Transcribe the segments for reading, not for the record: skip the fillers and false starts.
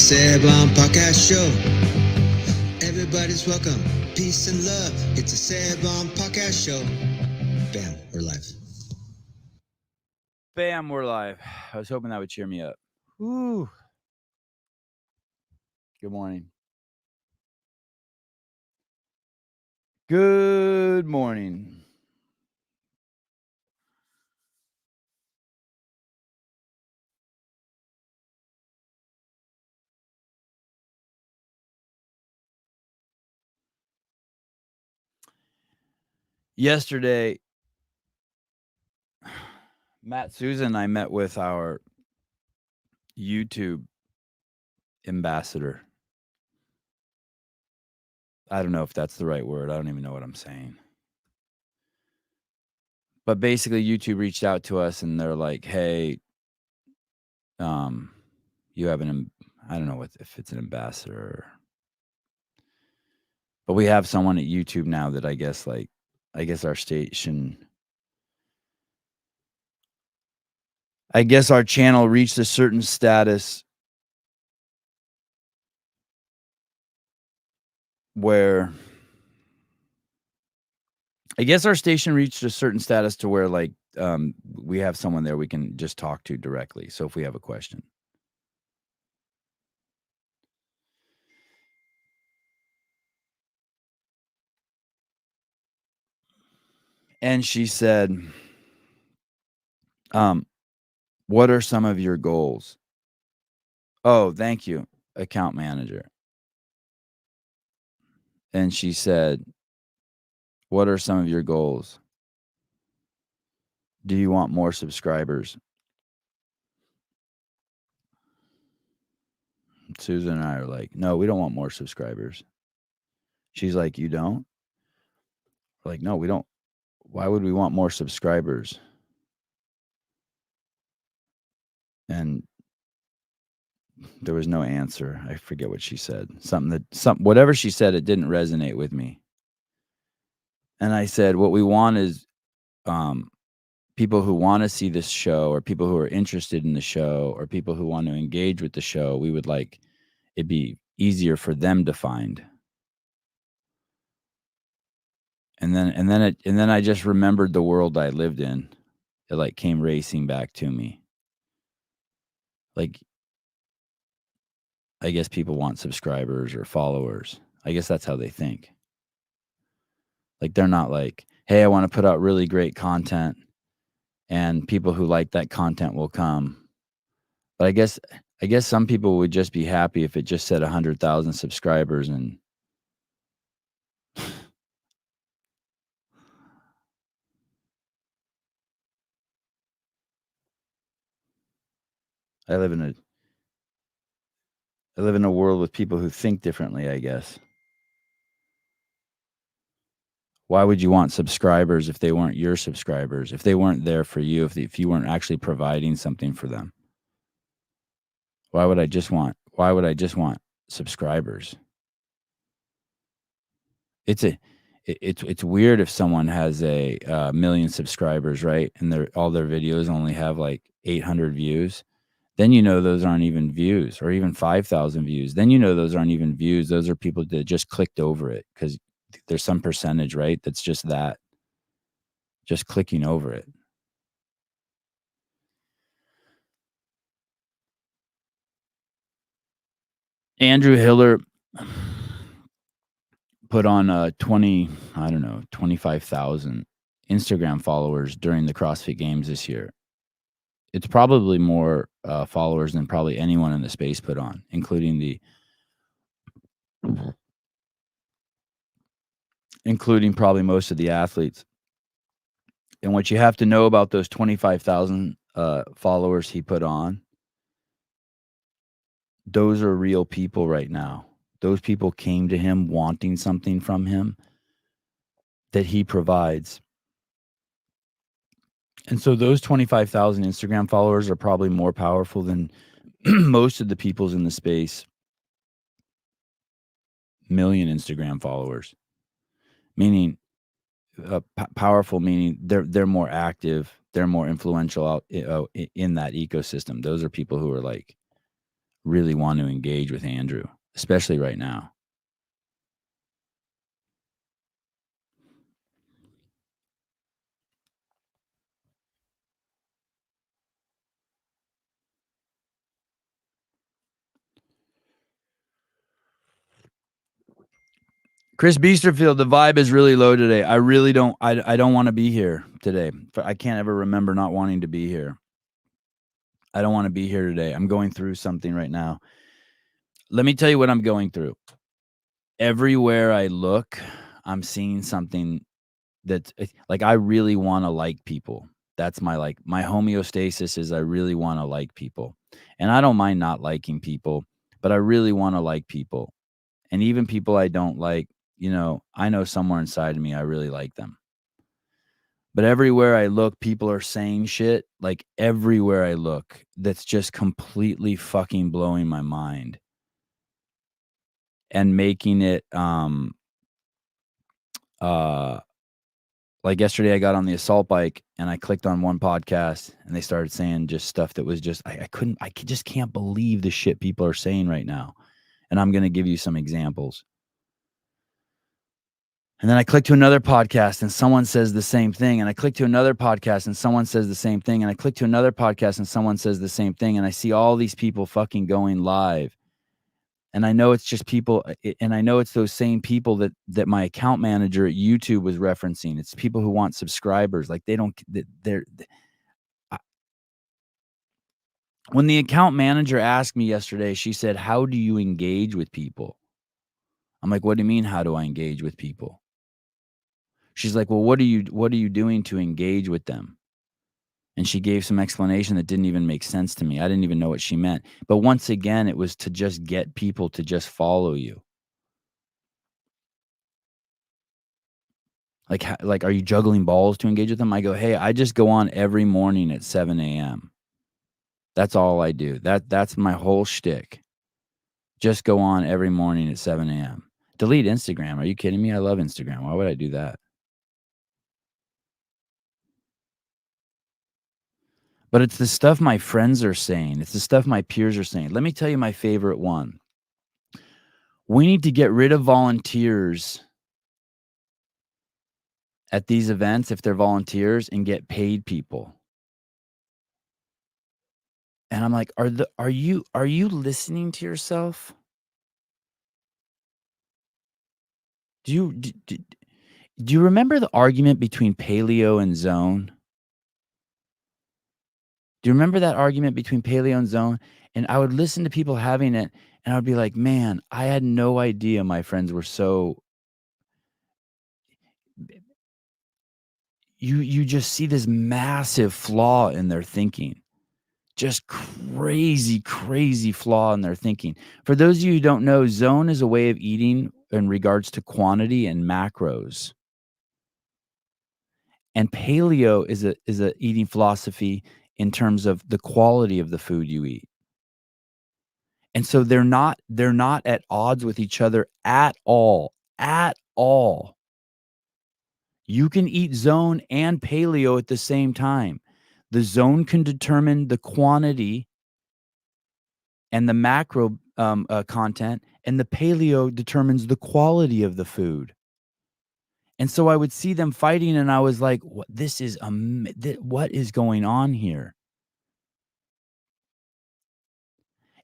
Sebon Podcast Show. Everybody's welcome. Peace and love. It's a Sebon Podcast Show. Bam, we're live. Bam, we're live. I was hoping that would cheer me up. Woo. Good morning. Good morning. Yesterday, Matt, Susan, and I met with our YouTube ambassador. I don't know if that's the right word. I don't even know what I'm saying. But basically, YouTube reached out to us and they're like, hey, you have I don't know if it's an ambassador. But we have someone at YouTube now that I guess our station... I guess our channel reached a certain status where we have someone there we can just talk to directly. So if we have a question. And she said, what are some of your goals? Oh, thank you, account manager. And she said, what are some of your goals? Do you want more subscribers? Susan and I are like, no, we don't want more subscribers. She's like, you don't? We're like, no, we don't. Why would we want more subscribers? And there was no answer. I forget what she said. Whatever she said, it didn't resonate with me. And I said, what we want is people who want to see this show, or people who are interested in the show, or people who want to engage with the show. We would like it be easier for them to find. And then I just remembered the world I lived in. It like came racing back to me. Like, I guess people want subscribers or followers. I guess that's how they think. Like, they're not like, hey, I want to put out really great content and people who like that content will come. But I guess some people would just be happy if it just said 100,000 subscribers and I live in a world with people who think differently, I guess. Why would you want subscribers if they weren't your subscribers? If they weren't there for you, if you weren't actually providing something for them? Why would I just want subscribers? It's weird if someone has a million subscribers, right? And all their videos only have like 800 views. Then you know those aren't even views, or even 5,000 views. Then you know those aren't even views. Those are people that just clicked over it because there's some percentage, right? That's just clicking over it. Andrew Hiller put on 25,000 Instagram followers during the CrossFit Games this year. It's probably more followers than probably anyone in the space put on, including probably most of the athletes. And what you have to know about those 25,000 followers he put on, those are real people right now. Those people came to him wanting something from him that he provides. And so those 25,000 Instagram followers are probably more powerful than most of the people's in the space million Instagram followers. Meaning powerful, meaning they're more active, they're more influential out in that ecosystem. Those are people who are like really want to engage with Andrew, especially right now. Chris Beesterfield, the vibe is really low today. I really don't. I don't want to be here today. I can't ever remember not wanting to be here. I don't want to be here today. I'm going through something right now. Let me tell you what I'm going through. Everywhere I look, I'm seeing something that's like I really want to like people. That's my homeostasis is I really want to like people. And I don't mind not liking people, but I really want to like people. And even people I don't like, I know somewhere inside of me I really like them. But everywhere I look, people are saying shit, like everywhere I look, that's just completely fucking blowing my mind and making it uh like yesterday I got on the assault bike and I clicked on one podcast and they started saying just stuff that was just just can't believe the shit people are saying right now. And I'm going to give you some examples. And then I click to another podcast and someone says the same thing. And I click to another podcast and someone says the same thing. And I click to another podcast and someone says the same thing. And I see all these people fucking going live. And I know it's just people, and I know it's those same people that my account manager at YouTube was referencing. It's people who want subscribers. Like when the account manager asked me yesterday, she said, "How do you engage with people?" I'm like, "What do you mean, how do I engage with people?" She's like, "Well, what are you doing to engage with them?" And she gave some explanation that didn't even make sense to me. I didn't even know what she meant. But once again, it was to just get people to just follow you. Like, are you juggling balls to engage with them? I go, "Hey, I just go on every morning at 7 a.m. That's all I do. That's my whole shtick. Just go on every morning at 7 a.m. Delete Instagram. Are you kidding me? I love Instagram. Why would I do that?" But it's the stuff my friends are saying. It's the stuff my peers are saying. Let me tell you my favorite one. We need to get rid of volunteers at these events if they're volunteers and get paid people. And I'm like, are you listening to yourself? Do you remember the argument between paleo and zone? Do you remember that argument between paleo and zone? And I would listen to people having it and I would be like, "Man, I had no idea my friends were so." You just see this massive flaw in their thinking. Just crazy, crazy flaw in their thinking. For those of you who don't know, zone is a way of eating in regards to quantity and macros. And paleo is a eating philosophy in terms of the quality of the food you eat. And so they're not at odds with each other at all. At all. You can eat zone and paleo at the same time. The zone can determine the quantity and the macro content, and the paleo determines the quality of the food. And so I would see them fighting, and I was like, "What? This is what is going on here?"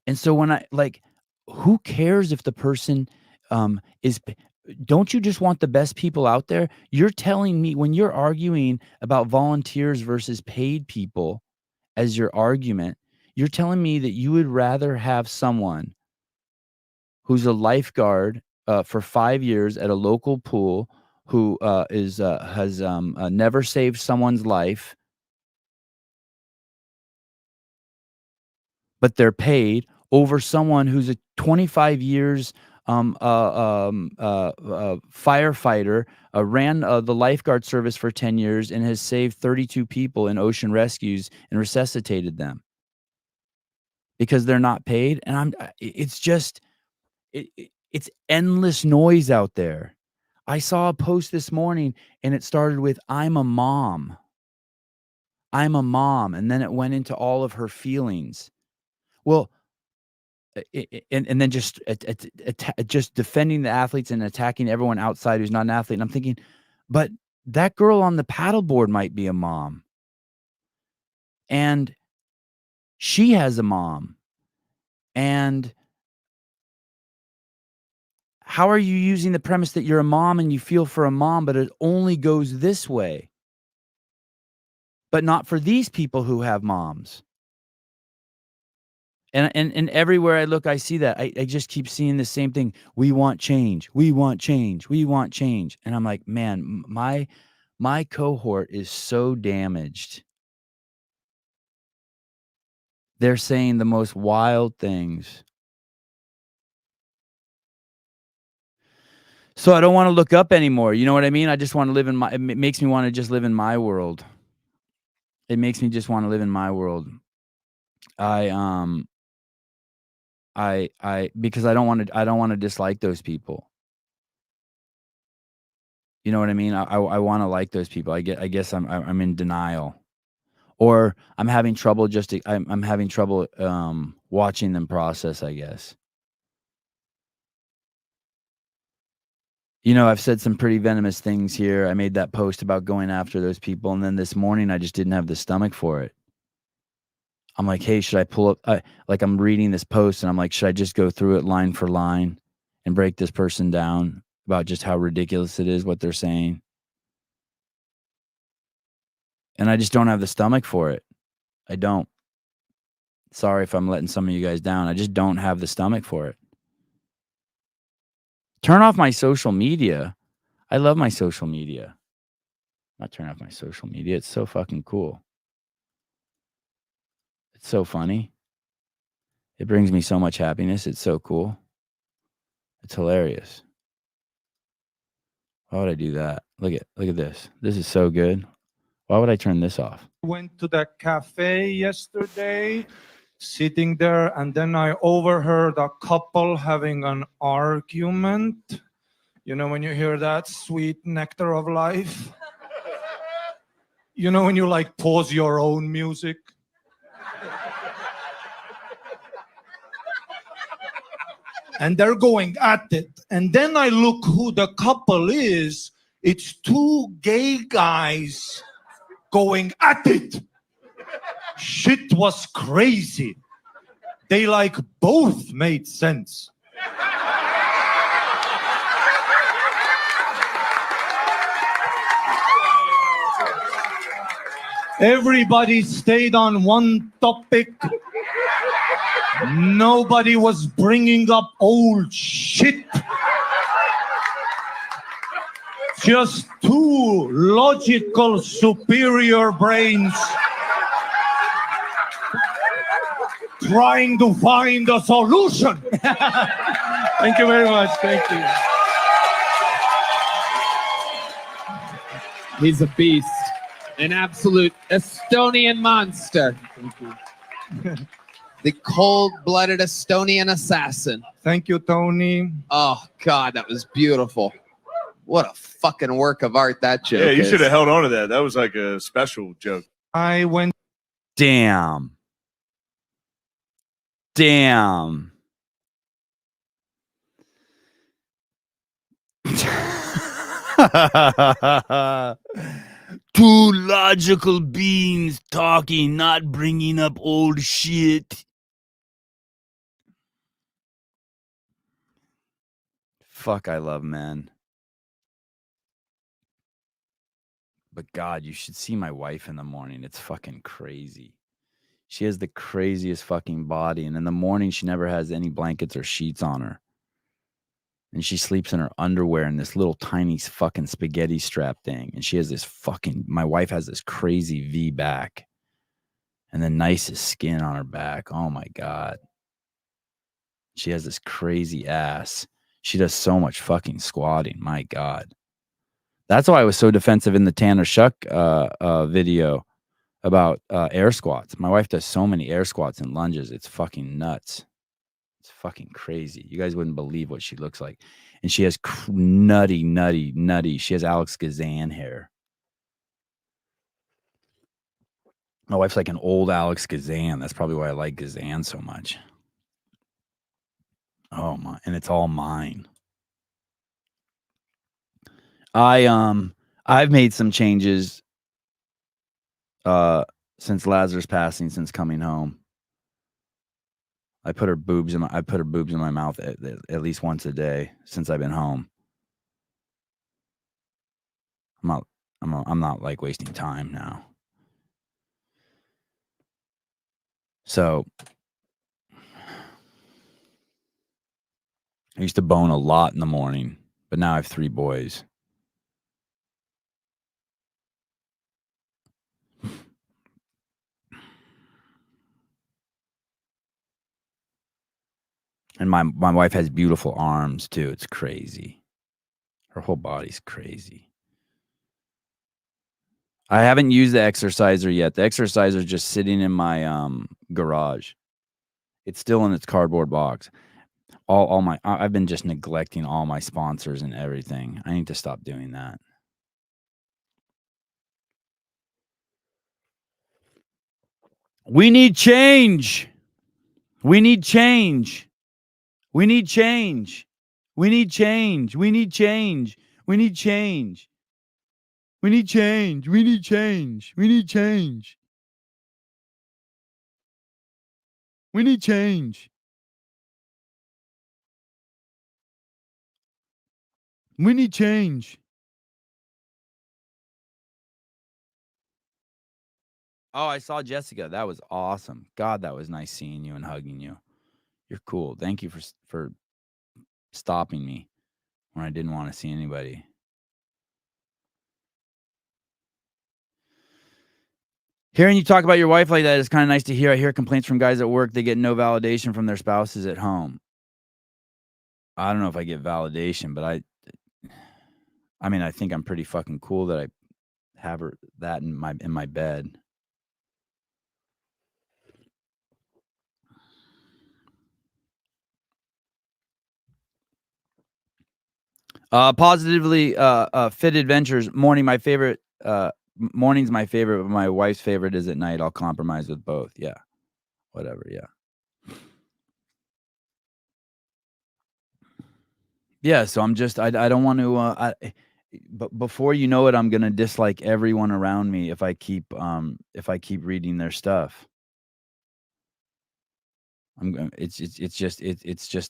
And so when I like, who cares if the person is? Don't you just want the best people out there? You're telling me when you're arguing about volunteers versus paid people as your argument, you're telling me that you would rather have someone who's a lifeguard for 5 years at a local pool who has never saved someone's life, but they're paid over someone who's a 25 years firefighter, ran the lifeguard service for 10 years and has saved 32 people in ocean rescues and resuscitated them because they're not paid. And it's just it's endless noise out there. I saw a post this morning and it started with "I'm a mom. I'm a mom," and then it went into all of her feelings. Well, and then just defending the athletes and attacking everyone outside who's not an athlete. And I'm thinking, but that girl on the paddleboard might be a mom. And she has a mom. And how are you using the premise that you're a mom and you feel for a mom, but it only goes this way, but not for these people who have moms? And everywhere I look, I see that. I just keep seeing the same thing. We want change. We want change. We want change. And I'm like, man, my cohort is so damaged. They're saying the most wild things. So I don't want to look up anymore. You know what I mean? I just want to live in it makes me want to just live in my world. It makes me just want to live in my world. Because I don't want to dislike those people. You know what I mean? I want to like those people. I guess I'm in denial, or I'm having trouble. I'm having trouble watching them process, I guess. You know, I've said some pretty venomous things here. I made that post about going after those people, and then this morning I just didn't have the stomach for it. I'm like, hey, should I pull up? I'm reading this post, and I'm like, should I just go through it line for line and break this person down about just how ridiculous it is what they're saying? And I just don't have the stomach for it. I don't. Sorry if I'm letting some of you guys down. I just don't have the stomach for it. Turn off my social media. I love my social media. Not turn off my social media. It's so fucking cool. It's so funny. It brings me so much happiness. It's so cool. It's hilarious. Why would I do that? Look at this. This is so good. Why would I turn this off? Went to the cafe yesterday, sitting there, and then I overheard a couple having an argument. You know, when you hear that sweet nectar of life? You know, when you like pause your own music? And they're going at it. And then I look who the couple is. It's two gay guys going at it. Shit was crazy. They like both made sense. Everybody stayed on one topic. Nobody was bringing up old shit. Just two logical, superior brains trying to find a solution. Thank you very much. Thank you. He's a beast. An absolute Estonian monster. Thank you. The cold-blooded Estonian assassin. Thank you, Tony. Oh, God, that was beautiful. What a fucking work of art that joke Yeah, you is. should have held on to that. That was like a special joke. I went. Damn. Two logical beings talking, not bringing up old shit. Fuck, I love men. But God, you should see my wife in the morning. It's fucking crazy. She has the craziest fucking body. And in the morning, she never has any blankets or sheets on her. And she sleeps in her underwear in this little tiny fucking spaghetti strap thing. And she has this my wife has this crazy V back. And the nicest skin on her back. Oh my God. She has this crazy ass. She does so much fucking squatting. My God. That's why I was so defensive in the Tanner Shuck video about air squats. My wife does so many air squats and lunges. It's fucking nuts. It's fucking crazy. You guys wouldn't believe what she looks like. And she has nutty. She has Alex Gazan hair. My wife's like an old Alex Gazan. That's probably why I like Gazan so much. Oh my, and it's all mine. I've made some changes since Lazarus passing, since coming home. I put her boobs in my mouth at least once a day since I've been home. I'm not like wasting time now. So I used to bone a lot in the morning, but now I have 3 boys. And my wife has beautiful arms too. It's crazy. Her whole body's crazy. I haven't used the exerciser yet. The exerciser is just sitting in my garage. It's still in its cardboard box. I've been just neglecting all my sponsors and everything. I need to stop doing that. We need change. We need change. We need change. We need change. We need change. We need change. We need change. We need change. We need change. We need change. We need change. Oh, I saw Jessica. That was awesome. God, that was nice seeing you and hugging you. You're cool. Thank you for stopping me when I didn't want to see anybody. Hearing you talk about your wife like that is kind of nice to hear. I hear complaints from guys at work. They get no validation from their spouses at home. I don't know if I get validation, but I mean, I think I'm pretty fucking cool that I have that in my bed. Positively fit adventures. Morning's my favorite, but my wife's favorite is at night. I'll compromise with both. Yeah. Whatever, yeah. Yeah, so I'm just I don't want to but before you know it, I'm going to dislike everyone around me if I keep reading their stuff. It's just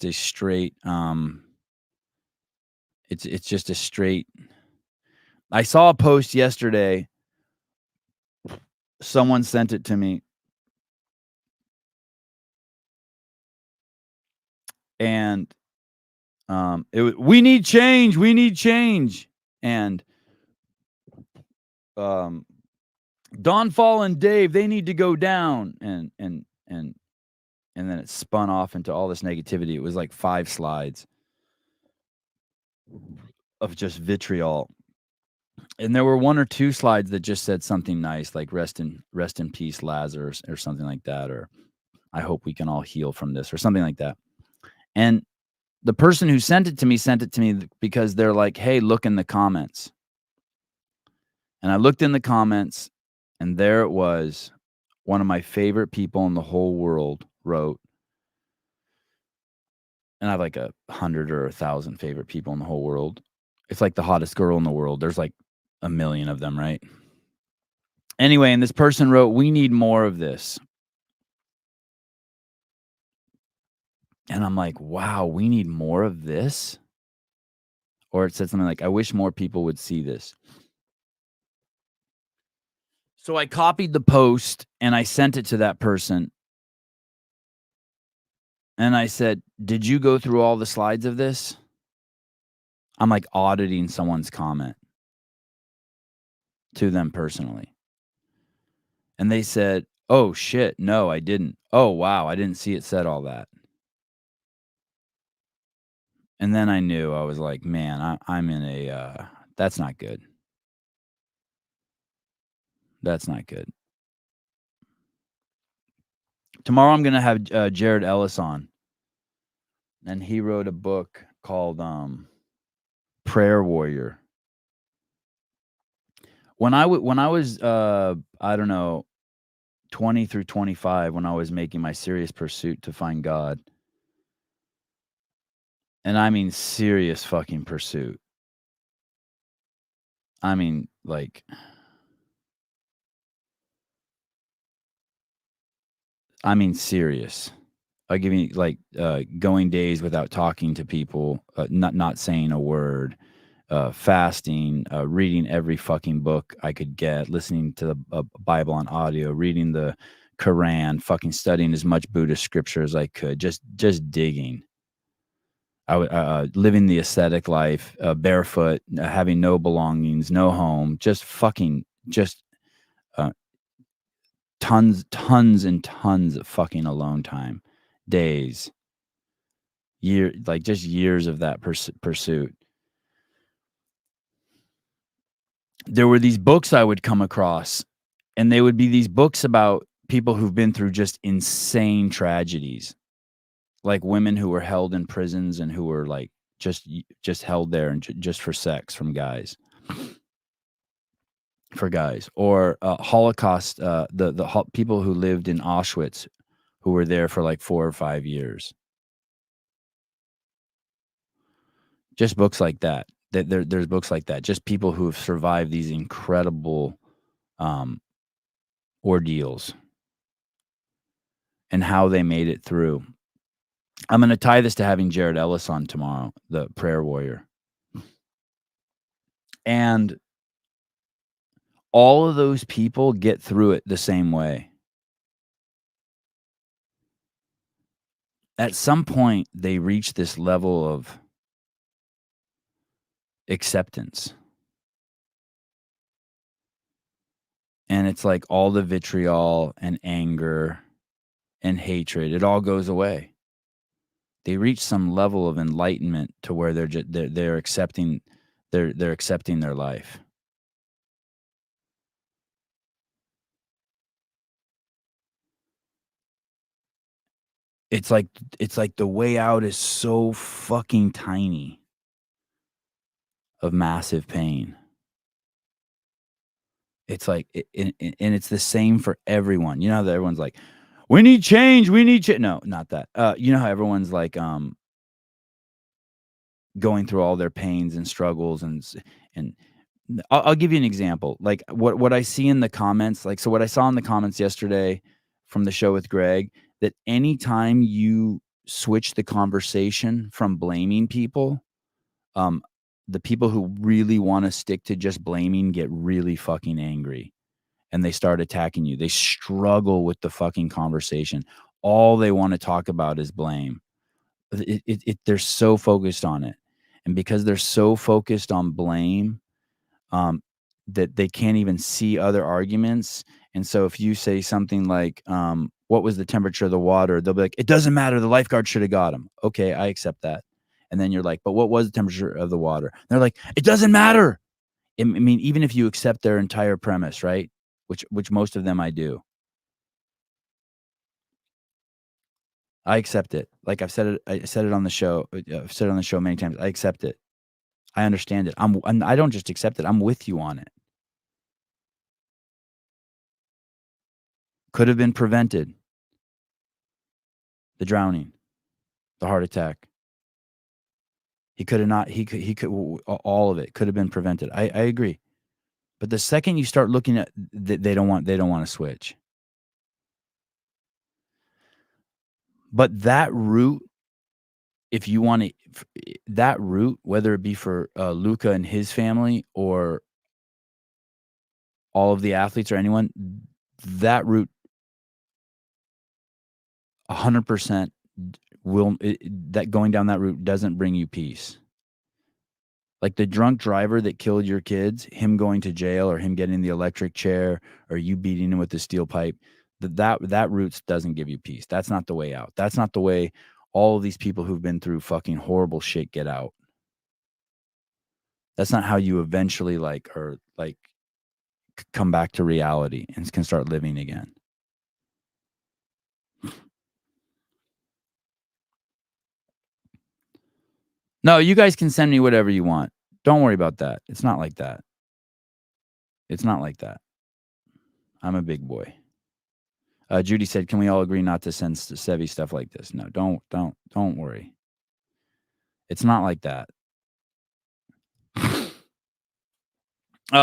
a straight it's just a straight. I saw a post yesterday. Someone sent it to me. And we need change, and Don Fall and Dave, they need to go down, and then it spun off into all this negativity. It was like 5 slides of just vitriol, and there were 1 or 2 slides that just said something nice, like rest in peace Lazarus, or something like that, or I hope we can all heal from this, or something like that. And the person who sent it to me because they're like, hey, look in the comments. And I looked in the comments, and there it was. One of my favorite people in the whole world wrote, and I have like 100 or 1,000 favorite people in the whole world. It's like the hottest girl in the world. There's like 1 million of them, right? Anyway, and this person wrote, we need more of this. And I'm like, wow, we need more of this? Or it said something like, I wish more people would see this. So I copied the post and I sent it to that person. And I said, did you go through all the slides of this? I'm like auditing someone's comment to them personally. And they said, oh shit, no, I didn't. Oh wow, I didn't see it said all that. And then I knew. I was like, man, I'm in a, that's not good. That's not good. Tomorrow I'm going to have Jared Ellis on. And he wrote a book called Prayer Warrior. When I was, I don't know, 20 through 25, when I was making my serious pursuit to find God, And I mean serious fucking pursuit. I mean, like, serious. I'll give you like going days without talking to people, not saying a word, fasting, reading every fucking book I could get, listening to the Bible on audio, reading the Quran, fucking studying as much Buddhist scripture as I could, just digging. I would living the ascetic life, barefoot, having no belongings, no home, just fucking, just uh, tons and tons of fucking alone time, days, like just years of that pursuit. There were these books I would come across, and they would be these books about people who've been through just insane tragedies, like women who were held in prisons and who were like just held there and just for sex from guys. For guys, or Holocaust, the people who lived in Auschwitz, who were there for like 4 or 5 years. Just books like that. There's books like that. Just people who have survived these incredible ordeals and how they made it through. I'm going to tie this to having Jared Ellis on tomorrow, the prayer warrior. And all of those people get through it the same way. At some point, they reach this level of acceptance. And it's like all the vitriol and anger and hatred, it all goes away. They reach some level of enlightenment to where they're accepting their life. It's like the way out is so fucking tiny of massive pain. It's like, and it's the same for everyone. You know how that everyone's like, we need change. We need change. No, not that. You know how everyone's like, going through all their pains and struggles and I'll give you an example. Like what I see in the comments, like, so what I saw in the comments yesterday from the show with Greg, that anytime you switch the conversation from blaming people, the people who really want to stick to just blaming get really fucking angry and they start attacking you. They struggle with the fucking conversation. All they want to talk about is blame. They're so focused on it. And because they're so focused on blame, that they can't even see other arguments. And so if you say something like, what was the temperature of the water? They'll be like, it doesn't matter. The lifeguard should have got him. Okay, I accept that. And then you're like, but what was the temperature of the water? And they're like, it doesn't matter. I mean, even if you accept their entire premise, right? Which most of them I do. I accept it. Like I said it on the show. I've said it on the show many times. I accept it. I understand it. I don't just accept it. I'm with you on it. Could have been prevented. The drowning, the heart attack. He could have not. He could. All of it could have been prevented. I agree. But the second you start looking at, they don't want to switch. But that route, if you want to, that route, whether it be for Luca and his family or all of the athletes or anyone, that route 100% that going down that route doesn't bring you peace. Like the drunk driver that killed your kids, him going to jail or him getting the electric chair or you beating him with the steel pipe, that route doesn't give you peace. That's not the way out. That's not the way all of these people who've been through fucking horrible shit get out. That's not how you eventually come back to reality and can start living again. No, you guys can send me whatever you want. Don't worry about that. It's not like that. It's not like that. I'm a big boy. Judy said, "Can we all agree not to send Sevi stuff like this?" No, don't worry. It's not like that.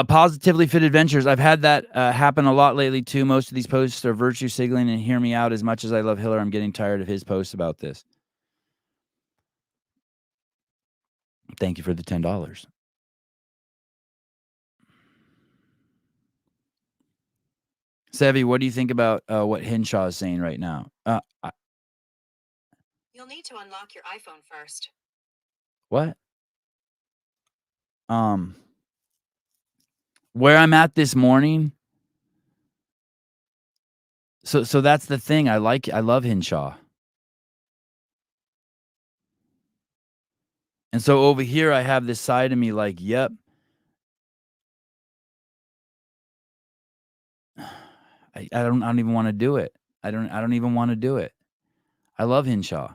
Positively Fit Adventures. I've had that happen a lot lately too. Most of these posts are virtue signaling and hear me out. As much as I love Hiller, I'm getting tired of his posts about this. Thank you for the $10. Sevi, what do you think about what Hinshaw is saying right now? You'll need to unlock your iPhone first. What? Where I'm at this morning. So that's the thing. I love Hinshaw. And so over here I have this side of me like, yep. I don't even want to do it. I don't even want to do it. I love Hinshaw.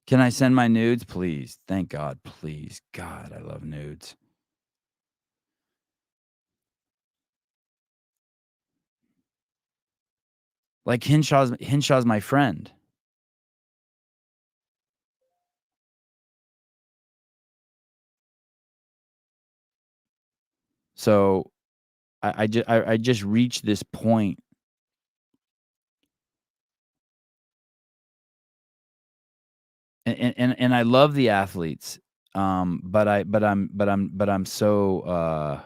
Can I send my nudes? Please. Thank God. Please. God, I love nudes. Like Hinshaw's my friend. So I just reached this point. And I love the athletes. But I'm so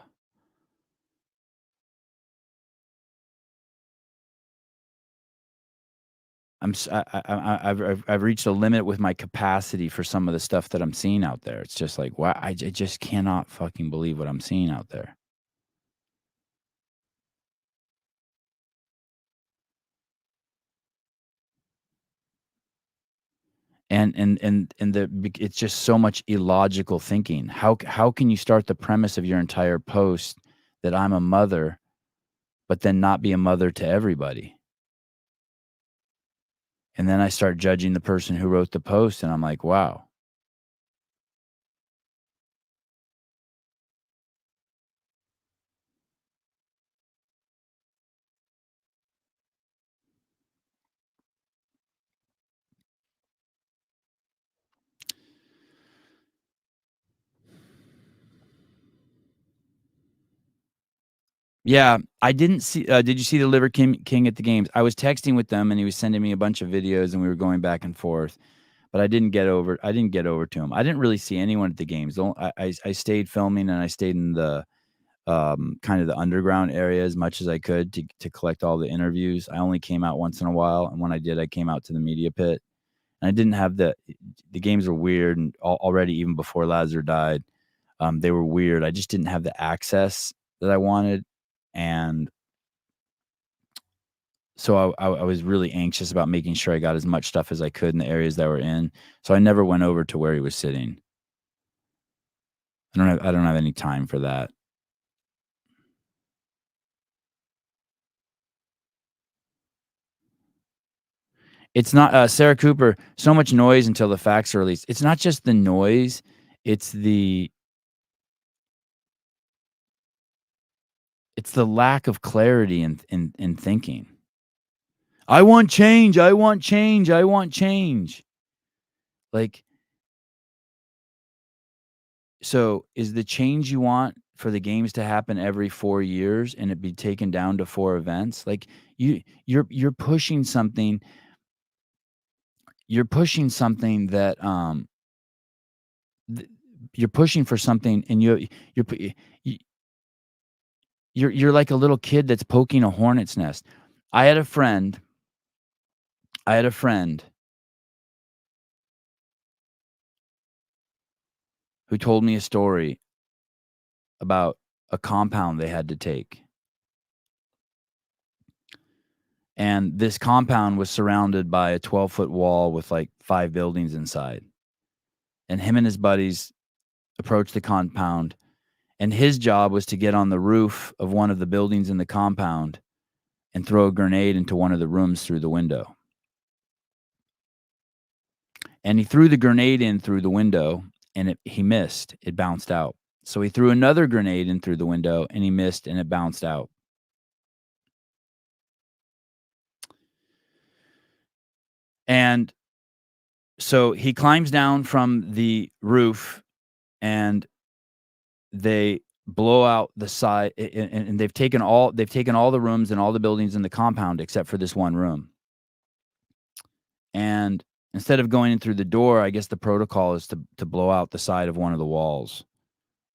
I've reached a limit with my capacity for some of the stuff that I'm seeing out there. It's just like, wow, I just cannot fucking believe what I'm seeing out there. It's just so much illogical thinking. How can you start the premise of your entire post that I'm a mother, but then not be a mother to everybody? And then I start judging the person who wrote the post, and I'm like, wow. Yeah, I didn't see. Did you see the Liver King at the games? I was texting with them, and he was sending me a bunch of videos, and we were going back and forth. But I didn't get over to him. I didn't really see anyone at the games. I stayed filming, and I stayed in the kind of the underground area as much as I could to collect all the interviews. I only came out once in a while, and when I did, I came out to the media pit. And I didn't have the games were weird, and already even before Lazar died, they were weird. I just didn't have the access that I wanted. And so I was really anxious about making sure I got as much stuff as I could in the areas that we're in. So I never went over to where he was sitting. I don't have any time for that. It's not Sarah Cooper, so much noise until the facts are released. It's not just the noise, it's the lack of clarity in thinking. I want change. I want change. I want change. Like, so is the change you want for the games to happen every 4 years and it be taken down to 4 events? Like you're pushing something. You're pushing something that you're pushing for something, and you're like a little kid that's poking a hornet's nest. I had a friend who told me a story about a compound they had to take. And this compound was surrounded by a 12-foot wall with like 5 buildings inside. And him and his buddies approached the compound, and his job was to get on the roof of one of the buildings in the compound and throw a grenade into one of the rooms through the window. And he threw the grenade in through the window, and he missed. It bounced out. So he threw another grenade in through the window, and he missed, and it bounced out. And so he climbs down from the roof, and they blow out the side, and they've taken all the rooms and all the buildings in the compound except for this one room. And instead of going in through the door, I guess the protocol is to blow out the side of one of the walls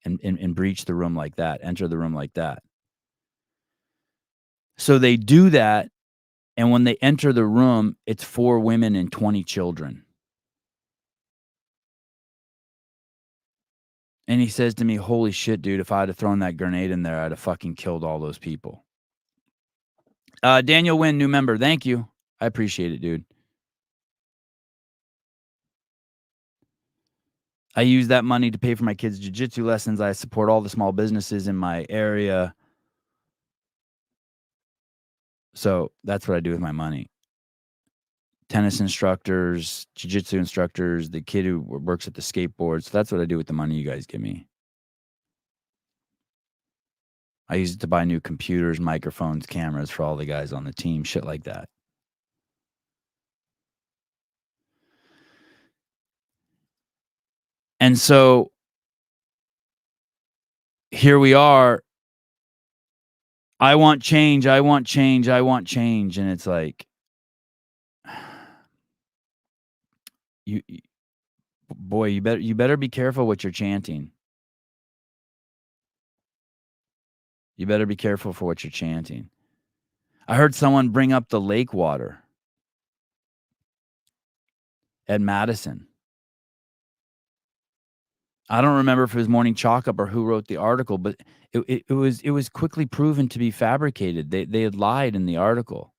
and breach the room like that, enter the room like that. So they do that, and when they enter the room, it's 4 women and 20 children. And he says to me, holy shit, dude, if I had thrown that grenade in there, I'd have fucking killed all those people. Daniel Wynn, new member. Thank you. I appreciate it, dude. I use that money to pay for my kids' jiu-jitsu lessons. I support all the small businesses in my area. So that's what I do with my money. Tennis instructors, jiu-jitsu instructors, the kid who works at the skateboard. So that's what I do with the money you guys give me. I use it to buy new computers, microphones, cameras for all the guys on the team, shit like that. And so here we are. I want change. I want change. I want change. And it's like, boy, you better be careful what you're chanting. You better be careful for what you're chanting. I heard someone bring up the lake water at Madison. I don't remember if it was Morning Chalk Up or who wrote the article, but it was quickly proven to be fabricated. They had lied in the article.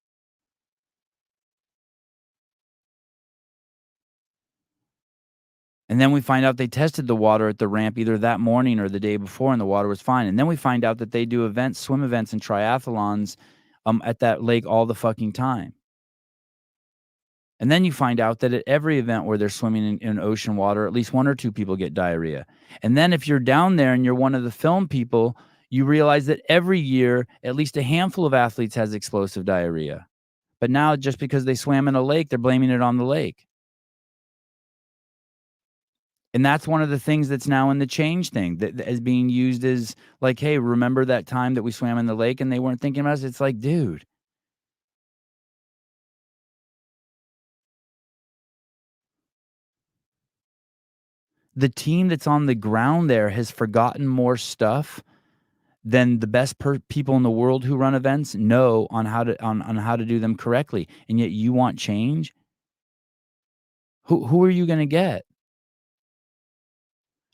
And then we find out they tested the water at the ramp either that morning or the day before, and the water was fine. And then we find out that they do events, swim events and triathlons at that lake all the fucking time. And then you find out that at every event where they're swimming in ocean water, at least 1 or 2 people get diarrhea. And then if you're down there and you're one of the film people, you realize that every year, at least a handful of athletes has explosive diarrhea. But now just because they swam in a lake, they're blaming it on the lake. And that's one of the things that's now in the change thing that is being used as like, hey, remember that time that we swam in the lake and they weren't thinking about us? It's like, dude. The team that's on the ground there has forgotten more stuff than the best people in the world who run events know on how to do them correctly. And yet you want change? Who are you going to get?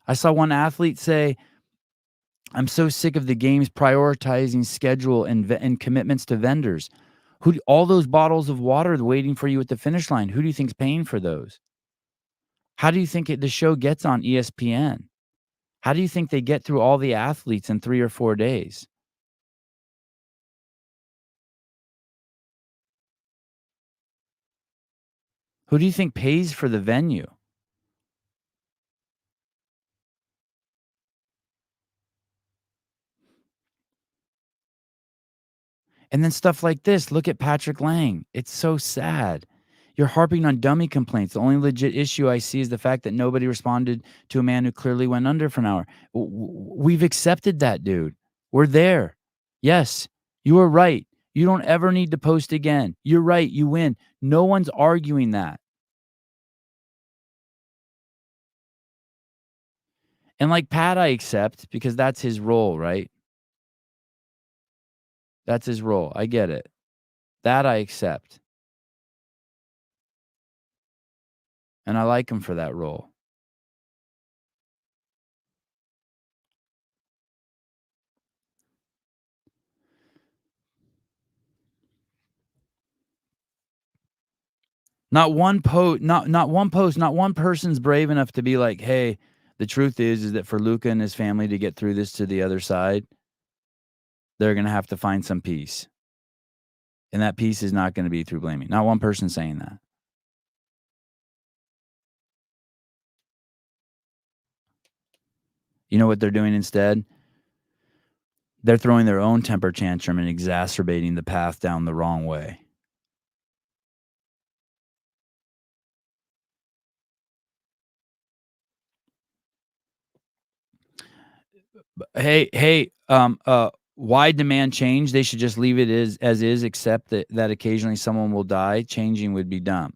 I saw one athlete say, I'm so sick of the games prioritizing schedule and commitments to vendors. All those bottles of water waiting for you at the finish line, who do you think's paying for those? How do you think the show gets on ESPN? How do you think they get through all the athletes in 3 or 4 days? Who do you think pays for the venue? And then stuff like this. Look at Patrick Lang. It's so sad. You're harping on dummy complaints. The only legit issue I see is the fact that nobody responded to a man who clearly went under for an hour. We've accepted that, dude. We're there. Yes, you are right. You don't ever need to post again. You're right. You win. No one's arguing that. And like Pat, I accept because that's his role, right? That's his role. I get it. That I accept. And I like him for that role. Not one post, not one person's brave enough to be like, hey, the truth is that for Luca and his family to get through this to the other side, they're going to have to find some peace. And that peace is not going to be through blaming. Not one person saying that. You know what they're doing instead? They're throwing their own temper tantrum and exacerbating the path down the wrong way. Hey, why demand change? They should just leave it as is, except that occasionally someone will die. Changing would be dumb.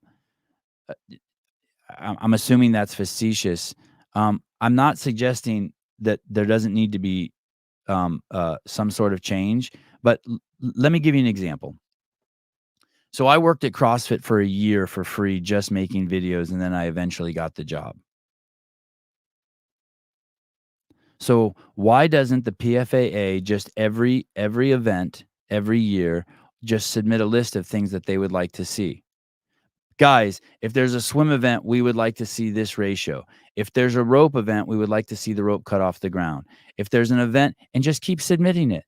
I'm assuming that's facetious. I'm not suggesting that there doesn't need to be some sort of change, but let me give you an example. So I worked at CrossFit for a year for free, just making videos, and then I eventually got the job. So why doesn't the PFAA just every event, every year, just submit a list of things that they would like to see? Guys, if there's a swim event, we would like to see this ratio. If there's a rope event, we would like to see the rope cut off the ground. If there's an event, and just keep submitting it.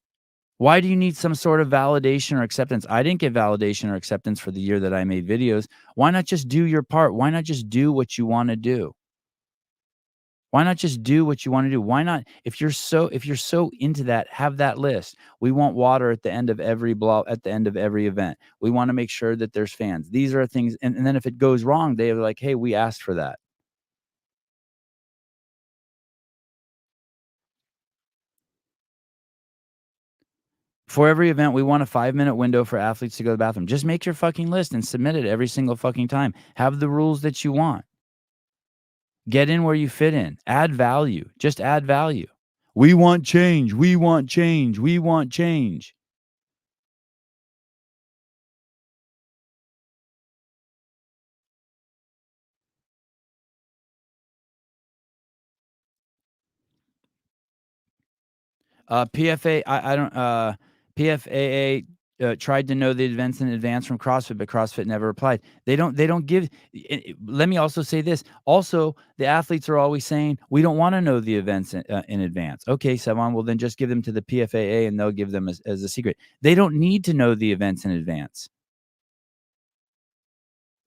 Why do you need some sort of validation or acceptance? I didn't get validation or acceptance for the year that I made videos. Why not just do your part? Why not just do what you want to do? Why not just do what you want to do? Why not, if you're so into that, have that list. We want water at the end of every at the end of every event. We want to make sure that there's fans. These are things, and then if it goes wrong, they're like, hey, we asked for that. For every event, we want a 5-minute window for athletes to go to the bathroom. Just make your fucking list and submit it every single fucking time. Have the rules that you want. Get in where you fit in. Add value. Just add value. We want change. We want change. We want change. I don't, PFAA tried to know the events in advance from CrossFit, but CrossFit never replied. They don't give. Let me also say this. Also, the athletes are always saying we don't want to know the events in advance. Okay, Savon, well then just give them to the PFAA and they'll give them as a secret. They don't need to know the events in advance.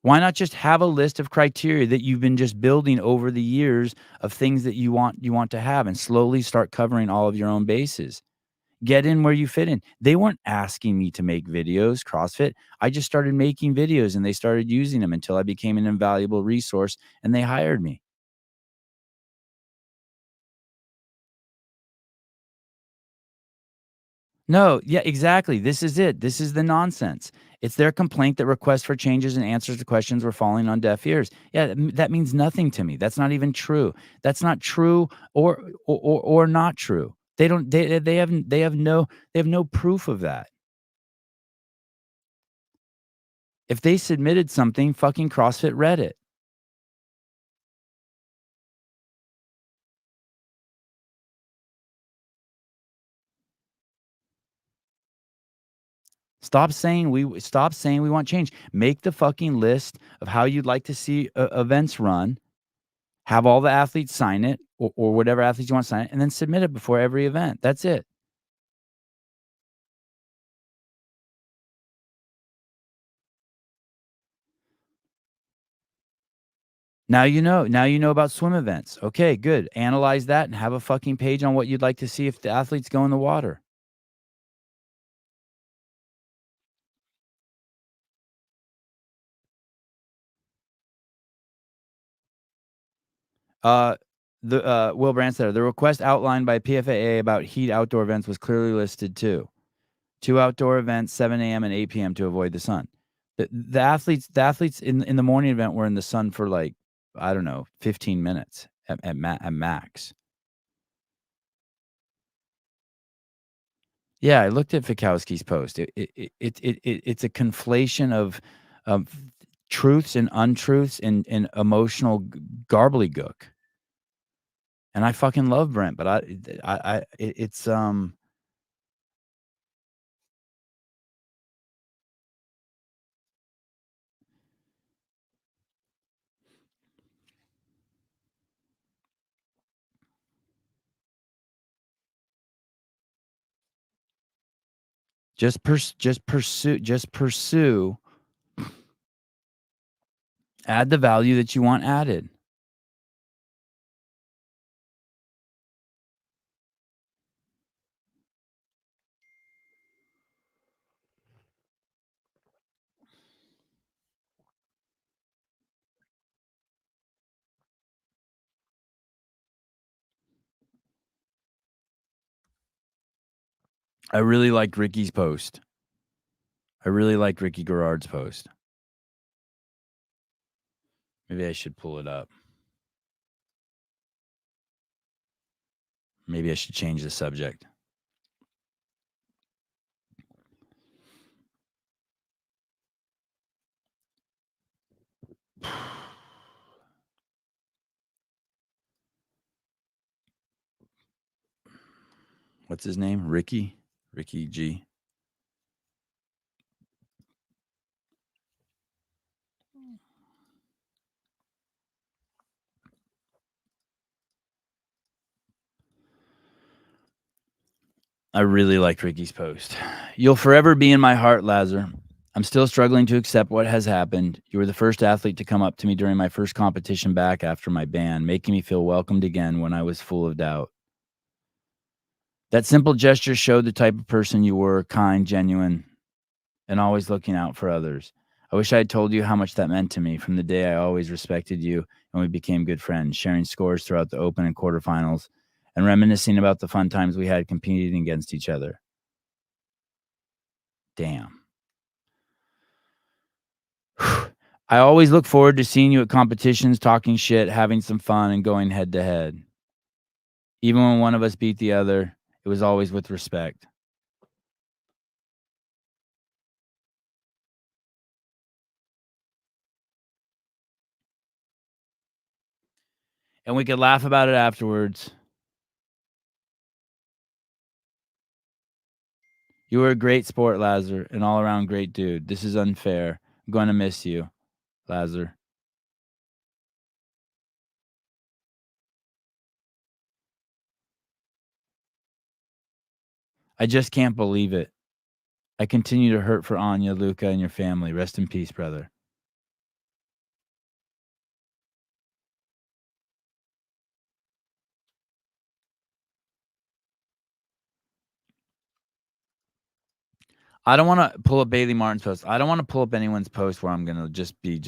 Why not just have a list of criteria that you've been just building over the years of things that you want to have, and slowly start covering all of your own bases? Get in where you fit in. They weren't asking me to make videos, CrossFit. I just started making videos and they started using them until I became an invaluable resource and they hired me. No, yeah, exactly. This is it. This is the nonsense. It's their complaint that requests for changes and answers to questions were falling on deaf ears. Yeah, that means nothing to me. That's not even true. That's not true, or not true. They don't. They have no proof of that. If they submitted something, fucking CrossFit read it. Stop saying we want change. Make the fucking list of how you'd like to see events run. Have all the athletes sign it, or whatever athletes you want to sign it, and then submit it before every event. That's it. Now you know. Now you know about swim events. Okay, good. Analyze that and have a fucking page on what you'd like to see if the athletes go in the water. Uh, the Will Branstetter, the request outlined by PFAA about heat outdoor events was clearly listed too. 2 outdoor events, 7 AM and 8 PM to avoid the sun. The athletes in the morning event were in the sun for, like, I don't know, 15 minutes at max. Yeah, I looked at Fikowski's post. It's a conflation of truths and untruths and emotional garbly-gook. And I fucking love Brent, but it's, just pursue, add the value that you want added. I really liked Ricky's post. I really like Ricky Garard's post. Maybe I should pull it up. Maybe I should change the subject. What's his name? Ricky? Ricky G. I really liked Ricky's post. You'll forever be in my heart, Lazar. I'm still struggling to accept what has happened. You were the first athlete to come up to me during my first competition back after my ban, making me feel welcomed again when I was full of doubt. That simple gesture showed the type of person you were, kind, genuine, and always looking out for others. I wish I had told you how much that meant to me from the day I always respected you and we became good friends, sharing scores throughout the open and quarterfinals and reminiscing about the fun times we had competing against each other. Damn. I always look forward to seeing you at competitions, talking shit, having some fun, and going head to head. Even when one of us beat the other, it was always with respect. And we could laugh about it afterwards. You were a great sport, Lazar, an all-around great dude. This is unfair. I'm going to miss you, Lazar. I just can't believe it. I continue to hurt for Anya, Luca, and your family. Rest in peace, brother. I don't want to pull up Bailey Martin's post. I don't want to pull up anyone's post where I'm going to just be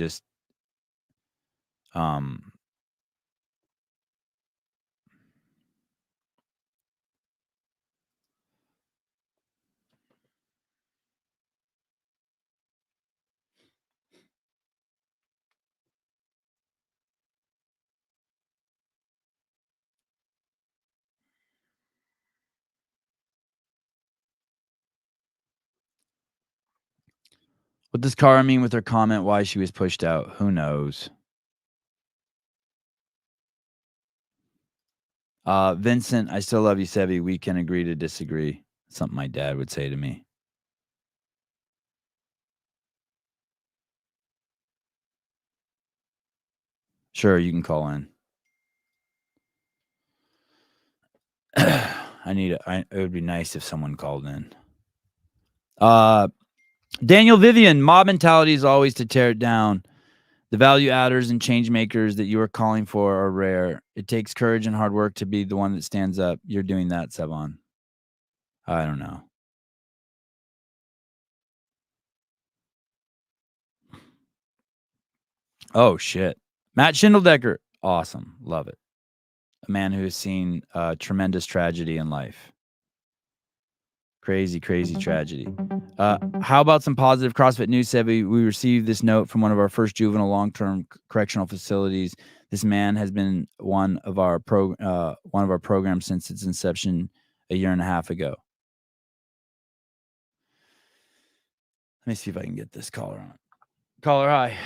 What does Cara mean with her comment why she was pushed out? Who knows? Vincent, I still love you, Sebi. We can agree to disagree. Something my dad would say to me. Sure, you can call in. It would be nice if someone called in. Daniel Vivian, mob mentality is always to tear it down. The value adders and change makers that you are calling for are rare. It takes courage and hard work to be the one that stands up. You're doing that, Sevon. I don't know. Oh, shit. Matt Schindeldecker. Awesome. Love it. A man who has seen tremendous tragedy in life. Crazy, crazy tragedy. How about some positive CrossFit news, Sebi? We received this note from one of our first juvenile long-term correctional facilities. This man has been one of our programs since its inception a year and a half ago. Let me see if I can get this caller on. Caller, hi.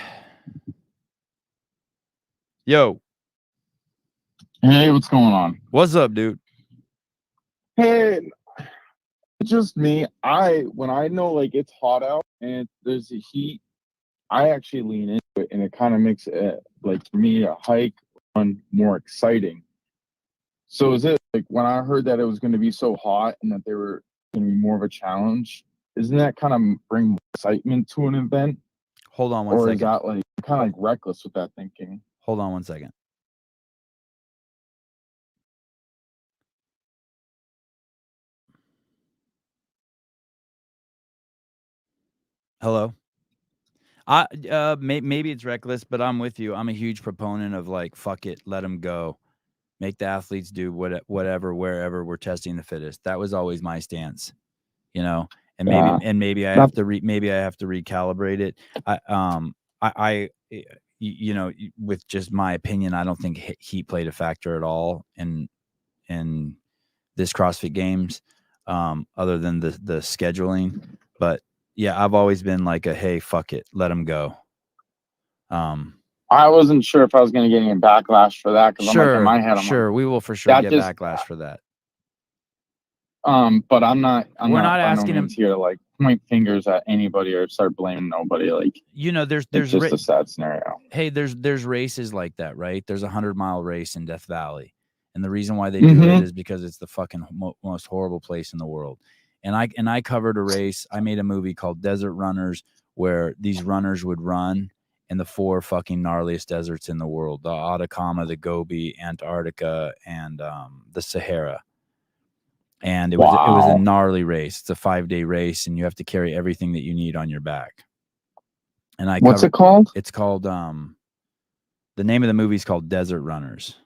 Yo. Hey, what's going on? What's up, dude? Hey, it's just me. When I know like it's hot out and there's a heat, I actually lean into it, and it kind of makes it like for me a hike run more exciting. So is it like when I heard that it was going to be so hot and that they were going to be more of a challenge? Isn't that kind of bring more excitement to an event? Hold on one second. Or is that like kind of like reckless with that thinking? Hold on one second. Hello. Maybe it's reckless, but I'm with you. I'm a huge proponent of like, fuck it, let them go, make the athletes do whatever, wherever we're testing the fittest. That was always my stance. you know, and Yeah. maybe I have to recalibrate it. You know, with just my opinion, I don't think heat played a factor at all in this CrossFit Games, other than the scheduling. But yeah, I've always been like hey, fuck it, let them go. I wasn't sure if I was going to get any backlash for that, because I'm like, in my head, I'm like, we will for sure that get just- backlash for that. but I'm not We're not by asking no him means here to like point fingers at anybody or start blaming nobody. Like, you know, there's it's just a sad scenario. hey, there's races like that, right? There's a 100-mile race in Death Valley, and the reason why they do it is because it's the fucking most horrible place in the world. And I covered a race. I made a movie called Desert Runners, where these runners would run in the 4 fucking gnarliest deserts in the world: the Atacama, the Gobi, Antarctica, and the Sahara. And it was a gnarly race. It's a 5-day race, and you have to carry everything that you need on your back. And What's it called? It's called the name of the movie is called Desert Runners.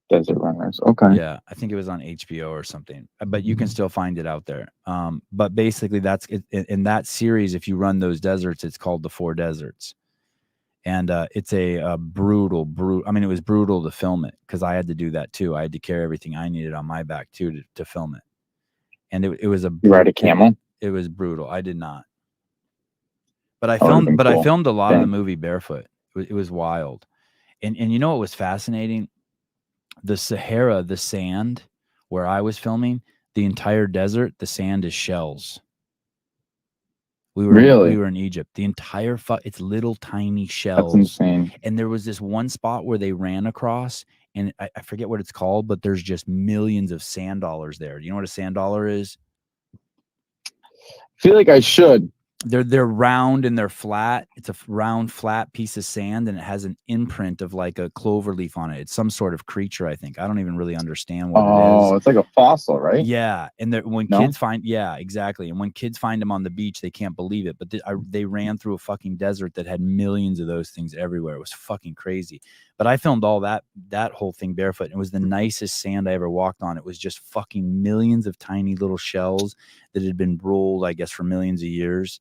Desert Runners. Okay. Yeah, I think it was on HBO or something, but you can still find it out there. But basically, that's it, in that series. If you run those deserts, it's called the 4 Deserts, and it's a brutal. I mean, it was brutal to film it because I had to do that too. I had to carry everything I needed on my back too to film it, and it was You ride a camel? It was brutal. I did not, but I That would've been I cool. filmed a lot of the Dang. movie barefoot. It was wild, and you know what was fascinating? The Sahara, the sand where I was filming, the entire desert, the sand is shells. We were in Egypt. The entire it's little tiny shells. That's insane. And there was this one spot where they ran across, and I forget what it's called, but there's just millions of sand dollars there. Do you know what a sand dollar is? I feel like I should. They're round and they're flat. It's a round, flat piece of sand, and it has an imprint of like a clover leaf on it. It's some sort of creature, I think. I don't even really understand what it is. Oh, it's like a fossil, right? Yeah, and when kids find, yeah, exactly. And when kids find them on the beach, they can't believe it. But they ran through a fucking desert that had millions of those things everywhere. It was fucking crazy. But I filmed all that whole thing barefoot. It was the nicest sand I ever walked on. It was just fucking millions of tiny little shells that had been rolled, I guess, for millions of years.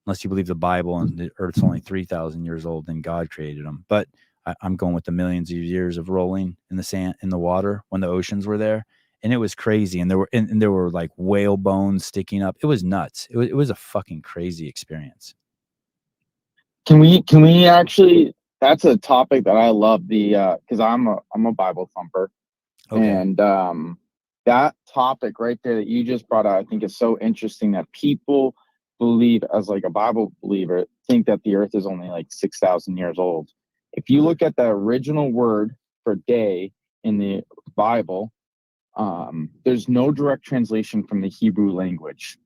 Unless you believe the Bible and the Earth's only 3,000 years old, then God created them. But I'm going with the millions of years of rolling in the sand, in the water when the oceans were there, and it was crazy. And there were like whale bones sticking up. It was nuts. It was a fucking crazy experience. Can we actually? That's a topic that I love. Because I'm a Bible thumper, Okay. and that topic right there that you just brought out, I think is so interesting that people believe, as like a Bible believer, think that the earth is only like 6,000 years old. If you look at the original word for day in the Bible, there's no direct translation from the Hebrew language.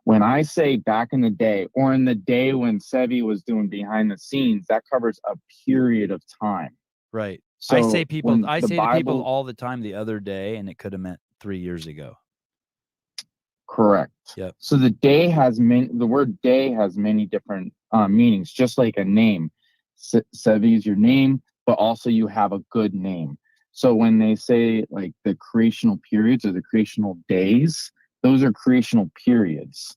When I say back in the day, or in the day when Sevi was doing behind the scenes, that covers a period of time. Right. So I say to people Bible, all the time the other day, and it could have meant 3 years ago. correct. Yep. So the word day has many different meanings, just like a name. Sevi is your name, but also you have a good name. So when they say like the creational periods or the creational days, those are creational periods.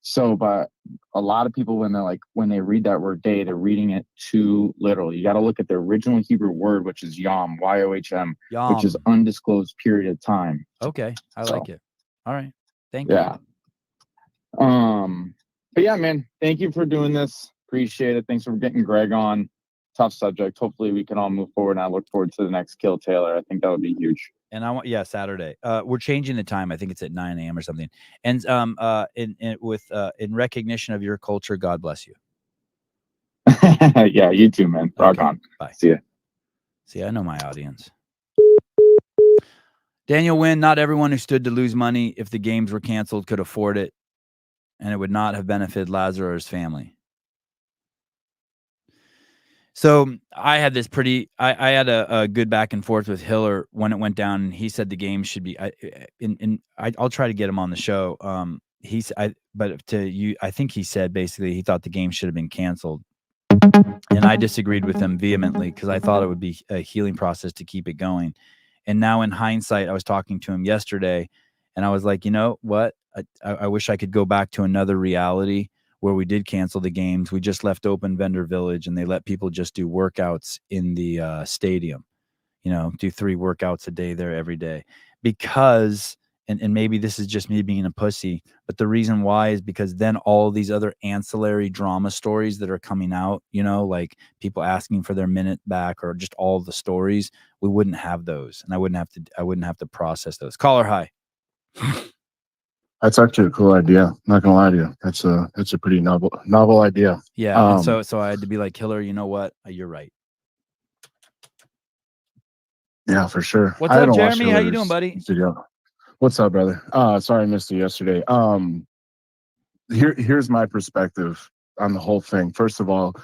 So, but a lot of people, when they read that word day, they're reading it too literal. You got to look at the original Hebrew word, which is yom, Y-O-H-M, which is undisclosed period of time. Okay. I like it. All right. Thank Yeah. you. But yeah, man, thank you for doing this. Appreciate it. Thanks for getting Greg on. Tough subject. Hopefully we can all move forward, and I look forward to the next Kill Taylor. I think that would be huge. And Saturday. We're changing the time. I think it's at 9 a.m. or something. And in recognition of your culture, God bless you. Yeah, you too, man. Rock on. Bye. See ya. See, I know my audience. Daniel Wynn, not everyone who stood to lose money if the games were canceled could afford it, and it would not have benefited Lazarus or his family. So I had this I had a good back and forth with Hiller when it went down, and he said the game should be. I'll try to get him on the show. I think he said basically he thought the game should have been canceled, and I disagreed with him vehemently because I thought it would be a healing process to keep it going. And now in hindsight, I was talking to him yesterday, And I was like, you know what? I wish I could go back to another reality where we did cancel the games. We just left open Vendor Village and they let people just do workouts in the stadium, you know, do 3 workouts a day there every day. Because, and maybe this is just me being a pussy, but the reason why is because then all these other ancillary drama stories that are coming out, you know, like people asking for their minute back or just all the stories, we wouldn't have those. And I wouldn't have to process those. Caller, hi. That's actually a cool idea. Not gonna lie to you. That's a pretty novel idea. Yeah. And so I had to be like, Killer, you know what? You're right. Yeah, for sure. What's up, Jeremy? How you doing, buddy? What's up, brother? Sorry I missed you yesterday. Here's my perspective on the whole thing. First of all,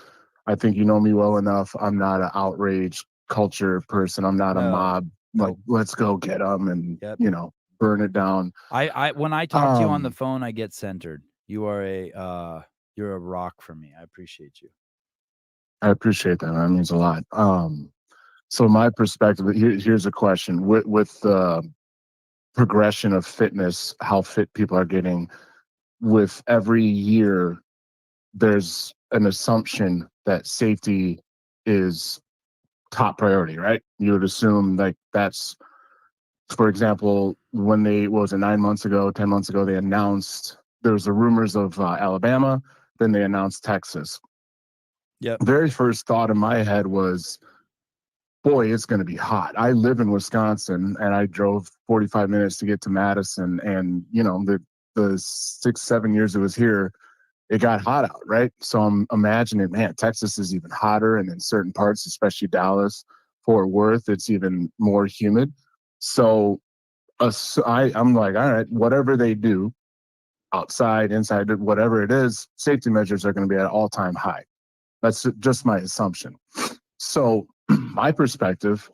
I think you know me well enough. I'm not an outrage culture person. I'm not a mob. Like, let's go get them and you know, burn it down. I when I talk to you on the phone, I get centered. You are you're a rock for me. I appreciate you. I appreciate that. That means a lot. So my perspective, here's a question. With the progression of fitness, how fit people are getting, with every year, there's an assumption that safety is top priority, right? You would assume like that's, for example, when they, what was it, 9 months ago, 10 months ago, they announced, there was the rumors of Alabama, then they announced Texas. Yeah. Very first thought in my head was, boy, it's going to be hot. I live in Wisconsin and I drove 45 minutes to get to Madison. And, you know, the 6-7 years it was here, it got hot out, right? So I'm imagining, man, Texas is even hotter. And in certain parts, especially Dallas, Fort Worth, it's even more humid. So I'm like, all right, whatever they do, outside, inside, whatever it is, safety measures are going to be at an all-time high. That's just my assumption. So my perspective,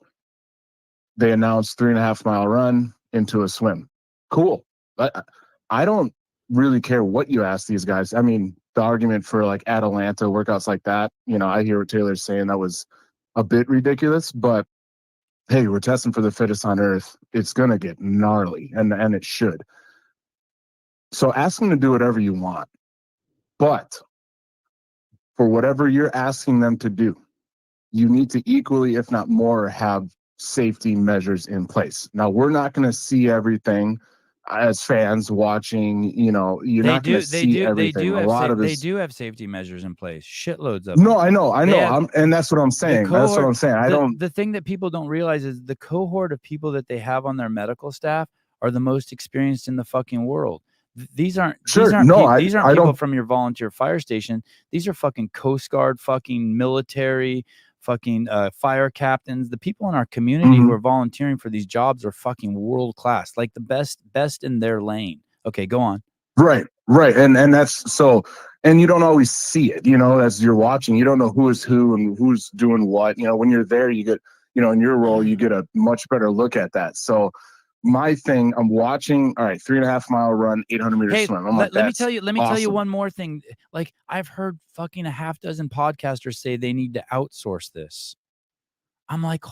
they announced 3.5 mile run into a swim. Cool. I don't really care what you ask these guys. I mean, the argument for like Atlanta workouts like that, you know, I hear what Taylor's saying, that was a bit ridiculous, but hey, we're testing for the fittest on earth. It's going to get gnarly, and it should. So ask them to do whatever you want. But for whatever you're asking them to do, you need to equally, if not more, have safety measures in place. Now, we're not going to see everything as fans watching, you know, you're not going to see everything. They do have safety measures in place. Shitloads of No, them. I know. And that's what I'm saying. That's what I'm saying. The thing that people don't realize is the cohort of people that they have on their medical staff are the most experienced in the fucking world. These aren't people from your volunteer fire station. These are fucking Coast Guard, fucking military, fucking fire captains. The people in our community who are volunteering for these jobs are fucking world class, like the best in their lane. Okay, go on. Right. And that's so, and you don't always see it, you know, as you're watching, you don't know who is who and who's doing what. You know, when you're there, you get, you know, in your role, you get a much better look at that. So my thing, I'm watching, all right, 3.5 mile run, 800 meter swim. Let me tell you one more thing. Like, I've heard fucking a half dozen podcasters say they need to outsource this. I'm like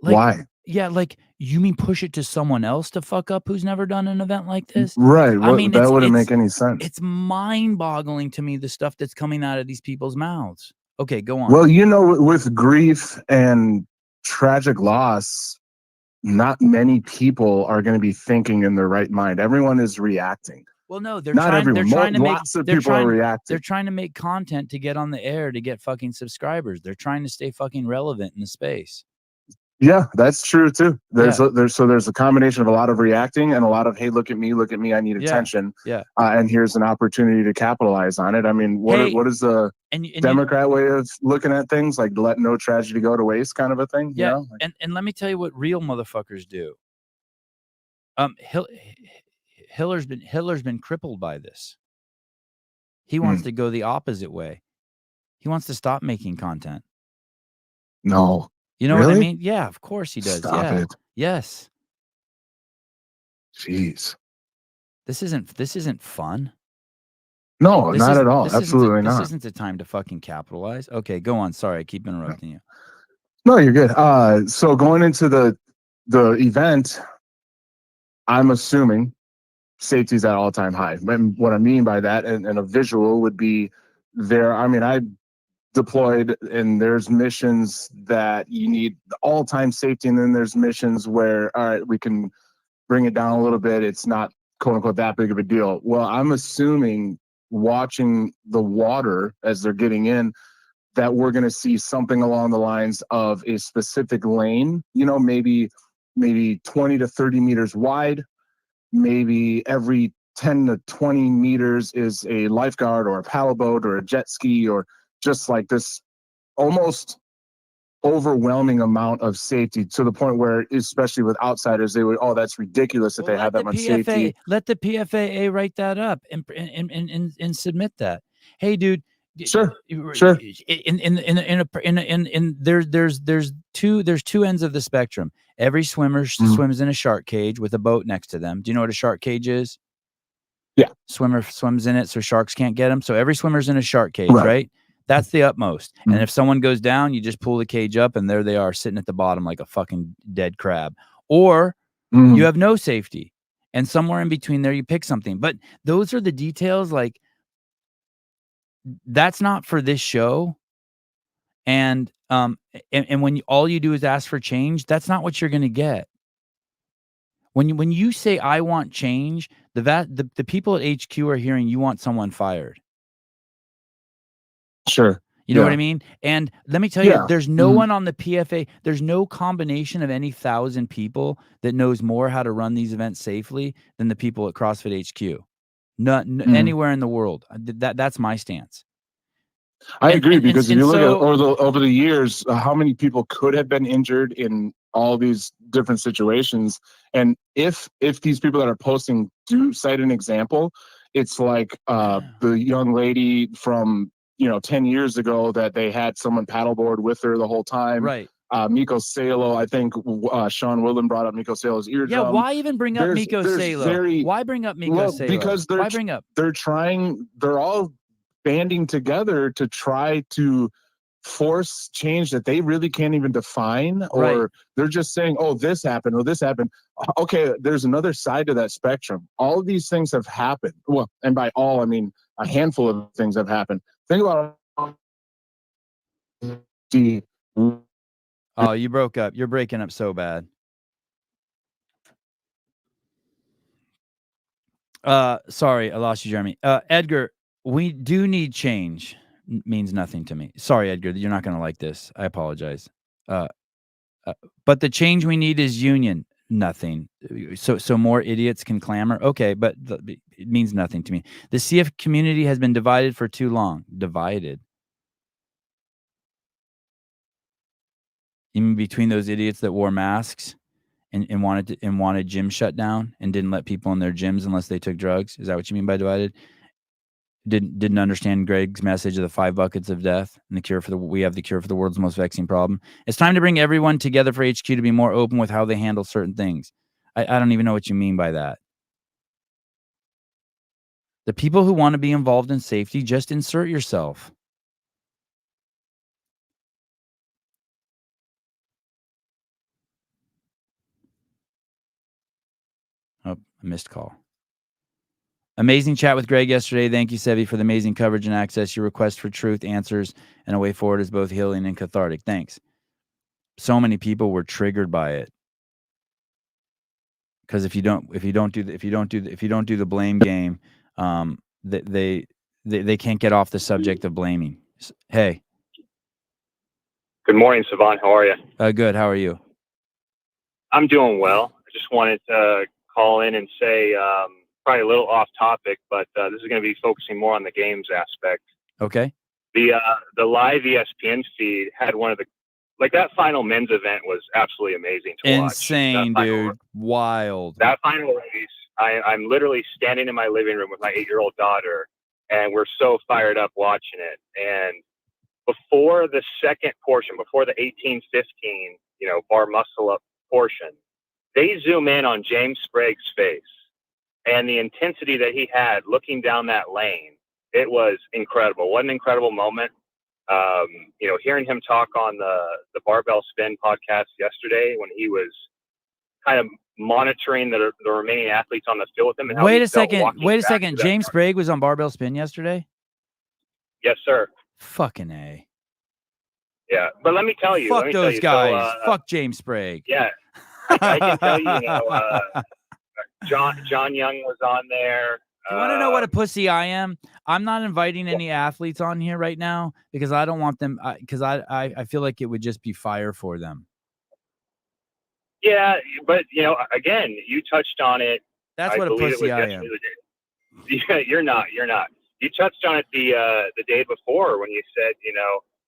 why? Yeah, like, you mean push it to someone else to fuck up who's never done an event like this? Right. I mean, that wouldn't make any sense. It's mind-boggling to me, the stuff that's coming out of these people's mouths. Okay, go on. Well, you know, with grief and tragic loss, not many people are going to be thinking in their right mind. Everyone is reacting. Well, no, Lots of people are reacting. They're trying to make content to get on the air to get fucking subscribers. They're trying to stay fucking relevant in the space. Yeah, that's true too. There's a combination of a lot of reacting and a lot of, hey, look at me, I need attention. Yeah. And here's an opportunity to capitalize on it. I mean, what is the Democrat way of looking at things, like let no tragedy go to waste kind of a thing? Yeah. You know? And let me tell you what real motherfuckers do. Hiller's been crippled by this. He wants to go the opposite way. He wants to stop making content. No. You know what I mean? Yeah, of course he does. Stop it. Yes. Jeez. This isn't fun. No, not at all. Absolutely not. This isn't the time to fucking capitalize. Okay, go on. Sorry, I keep interrupting you. No, you're good. So going into the event, I'm assuming safety's at all-time high. And what I mean by that, and a visual would be there. I mean, I deployed, and there's missions that you need all-time safety, and then there's missions where, all right, we can bring it down a little bit. It's not quote unquote that big of a deal. Well, I'm assuming watching the water as they're getting in, that we're going to see something along the lines of a specific lane, maybe 20 to 30 meters wide, maybe every 10 to 20 meters is a lifeguard or a paddle boat or a jet ski, or just like this almost overwhelming amount of safety, to the point where, especially with outsiders, they would, oh, that's ridiculous that they have that much safety. Let the PFAA write that up and submit that. Hey, dude. Sure. There's two ends of the spectrum. Every swimmer swims in a shark cage with a boat next to them. Do you know what a shark cage is? Yeah. Swimmer swims in it so sharks can't get them. So every swimmer's in a shark cage, right? That's the utmost. And if someone goes down, you just pull the cage up and there they are sitting at the bottom like a fucking dead crab. Or you have no safety. And somewhere in between there, you pick something. But those are the details. Like, that's not for this show. And when all you do is ask for change, that's not what you're going to get. When you say I want change, the people at HQ are hearing you want someone fired. Sure. You know what I mean? And let me tell you, there's no one on the PFA, there's no combination of any 1,000 people that knows more how to run these events safely than the people at CrossFit HQ. Not anywhere in the world. That's my stance. I agree, because if you look at over the years, how many people could have been injured in all these different situations, and if these people that are posting do cite an example, it's like the young lady from 10 years ago that they had someone paddleboard with her the whole time. Right. Miko Salo, I think Sean Willen brought up Miko Salo's eardrum. Yeah, why even bring up Miko Salo? Why bring up Miko Salo? Because they're all banding together to try to force change that they really can't even define, or they're just saying, oh, this happened or this happened. Okay, there's another side to that spectrum. All of these things have happened. Well, and by all, I mean a handful of things have happened. Think about Oh, you broke up. You're breaking up so bad. Sorry, I lost you, Jeremy. Edgar, we do need change. Means nothing to me. Sorry, Edgar, you're not going to like this. I apologize. But the change we need is union. Nothing. So more idiots can clamor. Okay, but it means nothing to me. The CF community has been divided for too long. Divided. Even between those idiots that wore masks and wanted gyms shut down and didn't let people in their gyms unless they took drugs. Is that what you mean by divided? Didn't understand Greg's message of the 5 buckets of death and we have the cure for the world's most vexing problem. It's time to bring everyone together for HQ to be more open with how they handle certain things. I don't even know what you mean by that. The people who want to be involved in safety, just insert yourself. Oh, a missed call. Amazing chat with Greg yesterday. Thank you, Sevi, for the amazing coverage and access. Your request for truth, answers, and a way forward is both healing and cathartic. Thanks. So many people were triggered by it. Because if you don't do the blame game, they can't get off the subject of blaming. Hey. Good morning, Savant. How are you? Good. How are you? I'm doing well. I just wanted to call in and say, probably a little off topic, but this is going to be focusing more on the games aspect. Okay. The live ESPN feed had one of the, like, that final men's event was absolutely amazing to watch. Insane, dude. Wild. That final race, I'm literally standing in my living room with my 8-year-old daughter, and we're so fired up watching it. And before the second portion, before the 18-15, bar muscle up portion, they zoom in on James Sprague's face and the intensity that he had looking down that lane. It was incredible. What an incredible moment. Hearing him talk on the Barbell Spin podcast yesterday when he was kind of monitoring the remaining athletes on the field with him. And how Wait he a felt second. walking Wait a back second. to that James part. Sprague was on barbell spin yesterday. Yes, sir. Fucking A. Yeah, but let me tell you. Fuck those guys. Fuck James Sprague. Yeah, I can tell you. John Young was on there. You want to know what a pussy I am? I'm not inviting any athletes on here right now because I don't want them. Because I feel like it would just be fire for them. Yeah, but again, you touched on it. That's I what a believe pussy it was I am. Yeah, you're not. You touched on it the day before when you said,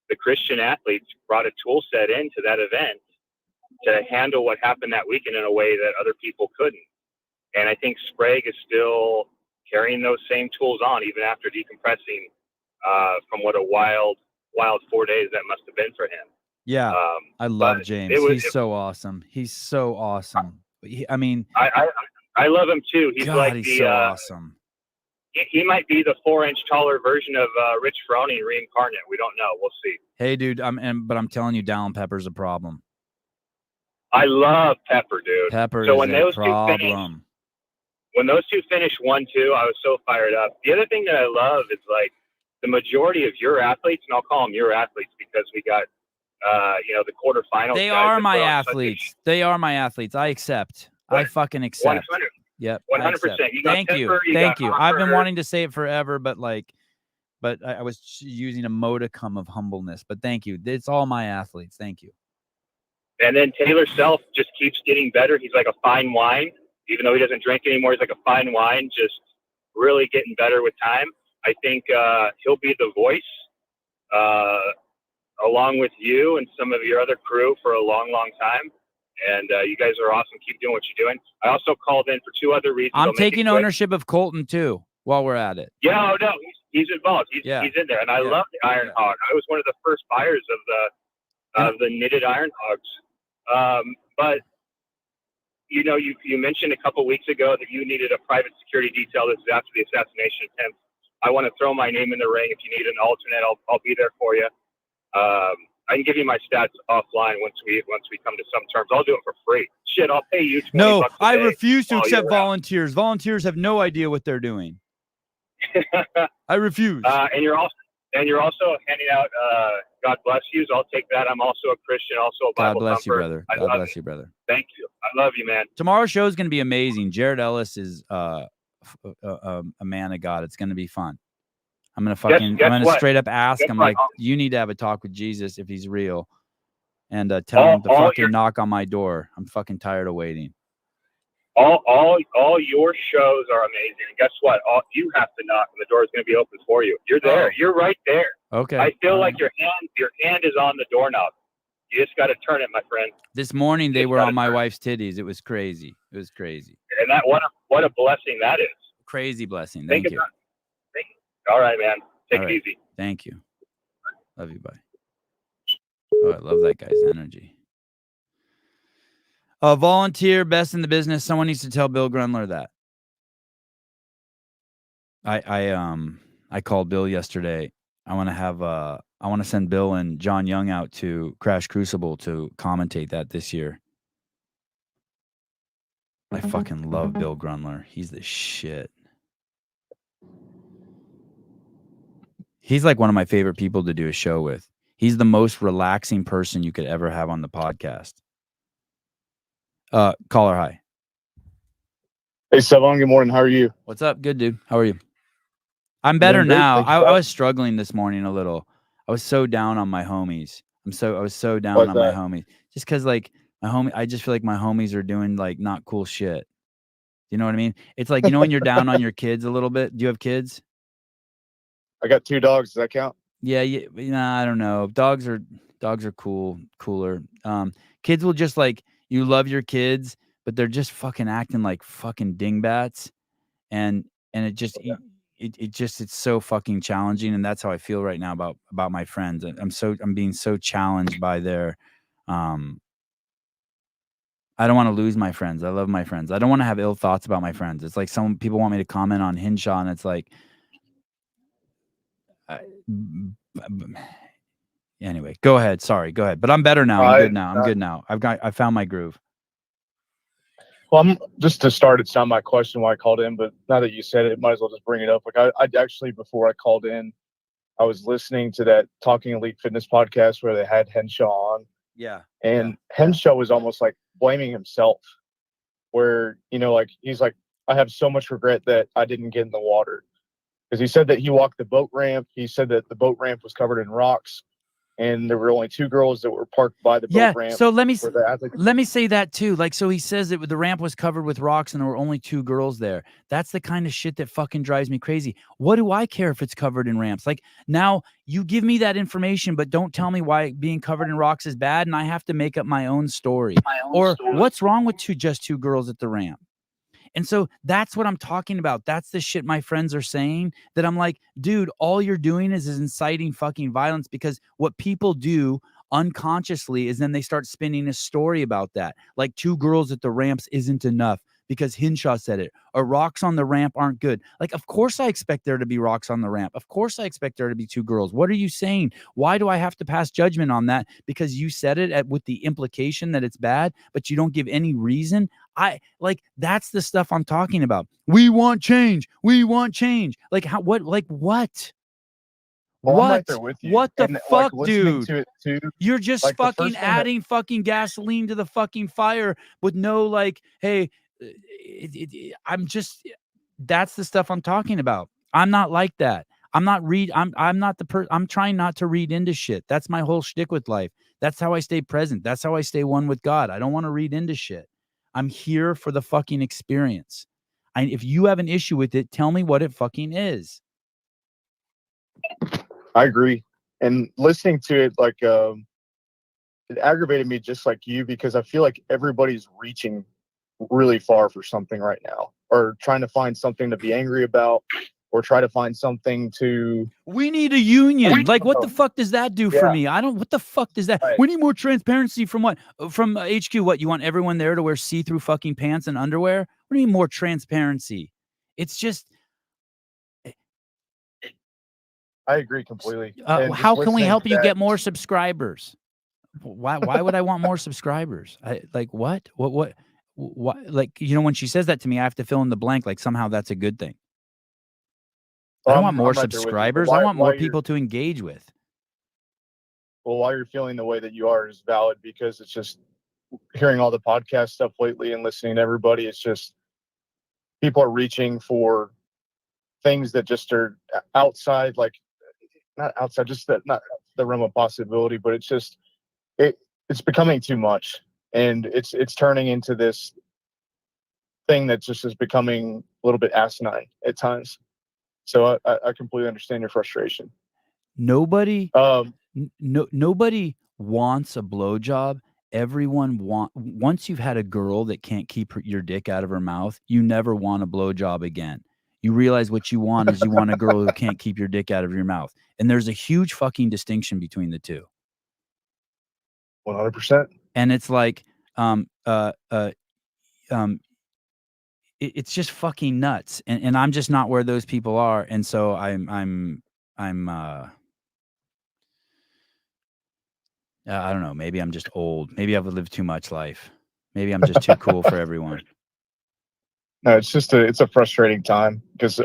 the Christian athletes brought a tool set into that event to handle what happened that weekend in a way that other people couldn't. And I think Sprague is still carrying those same tools on even after decompressing from what a wild 4 days that must have been for him. Yeah, I love James. He's so awesome. He's so awesome. I love him too. He's God, like he's so awesome. He might be the 4-inch taller version of Rich Froning reincarnate. We don't know. We'll see. Hey, dude, but I'm telling you, Dallin Pepper's a problem. I love Pepper, dude. Pepper so is when a those problem. When those two finished 1-2, I was so fired up. The other thing that I love is like the majority of your athletes, and I'll call them your athletes because we got the quarterfinals. They are my athletes. They are my athletes. I accept. I fucking accept. 100. Yep. 100%. Thank you. Thank you. I've been wanting to say it forever, but I was using a modicum of humbleness. But thank you. It's all my athletes. Thank you. And then Taylor Self just keeps getting better. He's like a fine wine, even though he doesn't drink anymore. He's like a fine wine, just really getting better with time. I think he'll be the voice, along with you and some of your other crew for a long, long time. And you guys are awesome. Keep doing what you're doing. I also called in for 2 other reasons. I'm taking ownership of Colton too while we're at it. Yeah, no, he's involved. He's in there, and I love the Iron Hog. I was one of the first buyers of the knitted Iron Hogs. But you mentioned a couple weeks ago that you needed a private security detail. This is after the assassination attempt. I want to throw my name in the ring. If you need an alternate, I'll be there for you. I can give you my stats offline once we come to some terms. I'll do it for free. Shit, I'll pay you $20 No, a I day refuse to while accept you're volunteers. Volunteers have no idea what they're doing. I refuse. And you're also handing out God bless yous. I'll take that. I'm also a Christian, also a Bible God bless you, thumper. brother. God bless you, brother. Thank you. I love you, man. Tomorrow's show is going to be amazing. Jared Ellis is a man of God. It's going to be fun. I'm going to straight up ask him, like, you need to have a talk with Jesus if he's real, and tell him to fucking knock on my door. I'm fucking tired of waiting. All your shows are amazing. And guess what? You have to knock and the door is going to be open for you. You're there. You're right there. Okay. I feel like your hand is on the doorknob. You just got to turn it, my friend. This morning they were on my wife's titties. It was crazy. It was crazy. And that what a blessing that is. Crazy blessing. Thank you. All right, man. Take it easy. Thank you. Love you. Bye. Oh, I love that guy's energy. Volunteer, best in the business. Someone needs to tell Bill Grunler that. I called Bill yesterday. I want to send Bill and John Young out to Crash Crucible to commentate that this year. I fucking love Bill Grunler. He's the shit. He's like one of my favorite people to do a show with. He's the most relaxing person you could ever have on the podcast. Caller, hi. Hey, Sevon, good morning. How are you? What's up? Good, dude. How are you? I'm better now. I was struggling this morning a little. I was so down on my homies. I was so down on my homies. Just because, like, I just feel like my homies are doing, like, not cool shit. You know what I mean? It's like, when you're down on your kids a little bit. Do you have kids? I got 2 dogs. Does that count? Yeah. I don't know. Dogs are cooler. Kids will just, like, you love your kids, but they're just fucking acting like fucking dingbats. And it just, it's so fucking challenging. And that's how I feel right now about my friends. I'm being so challenged by their, I don't want to lose my friends. I love my friends. I don't want to have ill thoughts about my friends. It's like some people want me to comment on Hinshaw, and it's like, anyway, go ahead. Sorry, go ahead. But I'm better now. I'm good now. I found my groove. Well, I'm just to start. It's not my question why I called in, but now that you said it, might as well just bring it up. Like I actually, before I called in, I was listening to that Talking Elite Fitness podcast where they had Henshaw on, Yeah. and Henshaw was almost like blaming himself, where like he's like, I have so much regret that I didn't get in the water, because he said that he walked the boat ramp. He said that the boat ramp was covered in rocks, and there were only 2 girls that were parked by the boat ramp. So let me where the athletes- let me say that too. Like, so he says that the ramp was covered with rocks and there were only 2 girls there. That's the kind of shit that fucking drives me crazy. What do I care if it's covered in ramps? Like, now you give me that information, but don't tell me why being covered in rocks is bad, and I have to make up my own story. What's wrong with just 2 girls at the ramp? And so that's what I'm talking about. That's the shit my friends are saying, that I'm like, dude, all you're doing is inciting fucking violence, because what people do unconsciously is then they start spinning a story about that. Like 2 girls at the ramps isn't enough because Hinshaw said it, or rocks on the ramp aren't good. Like, of course I expect there to be rocks on the ramp. Of course I expect there to be 2 girls. What are you saying? Why do I have to pass judgment on that because you said it with the implication that it's bad, but you don't give any reason? That's the stuff I'm talking about. We want change. We want change. Like, how, what? Well, I'm right there with you. What the And, fuck, listening dude? to it too, You're just like, the fucking first thing that- adding fucking gasoline to the fucking fire with no, like, hey, that's the stuff I'm talking about. I'm not like that. I'm not I'm trying not to read into shit. That's my whole shtick with life. That's how I stay present. That's how I stay one with God. I don't want to read into shit. I'm here for the fucking experience. If you have an issue with it, tell me what it fucking is. I agree. And listening to it, like, it aggravated me just like you, because I feel like everybody's reaching really far for something right now, or trying to find something to be angry about, or try to find something to. We need a union. Like, what the fuck does that do for me? What the fuck does that? Right. We need more transparency from what? From HQ. What, you want everyone there to wear see-through fucking pants and underwear? What do you mean more transparency? It's just. I agree completely. How can we help you get more subscribers? Why would I want more subscribers? What? Like, when she says that to me, I have to fill in the blank. Like, somehow that's a good thing. I don't want more subscribers. I want more people to engage with. Well, why you're feeling the way that you are is valid, because it's just hearing all the podcast stuff lately and listening to everybody. It's just people are reaching for things that just are outside, like, not outside, just that, not the realm of possibility, but it's just, it's becoming too much, and it's turning into this thing that just is becoming a little bit asinine at times. So I completely understand your frustration. Nobody nobody wants a blowjob. Everyone once you've had a girl that can't keep your dick out of her mouth, you never want a blowjob again. You realize what you want is you want a girl who can't keep your dick out of your mouth. And there's a huge fucking distinction between the two. 100%. And it's like, it's just fucking nuts. And I'm just not where those people are. And so I'm I don't know. Maybe I'm just old. Maybe I've lived too much life. Maybe I'm just too cool for everyone. No, it's a frustrating time, because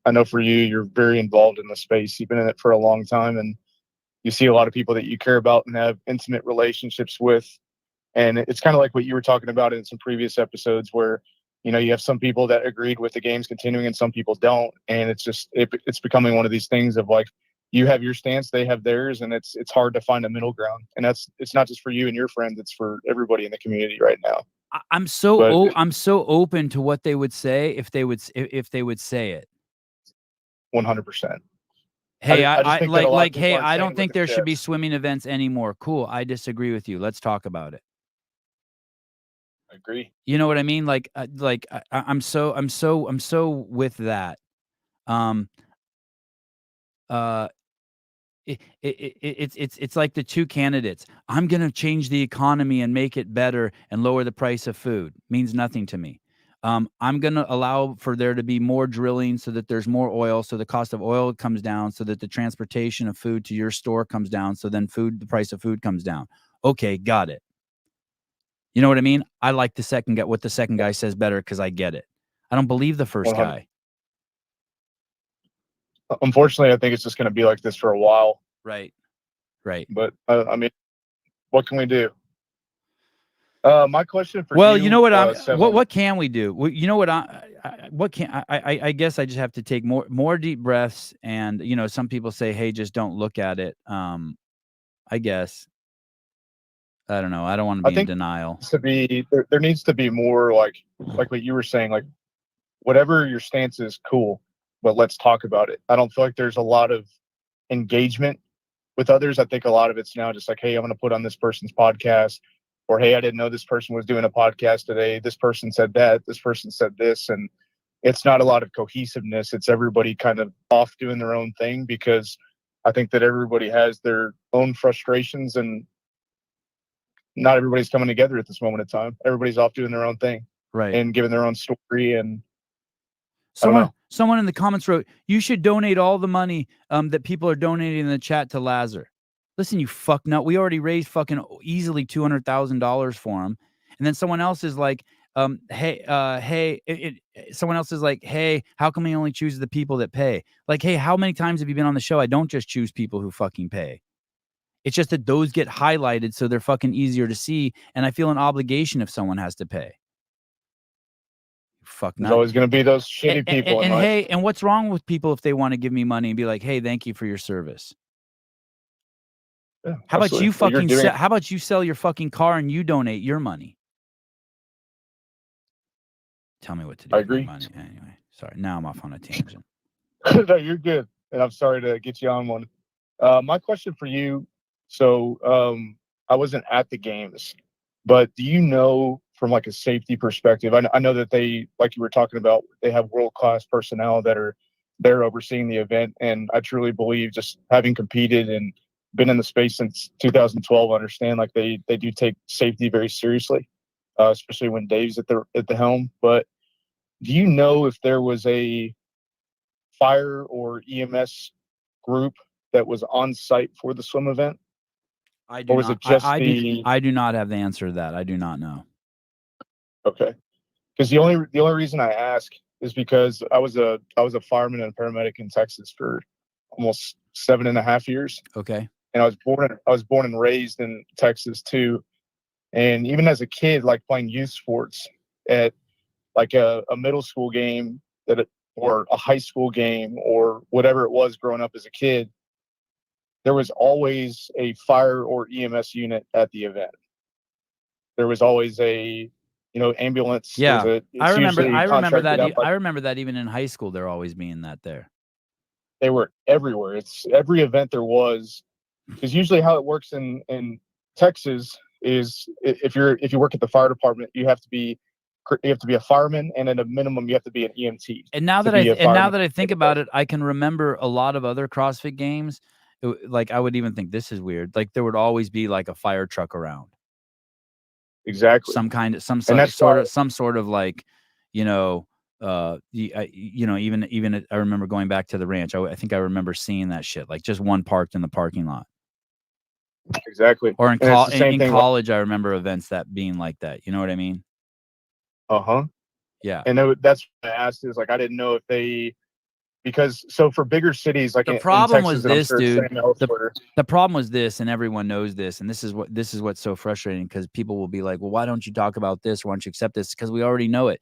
I know for you, you're very involved in the space. You've been in it for a long time, and you see a lot of people that you care about and have intimate relationships with. And it's kind of like what you were talking about in some previous episodes, where, you have some people that agreed with the games continuing and some people don't. And it's just, it's becoming one of these things of, like, you have your stance, they have theirs, and it's hard to find a middle ground. And it's not just for you and your friends, it's for everybody in the community right now. I'm so open to what they would say if they would say it. 100%. Hey, I I don't think there should be swimming events anymore. Cool. I disagree with you. Let's talk about it. I agree. You know what I mean? I'm so with that. It's like the two candidates. I'm going to change the economy and make it better and lower the price of food. Means nothing to me. I'm going to allow for there to be more drilling so that there's more oil, so the cost of oil comes down, so that the transportation of food to your store comes down, so then the price of food comes down. Okay, got it. You know what I mean? I like the second guy, what the second guy says better because I get it. I don't believe the first 100. guy. Unfortunately, I think it's just going to be like this for a while. Right. Right. But I mean, what can we do? My question for Well, you know what? Seven, what can we do? You know what? I guess I just have to take more deep breaths, and you know, some people say, "Hey, just don't look at it." I guess I don't know. I don't want to I be in think denial. there needs to be more like what you were saying, like whatever your stance is, cool, but let's talk about it. I don't feel like there's a lot of engagement with others. I think a lot of it's now just like, hey, I'm going to put on this person's podcast, or hey, I didn't know this person was doing a podcast today. This person said that. This person said this, and it's not a lot of cohesiveness. It's everybody kind of off doing their own thing because I think that everybody has their own frustrations and not everybody's coming together at this moment in time. Everybody's off doing their own thing, Right. and giving their own story. And I don't know. Someone in the comments wrote, "You should donate all the money that people are donating in the chat to Lazar." Listen, you fuck nut. We already raised fucking easily $200,000 for him, and then someone else is like, someone else is like, "Hey, how come he only chooses the people that pay?" Like, hey, how many times have you been on the show? I don't just choose people who fucking pay. It's just that those get highlighted so they're fucking easier to see, and I feel an obligation if someone has to pay. Fuck There's nut. always going to be those shitty people. And hey, and what's wrong with people if they want to give me money and be like, "Hey, thank you for your service." Yeah, How about you absolutely. how about you sell your fucking car and you donate your money? Tell me what to do I with my agree. money. Anyway, sorry. Now I'm off on a tangent. No, you're good. And I'm sorry to get you on one. My question for you. So I wasn't at the games, but do you know from like a safety perspective, I know that they, like you were talking about, they have world-class personnel that are there overseeing the event. And I truly believe, just having competed and been in the space since 2012, I understand like they do take safety very seriously, especially when Dave's at the helm. But do you know if there was a fire or EMS group that was on site for the swim event? I do Or was not. it just I do not have the answer to that. I do not know. Okay. Because the only reason I ask is because I was a fireman and paramedic in Texas for almost 7.5 years. Okay. And I was born and raised in Texas too. And even as a kid, like playing youth sports at like a middle school game or a high school game or whatever it was growing up as a kid, there was always a fire or EMS unit at the event. There was always a, ambulance. Yeah, I remember that. I I remember that even in high school, there always being that there. They were everywhere. It's every event there was, because usually how it works in Texas is if you work at the fire department, you have to be a fireman, and at a minimum you have to be an EMT. And now that I think about it, I can remember a lot of other CrossFit games. Like I would even think this is weird. Like there would always be like a fire truck around. Exactly. Some sort of like, even I remember going back to the ranch. I think I remember seeing that shit, like just one parked in the parking lot. Exactly. Or in college, I remember events that being like that. You know what I mean? Uh-huh. Yeah. And that's what I asked, is like, I didn't know if they, because so for bigger cities, like the problem in Texas, was this, dude. The problem was this, and everyone knows this, and this is what's so frustrating, because people will be like, well, why don't you talk about this, or why don't you accept this? Because we already know it.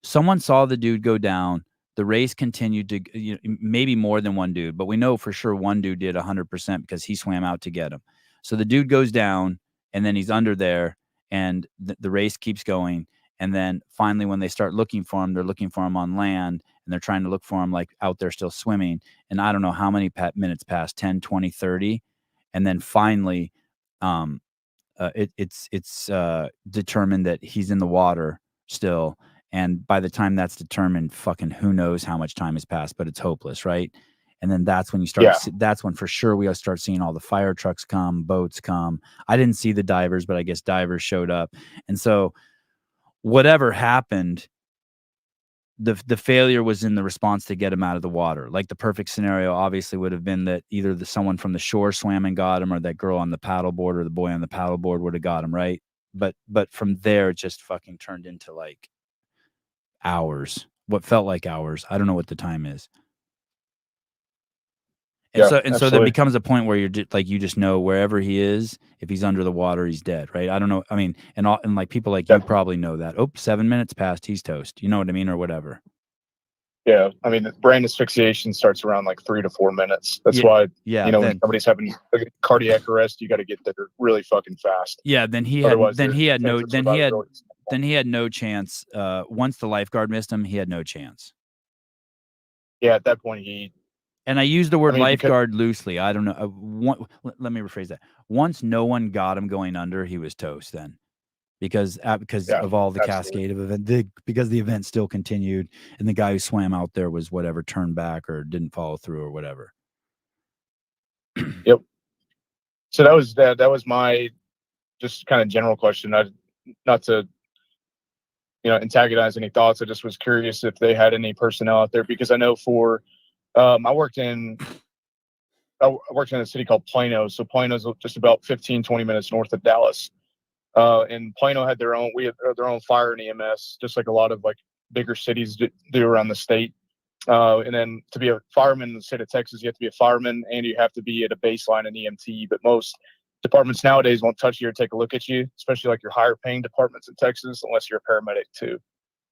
Someone saw the dude go down. The race continued to, maybe more than one dude, but we know for sure one dude did 100% because he swam out to get him. So the dude goes down, and then he's under there, and the race keeps going. And then finally, when they start looking for him, they're looking for him on land, and they're trying to look for him like out there still swimming. And I don't know how many minutes passed, 10, 20, 30. And then finally, it's determined that he's in the water still. And by the time that's determined, fucking who knows how much time has passed, but it's hopeless, right? And then that's when that's when for sure we'll start seeing all the fire trucks come, boats come. I didn't see the divers, but I guess divers showed up. And so whatever happened, the failure was in the response to get him out of the water. Like the perfect scenario obviously would have been that either someone from the shore swam and got him, or that girl on the paddleboard or the boy on the paddleboard would have got him, right? But from there, it just fucking turned into like hours. What felt like hours. I don't know what the time is. And so there absolutely. becomes a point where you're just, like, you just know wherever he is, if he's under the water, he's dead, right? I don't know. I mean, and like people like you probably know that. Oh, 7 minutes passed, he's toast. You know what I mean, or whatever. Yeah, I mean, brain asphyxiation starts around like 3 to 4 minutes. That's why, when somebody's having a cardiac arrest, you got to get there really fucking fast. Yeah, then he had no chance. Once the lifeguard missed him, he had no chance. Yeah, at that point and I use the word lifeguard loosely. I don't know. Let me rephrase that. Once no one got him going under, he was toast then. Because of all the cascade of events, because the event still continued, and the guy who swam out there was whatever, turned back or didn't follow through or whatever. Yep. So that was my just kind of general question. Not to antagonize any thoughts. I just was curious if they had any personnel out there, because I know I worked in a city called Plano. So Plano's just about 15-20 minutes north of Dallas. And Plano had their own fire and EMS, just like a lot of like bigger cities do around the state. And then to be a fireman in the state of Texas, you have to be a fireman and you have to be at a baseline in EMT. But most departments nowadays won't touch you or take a look at you, especially like your higher paying departments in Texas, unless you're a paramedic too.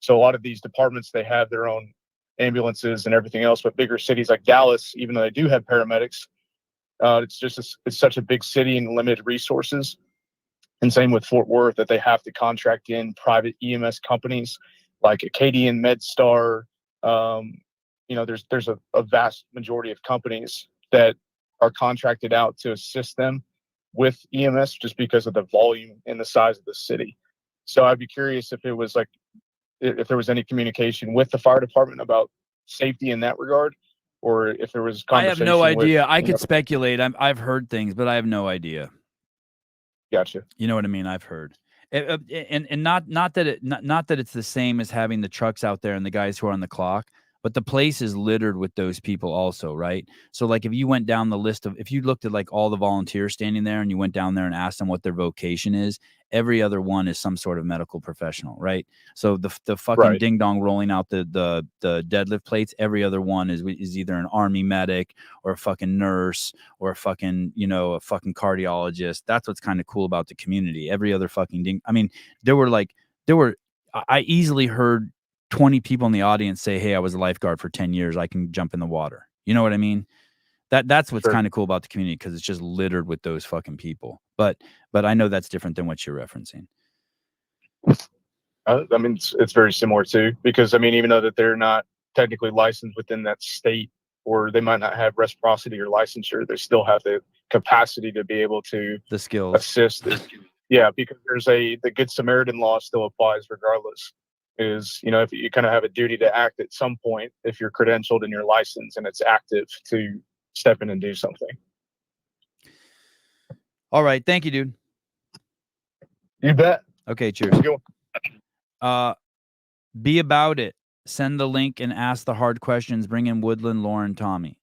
So a lot of these departments, they have their own ambulances and everything else. But bigger cities like Dallas, even though they do have paramedics, it's such a big city and limited resources. And same with Fort Worth, that they have to contract in private EMS companies like Acadian, MedStar. There's a vast majority of companies that are contracted out to assist them with EMS just because of the volume and the size of the city. So I'd be curious if there was any communication with the fire department about safety in that regard, or if there was conversation. I have no idea. I could speculate. I've heard things, but I have no idea. Gotcha. You know what I mean? I've heard, and not that it's the same as having the trucks out there and the guys who are on the clock, but the place is littered with those people also, right? So like if you went down the list if you looked at like all the volunteers standing there and you went down there and asked them what their vocation is, every other one is some sort of medical professional, right? So the fucking ding dong rolling out the deadlift plates, every other one is either an army medic or a fucking nurse or a fucking cardiologist. That's what's kind of cool about the community. Every other fucking I easily heard 20 people in the audience say, "Hey, I was a lifeguard for 10 years. I can jump in the water." You know what I mean? That's what's kind of cool about the community, because it's just littered with those fucking people. But I know that's different than what you're referencing. I mean, it's very similar too, because I mean, even though that they're not technically licensed within that state, or they might not have reciprocity or licensure, they still have the capacity to be able to the skills assist. Yeah, because the Good Samaritan law still applies regardless. If you kind of have a duty to act at some point, if you're credentialed and you're licensed and it's active, to step in and do something. All right. Thank you, dude. You bet. Okay. Cheers. Be about it. Send the link and ask the hard questions. Bring in Woodland, Lauren, Tommy.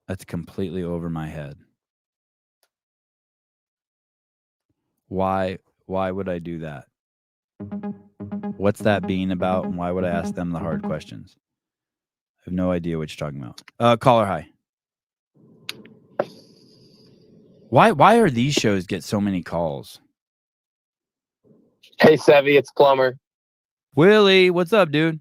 That's completely over my head. Why would I do that? What's that being about, and why would I ask them the hard questions? I have no idea what you're talking about. Caller, hi. Why are these shows get so many calls? Hey, Sevy, it's Plumber. Willie, what's up, dude?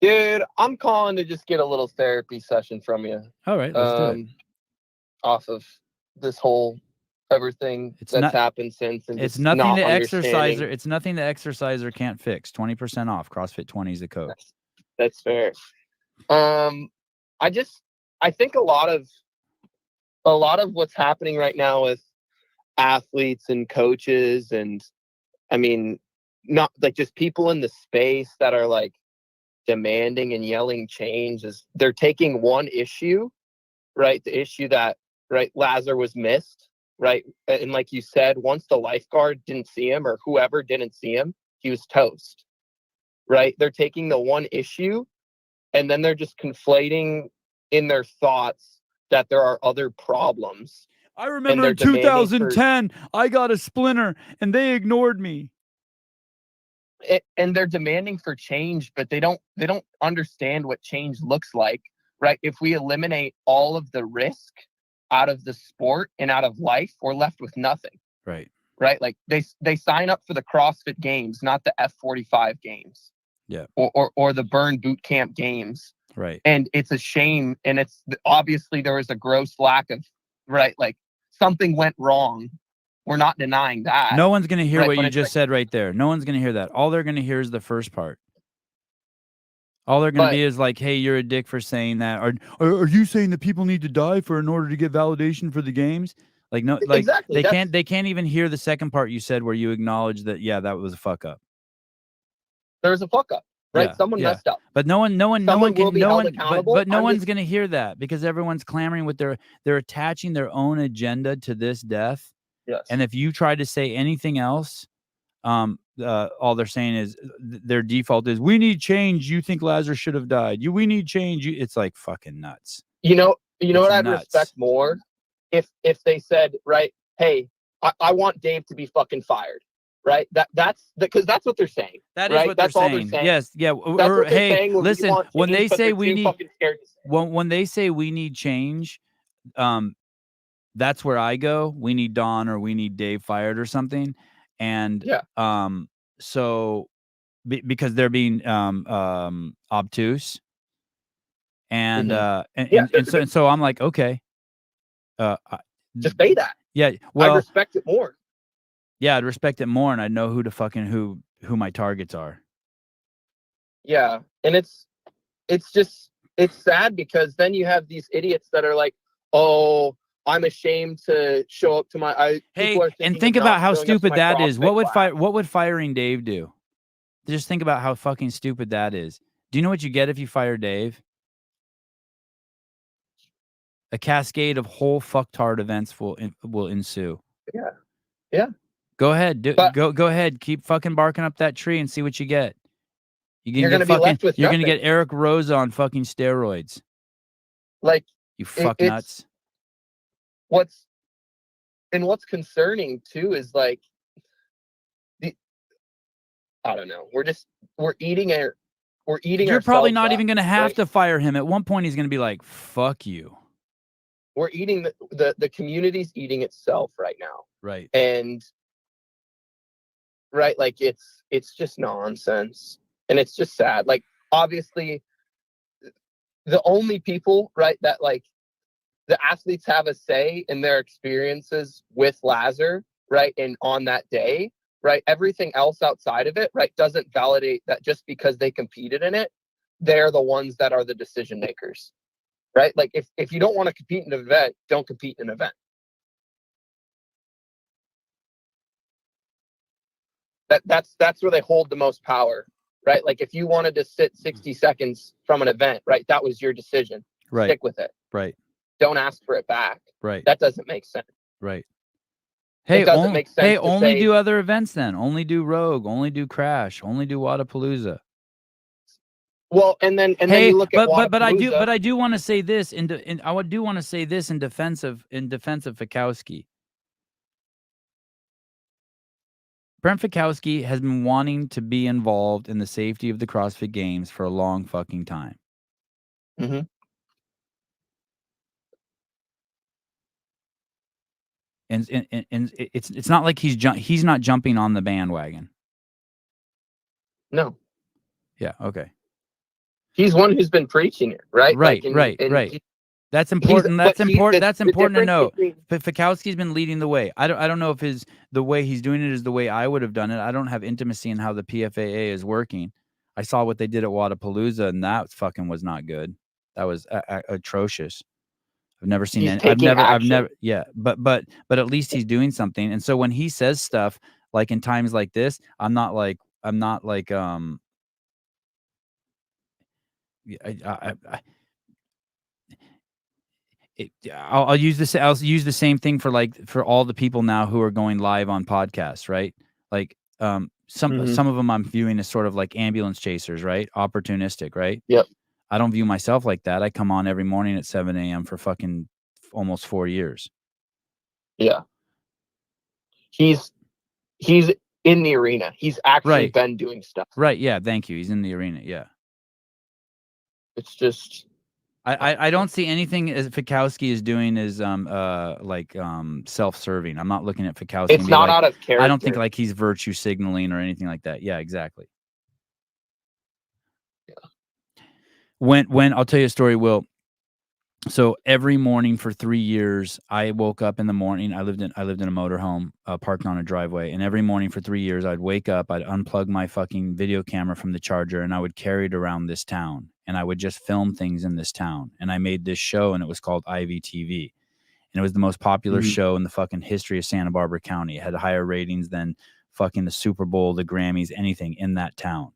Dude, I'm calling to just get a little therapy session from you. All right, let's do it. Off of this whole everything that's happened since. And it's nothing to exercise. It's nothing the exerciser can't fix. 20% off. CrossFit 20 is the code. That's fair. I think a lot of what's happening right now with athletes and coaches, and I mean, not like just people in the space that are like demanding and yelling change, is they're taking one issue, right? The issue that, right, Lazar was missed, right? And like you said, once the lifeguard didn't see him, or whoever didn't see him, he was toast, right? They're taking the one issue and then they're just conflating in their thoughts that there are other problems. I remember in 2010, I got a splinter and they ignored me. And they're demanding for change, but they don't understand what change looks like, right? If we eliminate all of the risk out of the sport and out of life, we're left with nothing. Right. Right. Like they sign up for the CrossFit games, not the F45 games. Yeah. Or the Burn Boot Camp games. Right. And it's a shame. And it's obviously there was a gross lack of, right. Like something went wrong. We're not denying that. No one's going to hear right? what But you it's just said right there. No one's going to hear that. All they're going to hear is the first part. All they're going to be is like, hey, you're a dick for saying that. Are you saying that people need to die in order to get validation for the games? Like, no, like exactly. they can't even hear the second part you said where you acknowledge that, yeah, that was a fuck up. There was a fuck up, right? Yeah, Someone messed up. But no one will be held accountable. but no one's going to hear that because everyone's clamoring with they're attaching their own agenda to this death. Yes. And if you try to say anything else, all they're saying is their default is we need change. You think Lazarus should have died. We need change. It's like fucking nuts. You know It's what I'd nuts. respect more if they said, right, hey, I want Dave to be fucking fired. Right. That's because that's what they're saying. That is right? what that's they're all saying. They're saying. Yes. Yeah. That's Or what they're hey, saying listen, when they say we need, when they say we need change, that's where I go. We need Don or we need Dave fired or something. And so because they're being obtuse. And so I'm like, okay. Just say that. Yeah. Well, I respect it more. Yeah, I'd respect it more, and I'd know who to fucking who my targets are. Yeah, and it's sad because then you have these idiots that are like, oh, I'm ashamed to show up to my. Hey, and think about how stupid that is. What would firing Dave do? Just think about how fucking stupid that is. Do you know what you get if you fire Dave? A cascade of whole fucktard events will ensue. Yeah, yeah. Go ahead, go ahead. Keep fucking barking up that tree and see what you get. You're gonna be left with You're nothing. gonna get Eric Roza on fucking steroids. Like you fuck nuts. What's concerning too is like I don't know. We're eating You're probably not even gonna have to fire him. At one point, he's gonna be like, "Fuck you." We're eating the community's eating itself right now. Right. And right, like it's just nonsense. And it's just sad. Like obviously the only people, right, that like the athletes have a say in their experiences with Lazar, right, and on that day, right, everything else outside of it, right, doesn't validate that just because they competed in it, they're the ones that are the decision makers. Right? Like if you don't want to compete in an event, don't compete in an event. That's where they hold the most power, right? Like if you wanted to sit 60 seconds from an event, right? That was your decision. Right. Stick with it. Right. Don't ask for it back. Right. That doesn't make sense. Right. Hey, it doesn't make sense. Hey, only do other events then. Only do Rogue. Only do Crash. Only do Wadapalooza. Well, and then you look at but I do want to say this in defense of Fikowski. Brent Fikowski has been wanting to be involved in the safety of the CrossFit Games for a long fucking time. Mm-hmm. And it's not like he's not jumping on the bandwagon. No. Yeah. Okay. He's one who's been preaching it, right? Right, like, right. That's important. That's important to know. But Fikowski's been leading the way. I don't know if the way he's doing it is the way I would have done it. I don't have intimacy in how the PFAA is working. I saw what they did at Wadapalooza, and that fucking was not good. That was atrocious. I've never seen any. I've never. Yeah, but at least he's doing something. And so when he says stuff like in times like this, I'm not like. I'll use this. I'll use the same thing for all the people now who are going live on podcasts, right? Like, some of them I'm viewing as sort of like ambulance chasers, right? Opportunistic, right? Yep. I don't view myself like that. I come on every morning at 7 a.m. for fucking almost 4 years. Yeah. He's in the arena. He's actually Right. been doing stuff. Right. Yeah. Thank you. He's in the arena. Yeah. It's just I don't see anything as Fikowski is doing as self-serving. I'm not looking at Fikowski. it's and be not like, out of character. I don't think like he's virtue signaling or anything like that. Yeah, exactly. Yeah. When I'll tell you a story, Will. So every morning for 3 years, I woke up in the morning. I lived in a motorhome parked on a driveway, and every morning for 3 years, I'd wake up, I'd unplug my fucking video camera from the charger, and I would carry it around this town, and I would just film things in this town. And I made this show, and it was called IVTV, and it was the most popular show in the fucking history of Santa Barbara County. It had higher ratings than fucking the Super Bowl, the Grammys, anything in that town.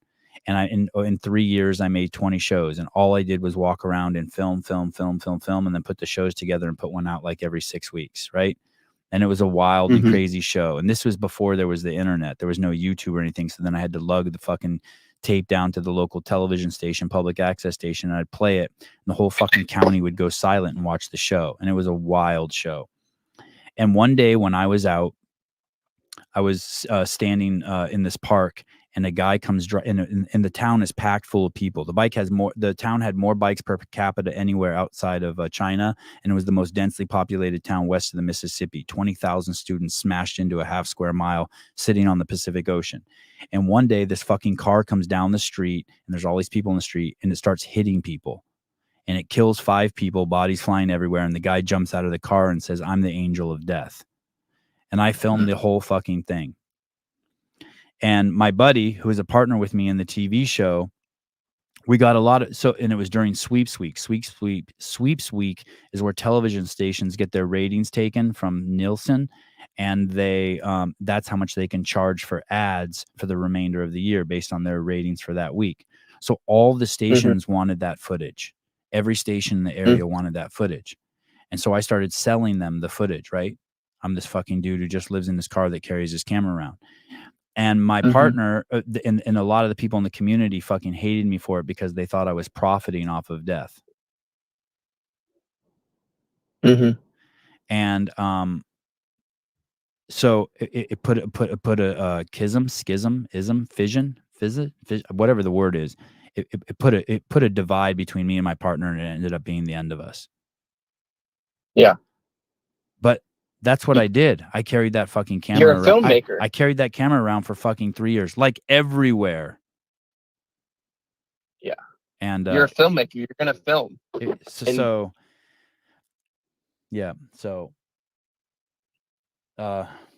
And in 3 years, I made 20 shows, and all I did was walk around and film, and then put the shows together and put one out like every 6 weeks, right? And it was a wild and crazy show. And this was before there was the internet. There was no YouTube or anything. So then I had to lug the fucking tape down to the local television station, public access station, and I'd play it. And the whole fucking county would go silent and watch the show. And it was a wild show. And one day when I was out, I was standing in this park, and a guy comes and the town is packed full of people. The town had more bikes per capita anywhere outside of China, and it was the most densely populated town west of the Mississippi. 20,000 students smashed into a half square mile sitting on the Pacific Ocean. And one day this fucking car comes down the street, and there's all these people in the street, and it starts hitting people. And it kills 5 people, bodies flying everywhere, and the guy jumps out of the car and says, "I'm the angel of death." And I filmed the whole fucking thing. And my buddy, who is a partner with me in the TV show, we got a lot of and it was during Sweeps Week. Sweeps Week is where television stations get their ratings taken from Nielsen, and they that's how much they can charge for ads for the remainder of the year based on their ratings for that week. So all the stations wanted that footage. Every station in the area wanted that footage. And so I started selling them the footage, right? I'm this fucking dude who just lives in this car that carries his camera around. And my partner and a lot of the people in the community fucking hated me for it because they thought I was profiting off of death. And so it put a fission, whatever the word is. It put a divide between me and my partner, and it ended up being the end of us. Yeah. But that's what I did. I carried that fucking camera. You're a around. filmmaker. I carried that camera around for fucking 3 years, like everywhere. Yeah. And you're a filmmaker. You're gonna film.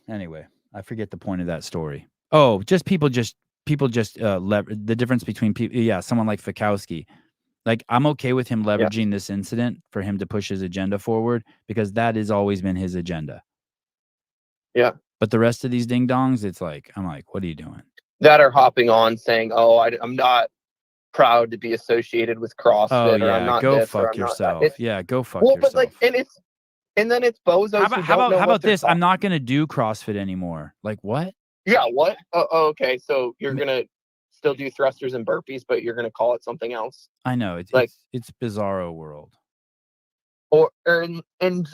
Anyway, I forget the point of that story. Oh, people just the difference between people. Yeah, someone like Fikowski. Like, I'm okay with him leveraging this incident for him to push his agenda forward, because that has always been his agenda. Yeah. But the rest of these ding dongs, I'm like, what are you doing? That are hopping on saying, "Oh, I'm not proud to be associated with CrossFit." Oh or, "I'm yeah, not go this," or, fuck "I'm not yourself. that." Yeah, go fuck yourself. But like, and then it's bozos. How about this? I'm not gonna do CrossFit anymore. Like, what? Yeah, what? Oh, okay. So you're gonna still do thrusters and burpees, but you're gonna call it something else. I know it's bizarro world. And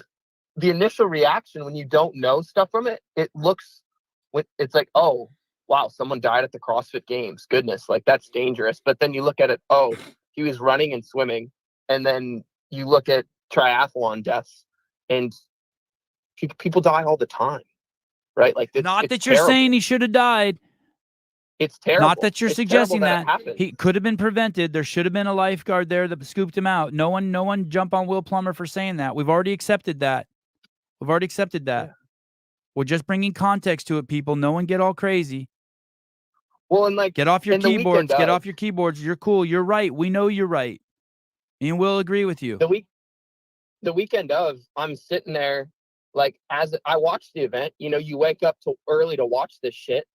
the initial reaction when you don't know stuff from it, it's like, oh wow, someone died at the CrossFit Games. Goodness, like that's dangerous. But then you look at it, oh, he was running and swimming, and then you look at triathlon deaths, and people die all the time, right? Like not that you're saying he should have died. It's terrible. Not that you're suggesting that. He could have been prevented. There should have been a lifeguard there that scooped him out. No one jump on Will Plummer for saying that. We've already accepted that. Yeah. We're just bringing context to it, people. No one get all crazy. Well, and like, get off your keyboards. Get off your keyboards. You're cool. You're right. We know you're right. And we'll agree with you. The weekend of, I'm sitting there, like, as I watch the event, you wake up early to watch this shit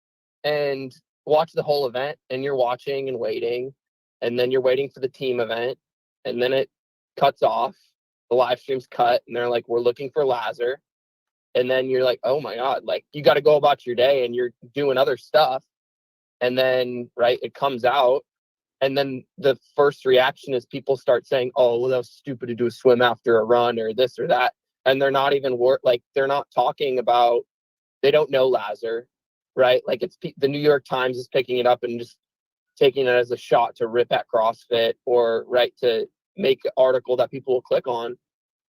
and watch the whole event, and you're watching and waiting, and then you're waiting for the team event, and then it cuts off. The live stream's cut, and they're like, "We're looking for Lazar." And then you're like, "Oh my God," like, you got to go about your day and you're doing other stuff. and then right, it comes out, and then the first reaction is people start saying, "Oh, well, that was stupid to do a swim after a run or this or that," and they're not even like they're not talking about. They don't know Lazar, right? Like it's the New York Times is picking it up and just taking it as a shot to rip at CrossFit, or right, to make an article that people will click on.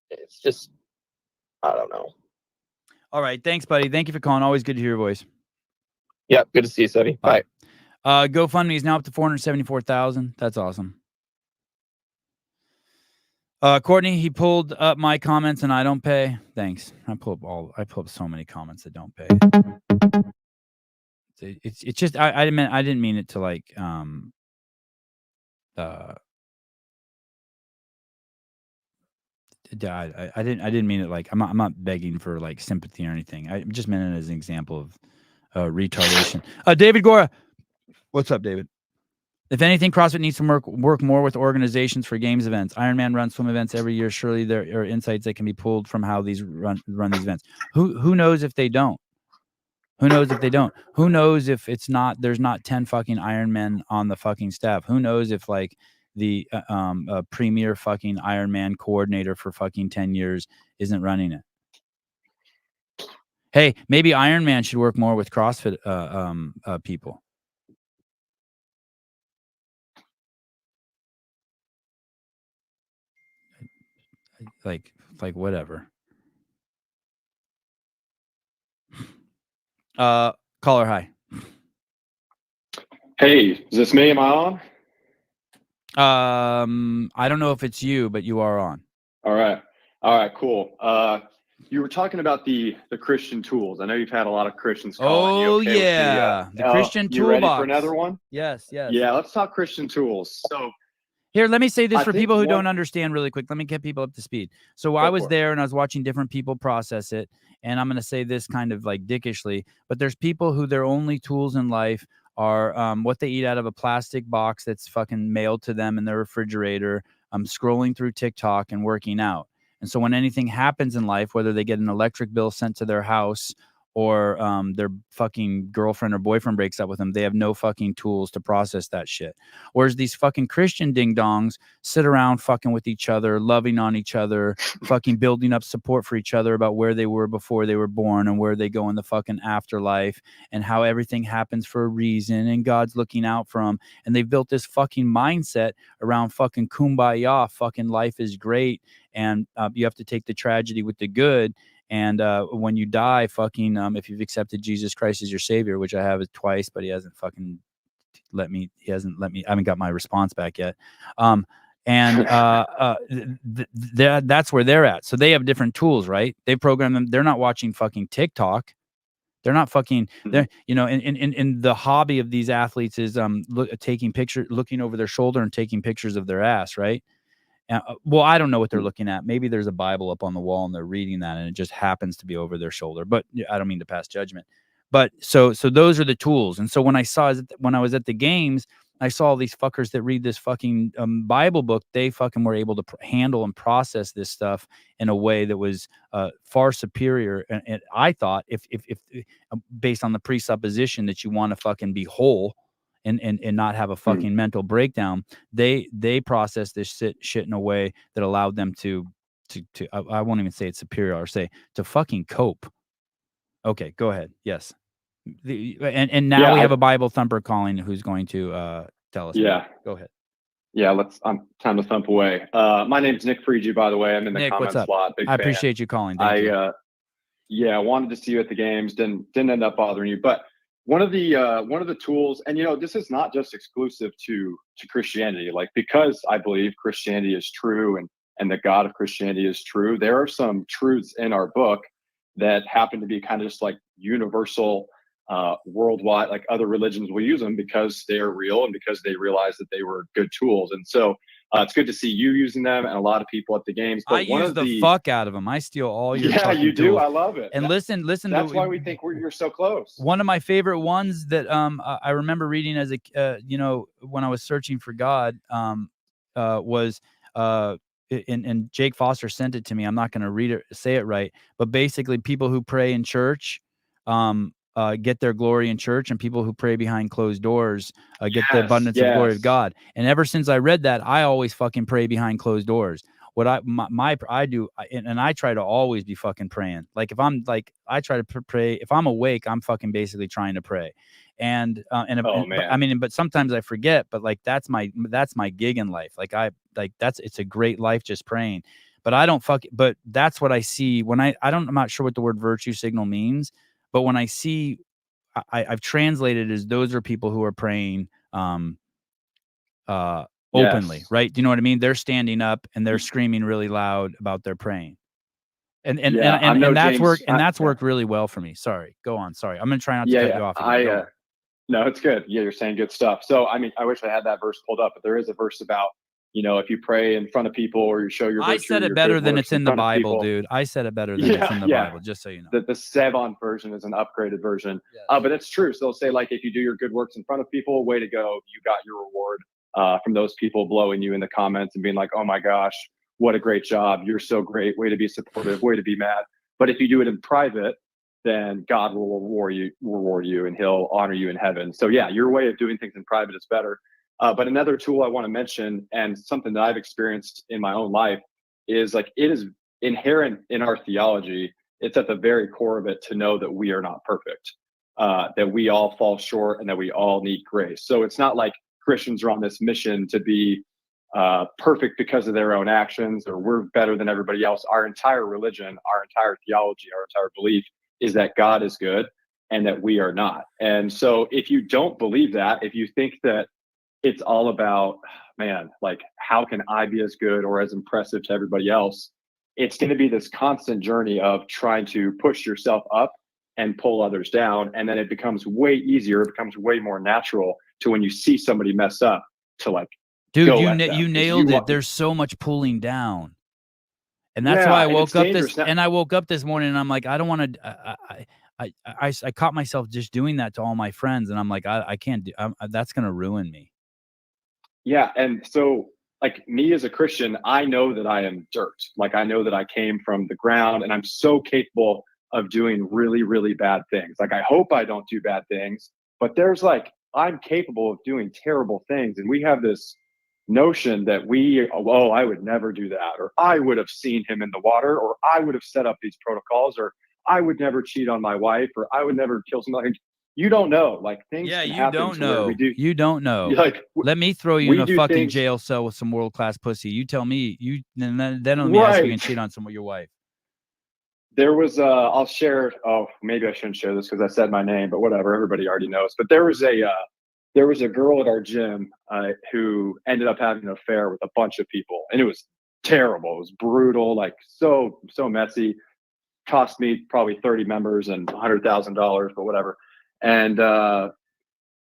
It's just, I don't know. All right. Thanks, buddy. Thank you for calling. Always good to hear your voice. Yeah. Good to see you, Seti. Bye. GoFundMe is now up to 474,000. That's awesome. Courtney, he pulled up my comments and I don't pay. Thanks. I pull up so many comments that don't pay. It's just I didn't mean it to like I didn't mean it like I'm not begging for like sympathy or anything. I just meant it as an example of retardation. David Gora, what's up, David? If anything, CrossFit needs to work more with organizations for games events. Ironman runs swim events every year. Surely there are insights that can be pulled from how these run these events. Who knows if they don't? Who knows if they don't? Who knows if there's not 10 fucking Ironmen on the fucking staff? Who knows if like the premier fucking Ironman coordinator for fucking 10 years isn't running it? Hey, maybe Ironman should work more with CrossFit people. Like whatever. Caller, hi. Hey, is this me? Am I on? I don't know if it's you, but you are on. All right, cool. You were talking about the Christian tools. I know you've had a lot of Christians calling. You okay yeah, with the Christian you toolbox. ready for another one? Yes. Yeah, let's talk Christian tools. So here, let me say this I for think people who one- don't understand really quick. Let me get people up to speed. So I was for it. there and I was watching different people process it. And I'm going to say this kind of like dickishly, but there's people who their only tools in life are what they eat out of a plastic box that's fucking mailed to them in their refrigerator, scrolling through TikTok and working out. And so when anything happens in life, whether they get an electric bill sent to their house or their fucking girlfriend or boyfriend breaks up with them, they have no fucking tools to process that shit. Whereas these fucking Christian ding-dongs sit around fucking with each other, loving on each other, fucking building up support for each other about where they were before they were born and where they go in the fucking afterlife and how everything happens for a reason and God's looking out for them. And they've built this fucking mindset around fucking kumbaya, fucking life is great, and you have to take the tragedy with the good. And when you die, fucking, if you've accepted Jesus Christ as your savior, which I have it twice, but he hasn't let me, I haven't got my response back yet. That's where they're at. So they have different tools, right? They program them. They're not watching fucking TikTok. They're not fucking, they're, in the hobby of these athletes is taking pictures, looking over their shoulder and taking pictures of their ass, right? Well, I don't know what they're looking at. Maybe there's a Bible up on the wall and they're reading that and it just happens to be over their shoulder. But I don't mean to pass judgment. But so those are the tools. And so when I was at the games, I saw all these fuckers that read this fucking Bible book. They fucking were able to handle and process this stuff in a way that was far superior. And I thought if based on the presupposition that you want to fucking be whole, and not have a fucking mental breakdown, they process this shit in a way that allowed them to I won't even say it's superior, or say to fucking cope. Okay, go ahead. Yes. And now we have a Bible thumper calling who's going to tell us. Yeah. Go ahead. Yeah, I'm time to thump away. My name's Nick Friegi, by the way. I'm in the Nick, comments what's up? slot. Big I fan. appreciate you calling. Thank you. Yeah, I wanted to see you at the games. Didn't end up bothering you, but one of the tools, and this is not just exclusive to Christianity. Like, because I believe Christianity is true and the God of Christianity is true, there are some truths in our book that happen to be kind of just like universal, worldwide. Like, other religions will use them because they are real and because they realize that they were good tools. And so it's good to see you using them and a lot of people at the games. But I use the fuck out of them. I steal all your you do. tools. I love it. And listen. That's why we think you're so close. One of my favorite ones that I remember reading as a when I was searching for God was and Jake Foster sent it to me. I'm not going to say it right, but basically people who pray in church get their glory in church, and people who pray behind closed doors get the abundance of glory of God. And ever since I read that, I always fucking pray behind closed doors. What I do, and I try to always be fucking praying. Like if I'm like, I try to pray. If I'm awake, I'm fucking basically trying to pray. And I mean, but sometimes I forget. But like that's my gig in life. Like it's a great life just praying. But I don't but that's what I see when I'm not sure what the word virtue signal means. But when I see, I've translated as those are people who are praying openly, right? Do you know what I mean? They're standing up and they're screaming really loud about their praying. And that's worked, and that's worked really well for me. Sorry, go on. Sorry, I'm gonna try not to cut you off again. No, it's good. Yeah, you're saying good stuff. So I mean, I wish I had that verse pulled up, but there is a verse about, if you pray in front of people or you show your virtue, I said it better than it's in the Bible, dude. I said it better than it's in the Bible, just so you know. The Savon version is an upgraded version. Yes. But it's true. So they'll say, like, if you do your good works in front of people, way to go. You got your reward from those people blowing you in the comments and being like, oh my gosh, what a great job. You're so great. Way to be supportive. Way to be mad. But if you do it in private, then God will reward you and he'll honor you in heaven. So yeah, your way of doing things in private is better. But another tool I want to mention, and something that I've experienced in my own life, is like it is inherent in our theology. It's at the very core of it to know that we are not perfect, that we all fall short and that we all need grace. So it's not like Christians are on this mission to be perfect because of their own actions or we're better than everybody else. Our entire religion, our entire theology, our entire belief is that God is good and that we are not. And so if you don't believe that, if you think that it's all about, man, like, how can I be as good or as impressive to everybody else? It's going to be this constant journey of trying to push yourself up and pull others down. And then it becomes way easier. It becomes way more natural to when you see somebody mess up to like, dude, you nailed it. There's so much pulling down. And that's why I woke up this morning and I'm like, I don't want to, I caught myself just doing that to all my friends. And I'm like, I can't do, that's going to ruin me. Yeah. And so like me as a Christian, I know that I am dirt. Like I know that I came from the ground and I'm so capable of doing really, really bad things. Like I hope I don't do bad things, but there's like, I'm capable of doing terrible things. And we have this notion that I would never do that, or I would have seen him in the water, or I would have set up these protocols, or I would never cheat on my wife, or I would never kill somebody. You don't know, like things. Yeah, you don't know. You don't know. Like, let me throw you in a fucking jail cell with some world class pussy. You tell me. Then let me ask you can cheat on your wife. There was I'll share. Oh, maybe I shouldn't share this because I said my name, but whatever. Everybody already knows. But there was a girl at our gym who ended up having an affair with a bunch of people, and it was terrible. It was brutal, like so messy. Cost me probably 30 members and $100,000, but whatever. And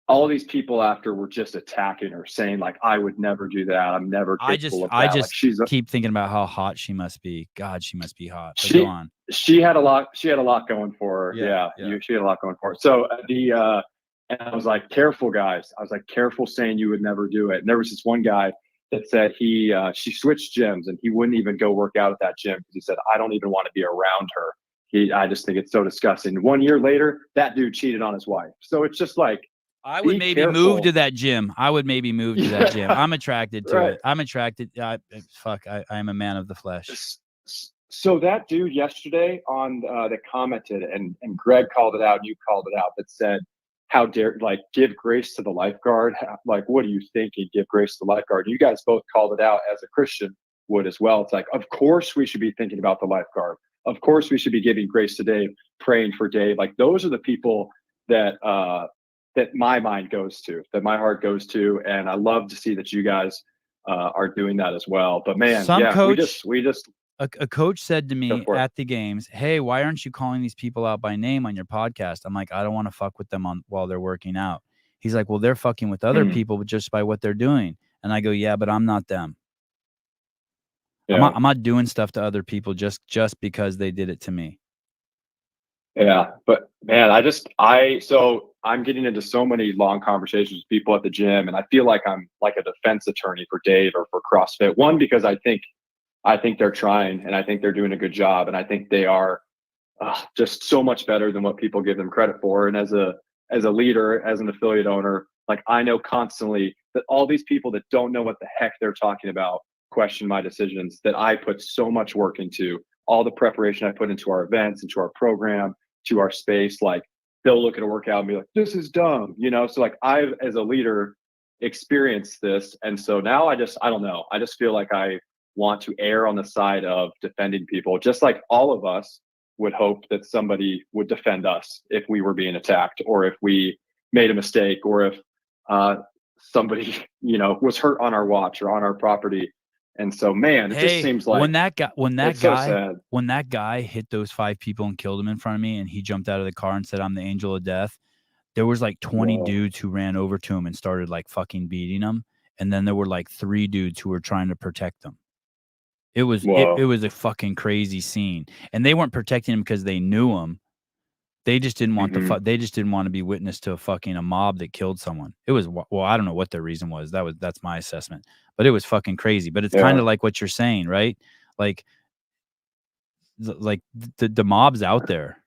all these people after were just attacking her, saying like, "I would never do that. I'm never capable of that." I just keep thinking about how hot she must be. God, she must be hot. But go on. She had a lot going for her. Yeah. She had a lot going for her. So and I was like, careful, guys. I was like, careful saying you would never do it. And there was this one guy that said she switched gyms and he wouldn't even go work out at that gym because he said, I don't even want to be around her. I just think it's so disgusting. 1 year later, that dude cheated on his wife. So it's just like, I would maybe move to that gym. I'm attracted to it. I'm attracted. I am a man of the flesh. So that dude yesterday that commented and Greg called it out, and you called it out, that said, how dare, like, give grace to the lifeguard. Like, what do you think? He'd give grace to the lifeguard. You guys both called it out as a Christian would as well. It's like, of course we should be thinking about the lifeguard. Of course we should be giving grace to Dave, praying for Dave. Like, those are the people that my mind goes to, that my heart goes to. And I love to see that you guys are doing that as well. But man, a coach said to me at the games, "Hey, why aren't you calling these people out by name on your podcast?" I'm like, I don't want to fuck with them while they're working out. He's like, well, they're fucking with other people just by what they're doing. And I go, yeah, but I'm not them. Yeah. I'm not doing stuff to other people just because they did it to me. Yeah, but man, so I'm getting into so many long conversations with people at the gym, and I feel like I'm like a defense attorney for Dave or for CrossFit. One, because I think they're trying, and I think they're doing a good job, and I think they are just so much better than what people give them credit for. And as a leader, as an affiliate owner, like I know constantly that all these people that don't know what the heck they're talking about question my decisions that I put so much work into, all the preparation I put into our events, into our program, to our space. Like they'll look at a workout and be like, this is dumb, you know? So like I've, as a leader, experienced this. And so now I don't know. I just feel like I want to err on the side of defending people, just like all of us would hope that somebody would defend us if we were being attacked, or if we made a mistake, or if somebody, you know, was hurt on our watch or on our property. And so, man, it just seems like when that so guy hit those 5 people and killed them in front of me, and he jumped out of the car and said, "I'm the angel of death." There was like 20 dudes who ran over to him and started like fucking beating him, and then there were like 3 dudes who were trying to protect him. It was it was a fucking crazy scene, and they weren't protecting him because they knew him. They just didn't want they just didn't want to be witness to a mob that killed someone. It was, well, I don't know what their reason was. That's my assessment, but it was fucking crazy. But it's kind of like what you're saying, right? Like, the mob's out there.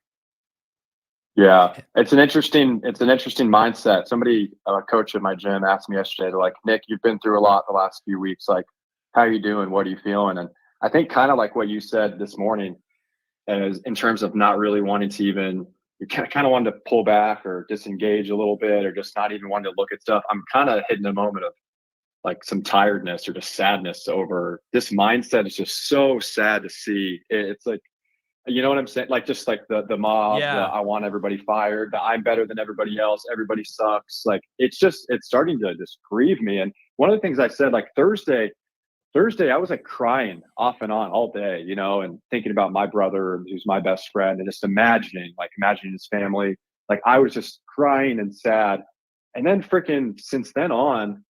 Yeah, it's an interesting mindset. Somebody, a coach at my gym, asked me yesterday, they're like, Nick, you've been through a lot the last few weeks. Like, how are you doing? What are you feeling? And I think kind of like what you said this morning, as in terms of not really wanting to even, you kind of wanted to pull back or disengage a little bit, or just not even wanting to look at stuff. I'm kind of hitting a moment of like some tiredness or just sadness over this mindset. Is just so sad to see. It's like, you know what I'm saying? Like, just like the mob, I want everybody fired, I'm better than everybody else, everybody sucks. Like, it's starting to just grieve me. And one of the things I said, like Thursday, I was like crying off and on all day, you know, and thinking about my brother, who's my best friend, and just imagining his family. Like, I was just crying and sad. And then freaking since then on,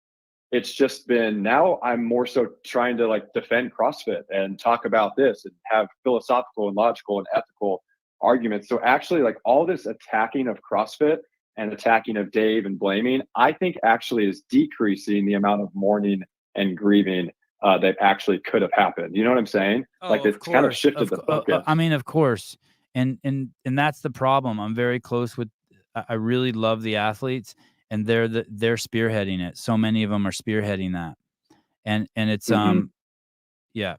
it's just been, now I'm more so trying to like defend CrossFit and talk about this and have philosophical and logical and ethical arguments. So actually, like, all this attacking of CrossFit and attacking of Dave and blaming, I think actually is decreasing the amount of mourning and grieving that actually could have happened. You know what I'm saying? Like, it's kind of shifted the focus. I mean, of course. And that's the problem. I'm very close with, I really love the athletes, and they're spearheading it. So many of them are spearheading that. And it's, yeah.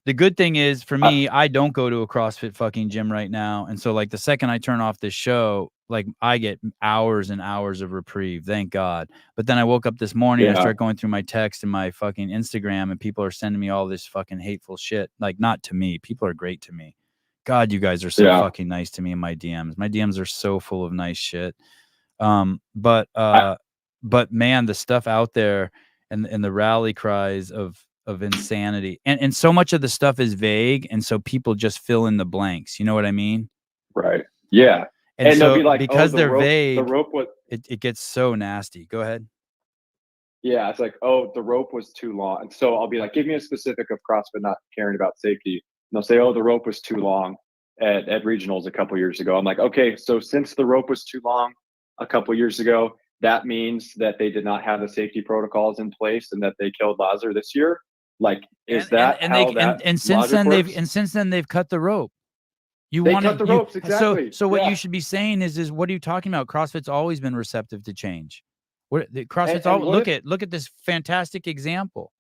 The good thing is for me, I don't go to a CrossFit fucking gym right now. And so like the second I turn off this show, like I get hours and hours of reprieve, thank God. But then I woke up this morning, I start going through my text and my fucking Instagram, and people are sending me all this fucking hateful shit. Like, not to me. People are great to me. God, you guys are so fucking nice to me in my DMs. My DMs are so full of nice shit. But man, the stuff out there and the rally cries of insanity, and so much of the stuff is vague, and so people just fill in the blanks. You know what I mean? Right. Yeah. And so they'll be like, because they're vague, vague, the rope was, it gets so nasty. Go ahead. Yeah, it's like, oh, the rope was too long. And so I'll be like, give me a specific of CrossFit not caring about safety. And they'll say, oh, the rope was too long at regionals a couple years ago. I'm like, okay, so since the rope was too long a couple years ago, that means that they did not have the safety protocols in place and that they killed Lazar this year. Like, is and since then they've cut the rope. They cut the ropes, exactly. So what you should be saying is what are you talking about? CrossFit's always been receptive to change. CrossFit's look at this fantastic example.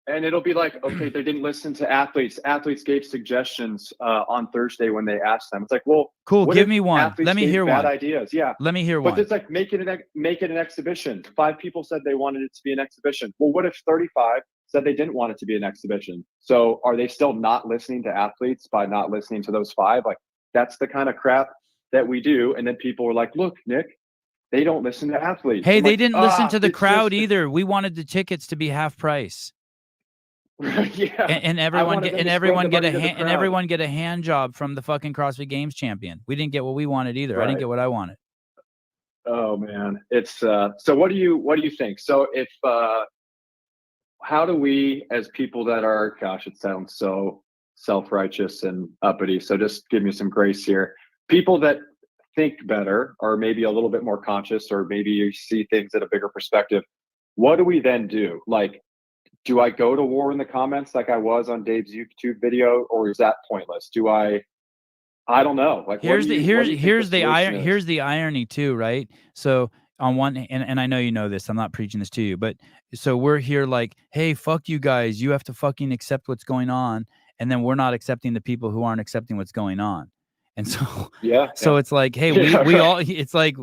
And it'll be like, okay, they didn't listen to athletes. Athletes gave suggestions on Thursday when they asked them. It's like, well, cool. Give me one. Let me hear bad one. Ideas, yeah. Let me hear one. But it's like, make it an exhibition. 5 people said they wanted it to be an exhibition. Well, what if 35 said they didn't want it to be an exhibition? So are they still not listening to athletes by not listening to those 5? Like, that's the kind of crap that we do. And then people were like, look, Nick, they don't listen to athletes. Hey, they didn't listen to the crowd either. We wanted the tickets to be half price. Yeah, and everyone get a hand job from the fucking CrossFit Games champion. We didn't get what we wanted either. Right. I didn't get what I wanted. Oh man, it's so. What do you think? So if how do we, as people that are, gosh, it sounds so self-righteous and uppity. So just give me some grace here. People that think better, or maybe a little bit more conscious, or maybe you see things at a bigger perspective. What do we then do? Like, do I go to war in the comments like I was on Dave's YouTube video, or is that pointless? Do I I don't know. Like, here's what do the you think here's the the solution is? here's the irony too, right? So on one and I know you know this, I'm not preaching this to you, but so we're here like, hey, fuck you guys, you have to fucking accept what's going on, and then we're not accepting the people who aren't accepting what's going on, and so Yeah. so it's like, hey, Yeah, we right. all, it's like,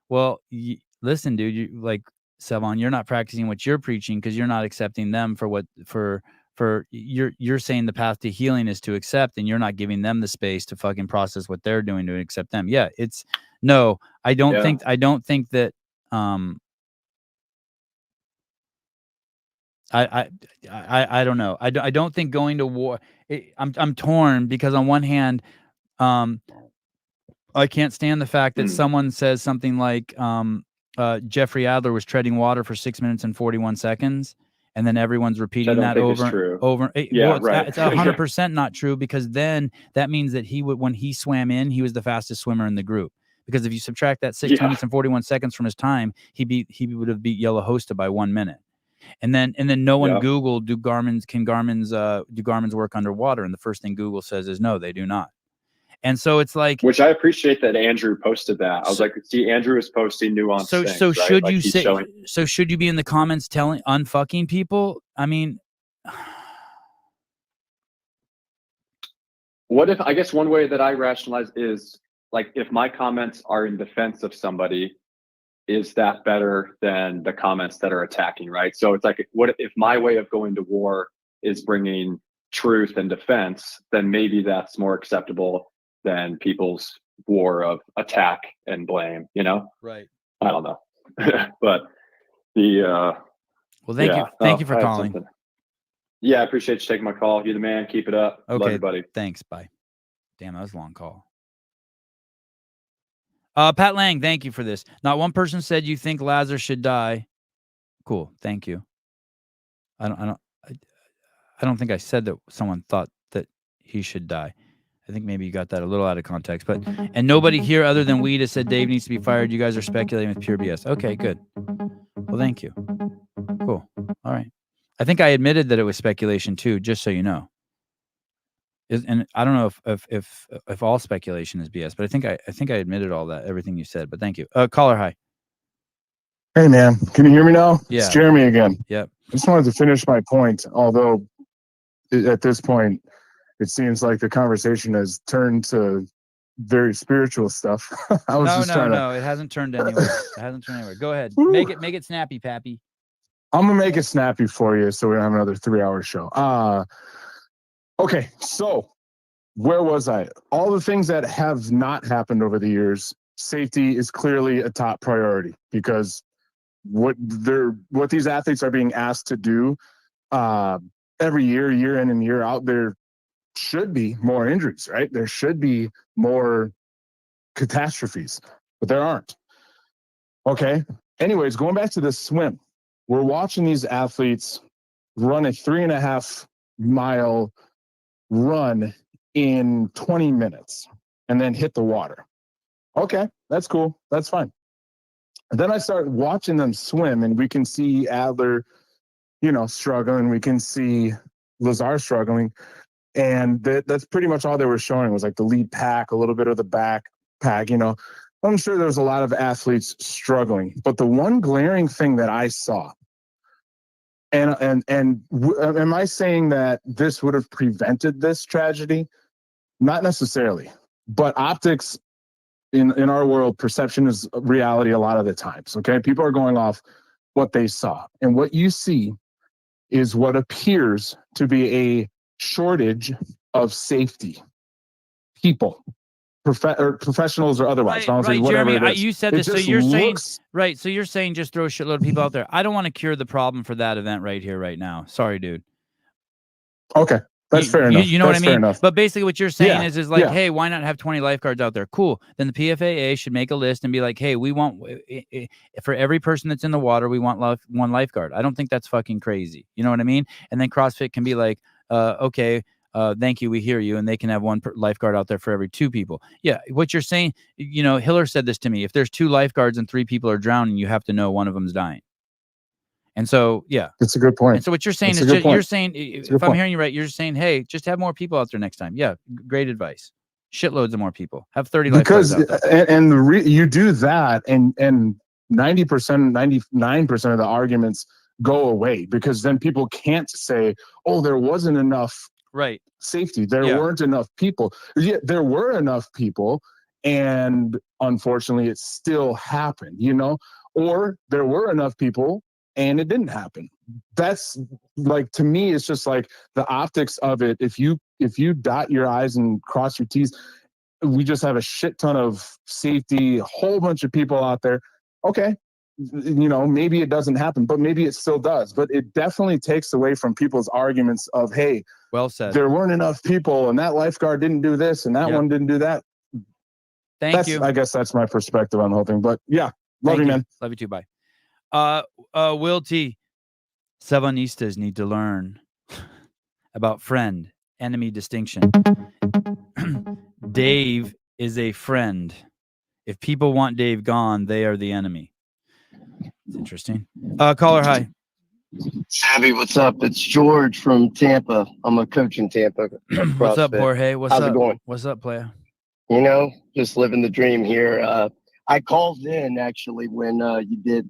well, listen, dude, you like Sevon, you're not practicing what you're preaching because you're not accepting them for what for you're saying the path to healing is to accept, and you're not giving them the space to fucking process what they're doing to accept them. Yeah, it's no, I don't Yeah. think that I don't know. I don't think going to war, I'm torn because on one hand, I can't stand the fact that someone says something like Jeffrey Adler was treading water for 6 minutes and 41 seconds, and then everyone's repeating don't that think is over true. over. Yeah, Well, right. it's 100% not true, because then that means that he would, when he swam in, he was the fastest swimmer in the group. Because if you subtract that 6 Yeah. minutes and 41 seconds from his time, he would have beat Yellow Hosta by 1 minute. And then no one Yeah. Googled, do Garmin's work underwater? And the first thing Google says is no, they do not. And so it's like, Which I appreciate that Andrew posted that. I was like, see, Andrew is posting nuanced things. so right? should Like, you he's say showing- so should you be in the comments telling unfucking people? I mean, What if, I guess one way that I rationalize is, like, if my comments are in defense of somebody, is that better than the comments that are attacking, right? So it's like, what if my way of going to war is bringing truth and defense, then maybe that's more acceptable than people's war of attack and blame, you know? right. I don't know. But the Well, thank you. Thank you for I had calling. something. Yeah, I appreciate you taking my call. You're the man. Keep it up. Love Okay. you, buddy. Thanks. Bye. Damn, that was a long call. Pat Lang, thank you for this. Not one person said you think Lazarus should die. Cool. Thank you. I don't think I said that someone thought that he should die. I think maybe you got that a little out of context, but and nobody here other than Weed has said Dave needs to be fired. You guys are speculating with pure BS. Okay, good. Well, thank you. Cool. All right. I think I admitted that it was speculation too, just so you know. And I don't know if all speculation is BS, but I think I admitted all that, everything you said. But thank you. Caller, hi. Hey, man. Can you hear me now? Yeah. It's Jeremy again. Yep. I just wanted to finish my point, although at this point, it seems like the conversation has turned to very spiritual stuff. I was just trying to. No. It hasn't turned anywhere. It hasn't turned anywhere. Go ahead. Make it snappy, Pappy. I'm gonna make it snappy for you, so we don't have another 3-hour show. Okay, so where was I? All the things that have not happened over the years, safety is clearly a top priority, because what these athletes are being asked to do every year in and year out, there should be more injuries, right? There should be more catastrophes, but there aren't. Okay. Anyways, going back to the swim, we're watching these athletes run a 3.5 mile run in 20 minutes and then hit the water. Okay, that's cool. That's fine. And then I start watching them swim, and we can see Adler, struggling. We can see Lazar struggling. And that's pretty much all they were showing, was like the lead pack, a little bit of the back pack. I'm sure there was a lot of athletes struggling. But the one glaring thing that I saw, and am I saying that this would have prevented this tragedy? Not necessarily. But optics in our world, perception is reality a lot of the times. Okay, people are going off what they saw, and what you see is what appears to be a shortage of safety people, professionals or otherwise. Right, whatever Jeremy, it is. you said It this, so just you're saying, looks- right, so you're saying just throw a shitload of people out there. I don't want to cure the problem for that event right here, right now. Sorry, dude. Okay, that's fair enough. You know That's what I fair mean? enough. But basically what you're saying Yeah, is like, yeah. hey, why not have 20 lifeguards out there? Cool. Then the PFAA should make a list and be like, hey, we want, for every person that's in the water, we want one lifeguard. I don't think that's fucking crazy. You know what I mean? And then CrossFit can be like, okay, thank you, we hear you, and they can have one lifeguard out there for every 2 people. Yeah, what you're saying, Hiller said this to me. If there's 2 lifeguards and 3 people are drowning, you have to know one of them's dying. And so, yeah, that's a good point. And so what you're saying That's a good you're point. saying, That's a good if I'm point. hearing you right, you're saying, hey, just have more people out there next time. Yeah, great advice. Shitloads of more people. Have 30 lifeguards Because out there. you do that, and 90%, 99% of the arguments go away, because then people can't say, oh, there wasn't enough Right. safety. There Yeah. weren't enough people. Yeah, there were enough people, and unfortunately it still happened, you know, or there were enough people and it didn't happen. That's like, to me, it's just like the optics of it. If you dot your I's and cross your T's, we just have a shit ton of safety, a whole bunch of people out there. Okay, you know, maybe it doesn't happen, but maybe it still does. But it definitely takes away from people's arguments of, hey, well said, there weren't enough people, and that lifeguard didn't do this, and that one didn't do that. Thank you. I guess that's my perspective on the whole thing. But yeah, love you, man. Love you too. Bye. Will T. Savanistas need to learn about friend enemy distinction. Dave is a friend. If people want Dave gone, they are the enemy. It's interesting. Caller, hi. Savvy, what's up? It's George from Tampa. I'm a coach in Tampa. What's up, Jorge? How's it going? What's up, player? You know, just living the dream here. I called in actually when you did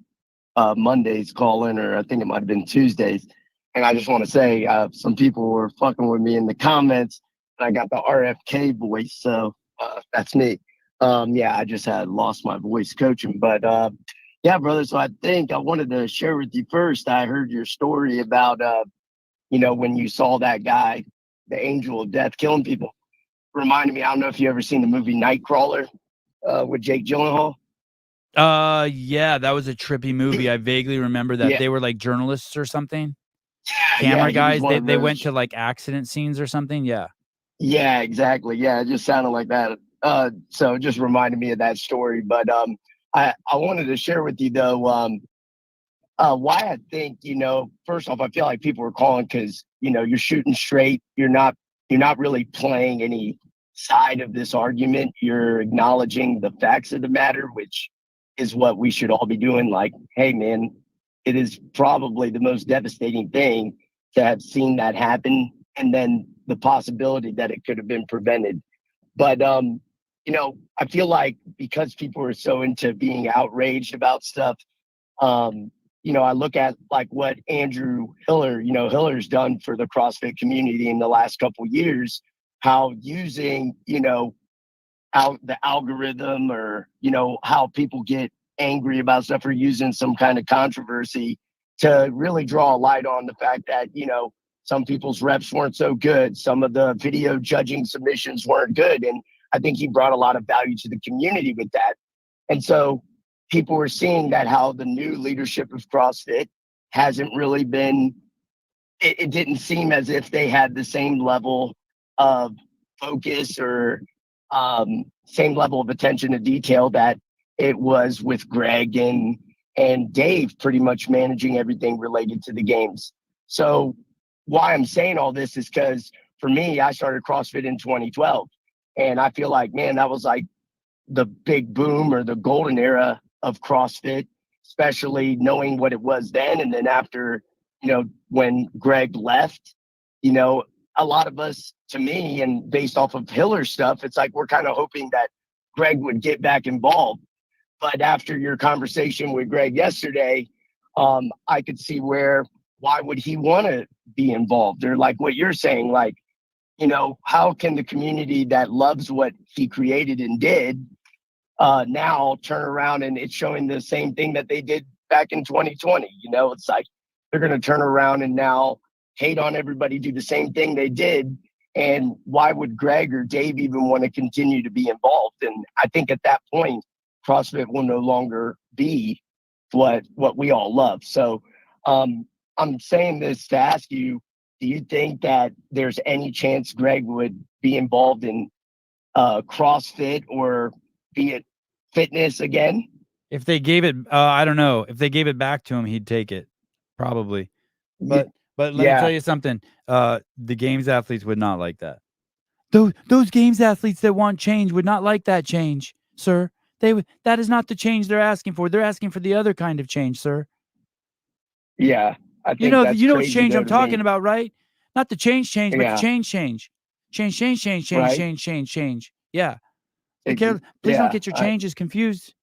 Monday's call in, or I think it might have been Tuesdays. And I just want to say some people were fucking with me in the comments, and I got the RFK voice. So that's me. Yeah, I just had lost my voice coaching. But yeah, brother. So I think I wanted to share with you first. I heard your story about, you know, when you saw that guy, the angel of death, killing people. Reminded me, I don't know if you ever seen the movie Nightcrawler with Jake Gyllenhaal. Yeah, that was a trippy movie. I vaguely remember that. Yeah. They were like journalists or something. Yeah, Camera he was guys. one of They those. went to like accident scenes or something. Yeah. Yeah, exactly. Yeah, it just sounded like that. So it just reminded me of that story. But I wanted to share with you though why I think, you know, first off, I feel like people are calling because, you know, you're shooting straight. You're not really playing any side of this argument. You're acknowledging the facts of the matter, which is what we should all be doing. Like, hey man, it is probably the most devastating thing to have seen that happen, and then the possibility that it could have been prevented. But you know, I feel like because people are so into being outraged about stuff, you know, I look at like what Andrew Hiller, you know, Hiller's done for the CrossFit community in the last couple of years, how using, you know, the algorithm, or, you know, how people get angry about stuff, or using some kind of controversy to really draw a light on the fact that, you know, some people's reps weren't so good. Some of the video judging submissions weren't good. And I think he brought a lot of value to the community with that. And so people were seeing that how the new leadership of CrossFit hasn't really been, it didn't seem as if they had the same level of focus or same level of attention to detail that it was with Greg and Dave pretty much managing everything related to the games. So why I'm saying all this is because for me, I started CrossFit in 2012. And I feel like, man, that was like the big boom or the golden era of CrossFit, especially knowing what it was then. And then after, you know, when Greg left, you know, a lot of us, to me, and based off of Hiller's stuff, it's like we're kind of hoping that Greg would get back involved. But after your conversation with Greg yesterday, I could see why would he want to be involved? Or like what you're saying, like, you know, how can the community that loves what he created and did now turn around and it's showing the same thing that they did back in 2020? You know, it's like they're going to turn around and now hate on everybody, do the same thing they did. And why would Greg or Dave even want to continue to be involved? And I think at that point, CrossFit will no longer be what we all love. So I'm saying this to ask you, do you think that there's any chance Greg would be involved in CrossFit or be it fitness again? If they gave it, I don't know. If they gave it back to him, he'd take it, probably. But let me tell you something. The games athletes would not like that. Those games athletes that want change would not like that change, sir. That is not the change they're asking for. They're asking for the other kind of change, sir. Yeah, I think you know what crazy, change though, I'm to talking me. about, right? Not the change, but Yeah. the change. Change. Right. Change. Yeah. Please Yeah, don't get your changes confused.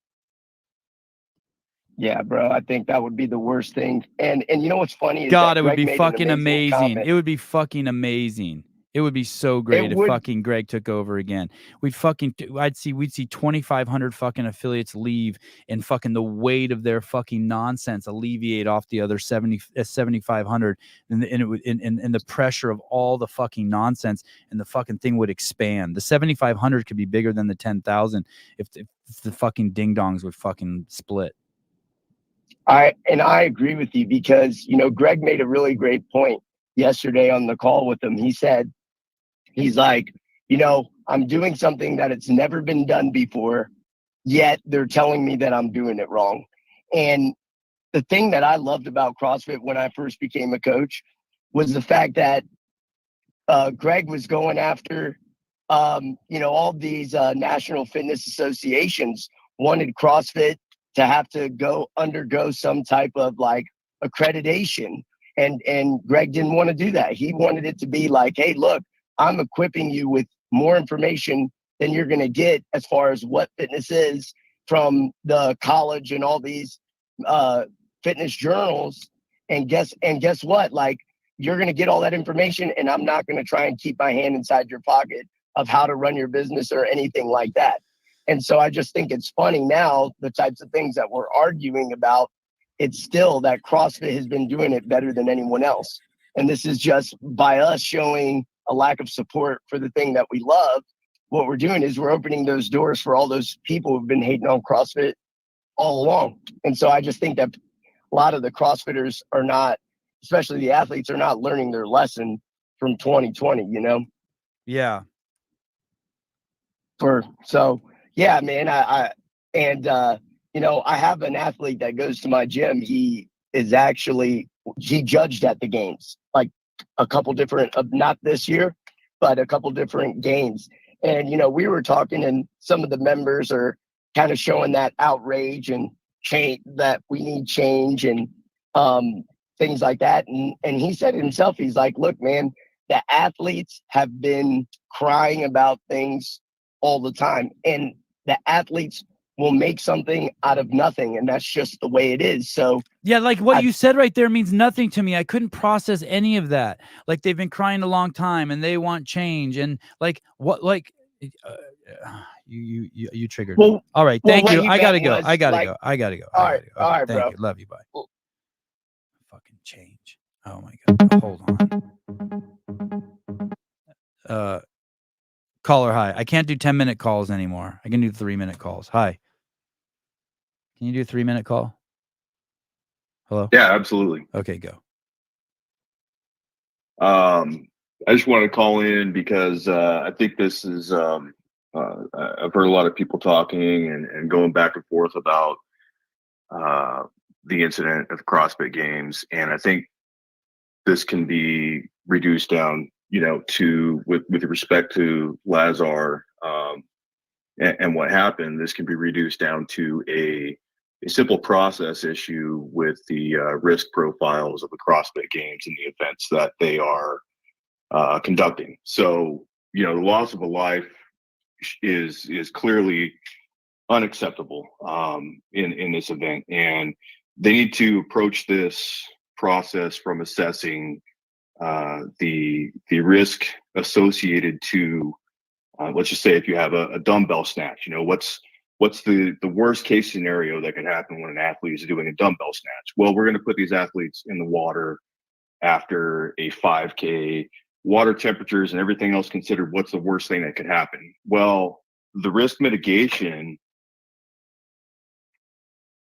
Yeah, bro. I think that would be the worst thing. And you know what's funny is God, that it would Greg be made an fucking amazing amazing. comment. It would be fucking amazing. It would be so great if would. fucking Greg took over again. We'd see 2,500 fucking affiliates leave, and fucking the weight of their fucking nonsense alleviate off the other 7,500, and it would and the pressure of all the fucking nonsense, and the fucking thing would expand. The 7,500 could be bigger than the 10,000 if the fucking ding dongs would fucking split. I agree with you because, you know, Greg made a really great point yesterday on the call with him. He said, he's like, you know, I'm doing something that it's never been done before, yet they're telling me that I'm doing it wrong. And the thing that I loved about CrossFit when I first became a coach was the fact that Greg was going after, you know, all these national fitness associations wanted CrossFit to have to undergo some type of like accreditation. And Greg didn't want to do that. He wanted it to be like, hey, look, I'm equipping you with more information than you're going to get as far as what fitness is from the college and all these fitness journals. And guess what? Like, you're going to get all that information, and I'm not going to try and keep my hand inside your pocket of how to run your business or anything like that. And so I just think it's funny now, the types of things that we're arguing about, it's still that CrossFit has been doing it better than anyone else. And this is just by us showing a lack of support for the thing that we love. What we're doing is we're opening those doors for all those people who've been hating on CrossFit all along. And so I just think that a lot of the CrossFitters are not, especially the athletes, are not learning their lesson from 2020, you know? Yeah. Yeah, man, you know, I have an athlete that goes to my gym. He judged at the games, like a couple different, not this year, but a couple different games. And, you know, we were talking, and some of the members are kind of showing that outrage and change, that we need change and things like that. And he said himself, he's like, look, man, the athletes have been crying about things all the time, and the athletes will make something out of nothing, and that's just the way it is. So yeah, like what you said right there means nothing to me. I couldn't process any of that. Like, they've been crying a long time and they want change, and like what, like you triggered me. All right, thank you. I gotta go. I gotta go. All right, thank bro. you. Love you. Bye. Fucking change. Oh my god. Hold on. Caller, hi. I can't do 10-minute calls anymore. I can do 3-minute calls. Hi. Can you do a 3-minute call? Hello? Yeah, absolutely. Okay, go. I just wanted to call in because I think this is I've heard a lot of people talking and going back and forth about the incident of CrossFit Games, and I think this can be reduced down, you know, to with respect to Lazar and what happened. This can be reduced down to a simple process issue with the risk profiles of the CrossFit Games and the events that they are conducting. So, you know, the loss of a life is clearly unacceptable in this event, and they need to approach this process from assessing the risk associated to let's just say if you have a dumbbell snatch, you know, what's the worst case scenario that could happen when an athlete is doing a dumbbell snatch? Well, we're going to put these athletes in the water after a 5K, water temperatures and everything else considered. What's the worst thing that could happen? Well, the risk mitigation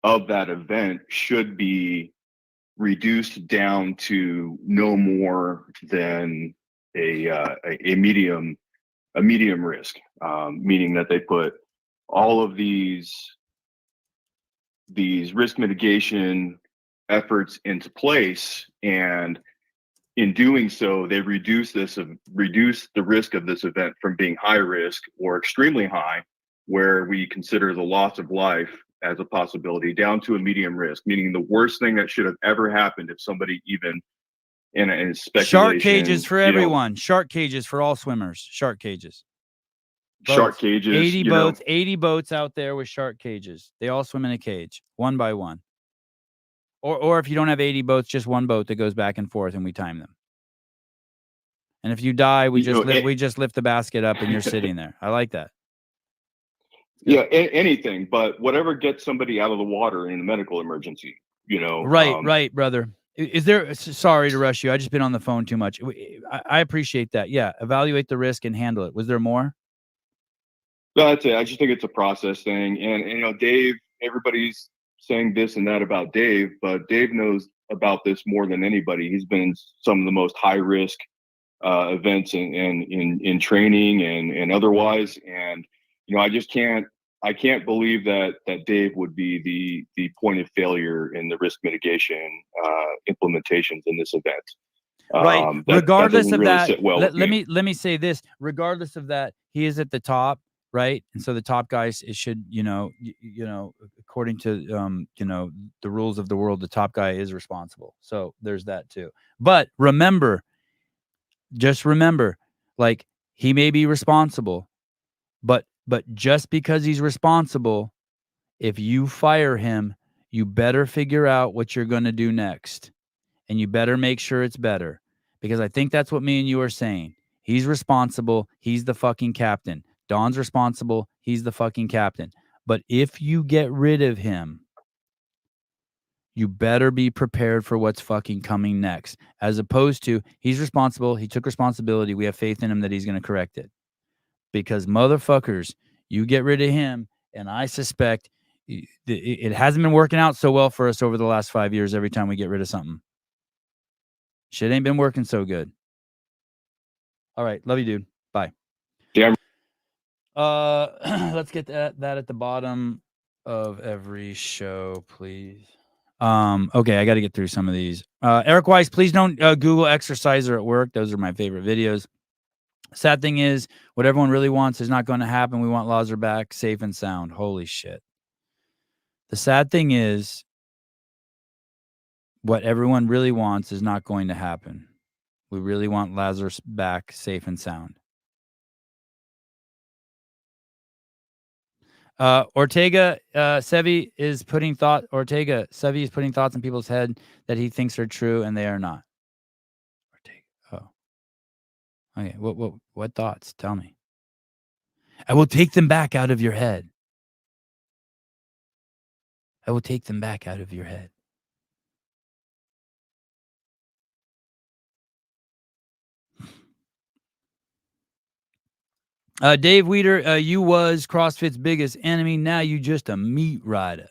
of that event should be reduced down to no more than a medium risk, meaning that they put all of these risk mitigation efforts into place, and in doing so, they reduce the risk of this event from being high risk or extremely high, where we consider the loss of life as a possibility, down to a medium risk, meaning the worst thing that should have ever happened if somebody even in speculation. Shark cages for everyone. Shark cages for all swimmers. Shark cages. shark cages. 80 you boats, know, 80 boats out there with shark cages. They all swim in a cage, one by one. Or if you don't have 80 boats, just one boat that goes back and forth, and we time them. And if you die, we just lift the basket up, and you're sitting there. I like that. Yeah, anything, but whatever gets somebody out of the water in a medical emergency. You know, Right, brother. Is there? Sorry to rush you. I just been on the phone too much. I appreciate that. Yeah, evaluate the risk and handle it. Was there more? No, that's it. I just think it's a process thing, and you know, Dave. Everybody's saying this and that about Dave, but Dave knows about this more than anybody. He's been in some of the most high risk events in training and otherwise, and you know, I can't believe that Dave would be the point of failure in the risk mitigation implementations in this event. Right. Regardless that of really that, sit well with me. let me say this. Regardless of that, he is at the top, right? And so the top guys, it should, you know, according to you know, the rules of the world, the top guy is responsible. So there's that too. But remember, just remember, like, he may be responsible, but just because he's responsible, if you fire him, you better figure out what you're going to do next. And you better make sure it's better. Because I think that's what me and you are saying. He's responsible. He's the fucking captain. Don's responsible. He's the fucking captain. But if you get rid of him, you better be prepared for what's fucking coming next. As opposed to, he's responsible. He took responsibility. We have faith in him that he's going to correct it. Because motherfuckers, you get rid of him, and I suspect it hasn't been working out so well for us over the last 5 years every time we get rid of something. Shit ain't been working so good. All right. Love you, dude. Bye. Yeah. Let's get that at the bottom of every show, please. Okay, I got to get through some of these. Eric Weiss, please don't Google exerciser at work. Those are my favorite videos. Sad thing is, what everyone really wants is not going to happen. We want Lazar back, safe and sound. Holy shit. The sad thing is, what everyone really wants is not going to happen. We really want Lazarus back, safe and sound. Ortega Sevi is putting thoughts in people's head that he thinks are true and they are not. Ortega. Oh. Okay. What thoughts? Tell me. I will take them back out of your head. I will take them back out of your head. Dave Weeder, you was CrossFit's biggest enemy. Now you just a meat rider.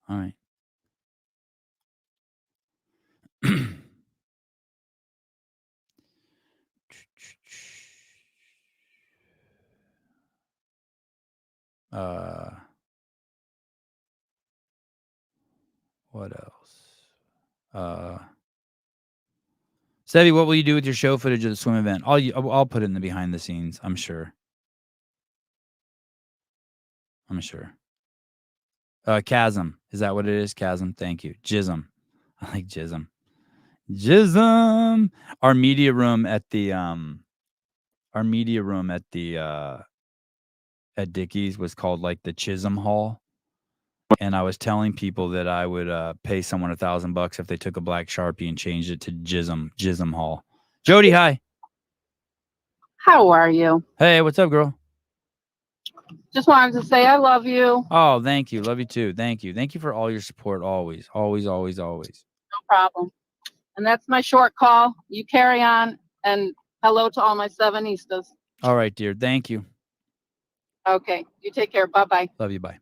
All right. What else? Sevi, what will you do with your show footage of the swim event? I'll put it in the behind the scenes. I'm sure. Chasm. Is that what it is? Chasm. Thank you. Jism. I like Jism. Jism. Our media room at Dickies was called like the Chisholm Hall. And I was telling people that I would pay someone $1,000 if they took a black Sharpie and changed it to Jism Hall. Jody, hi. How are you? Hey, what's up, girl? Just wanted to say I love you. Oh, thank you. Love you too. Thank you. Thank you for all your support. Always. No problem. And that's my short call. You carry on. And hello to all my Sevenistas. All right, dear. Thank you. Okay. You take care. Bye-bye. Love you. Bye.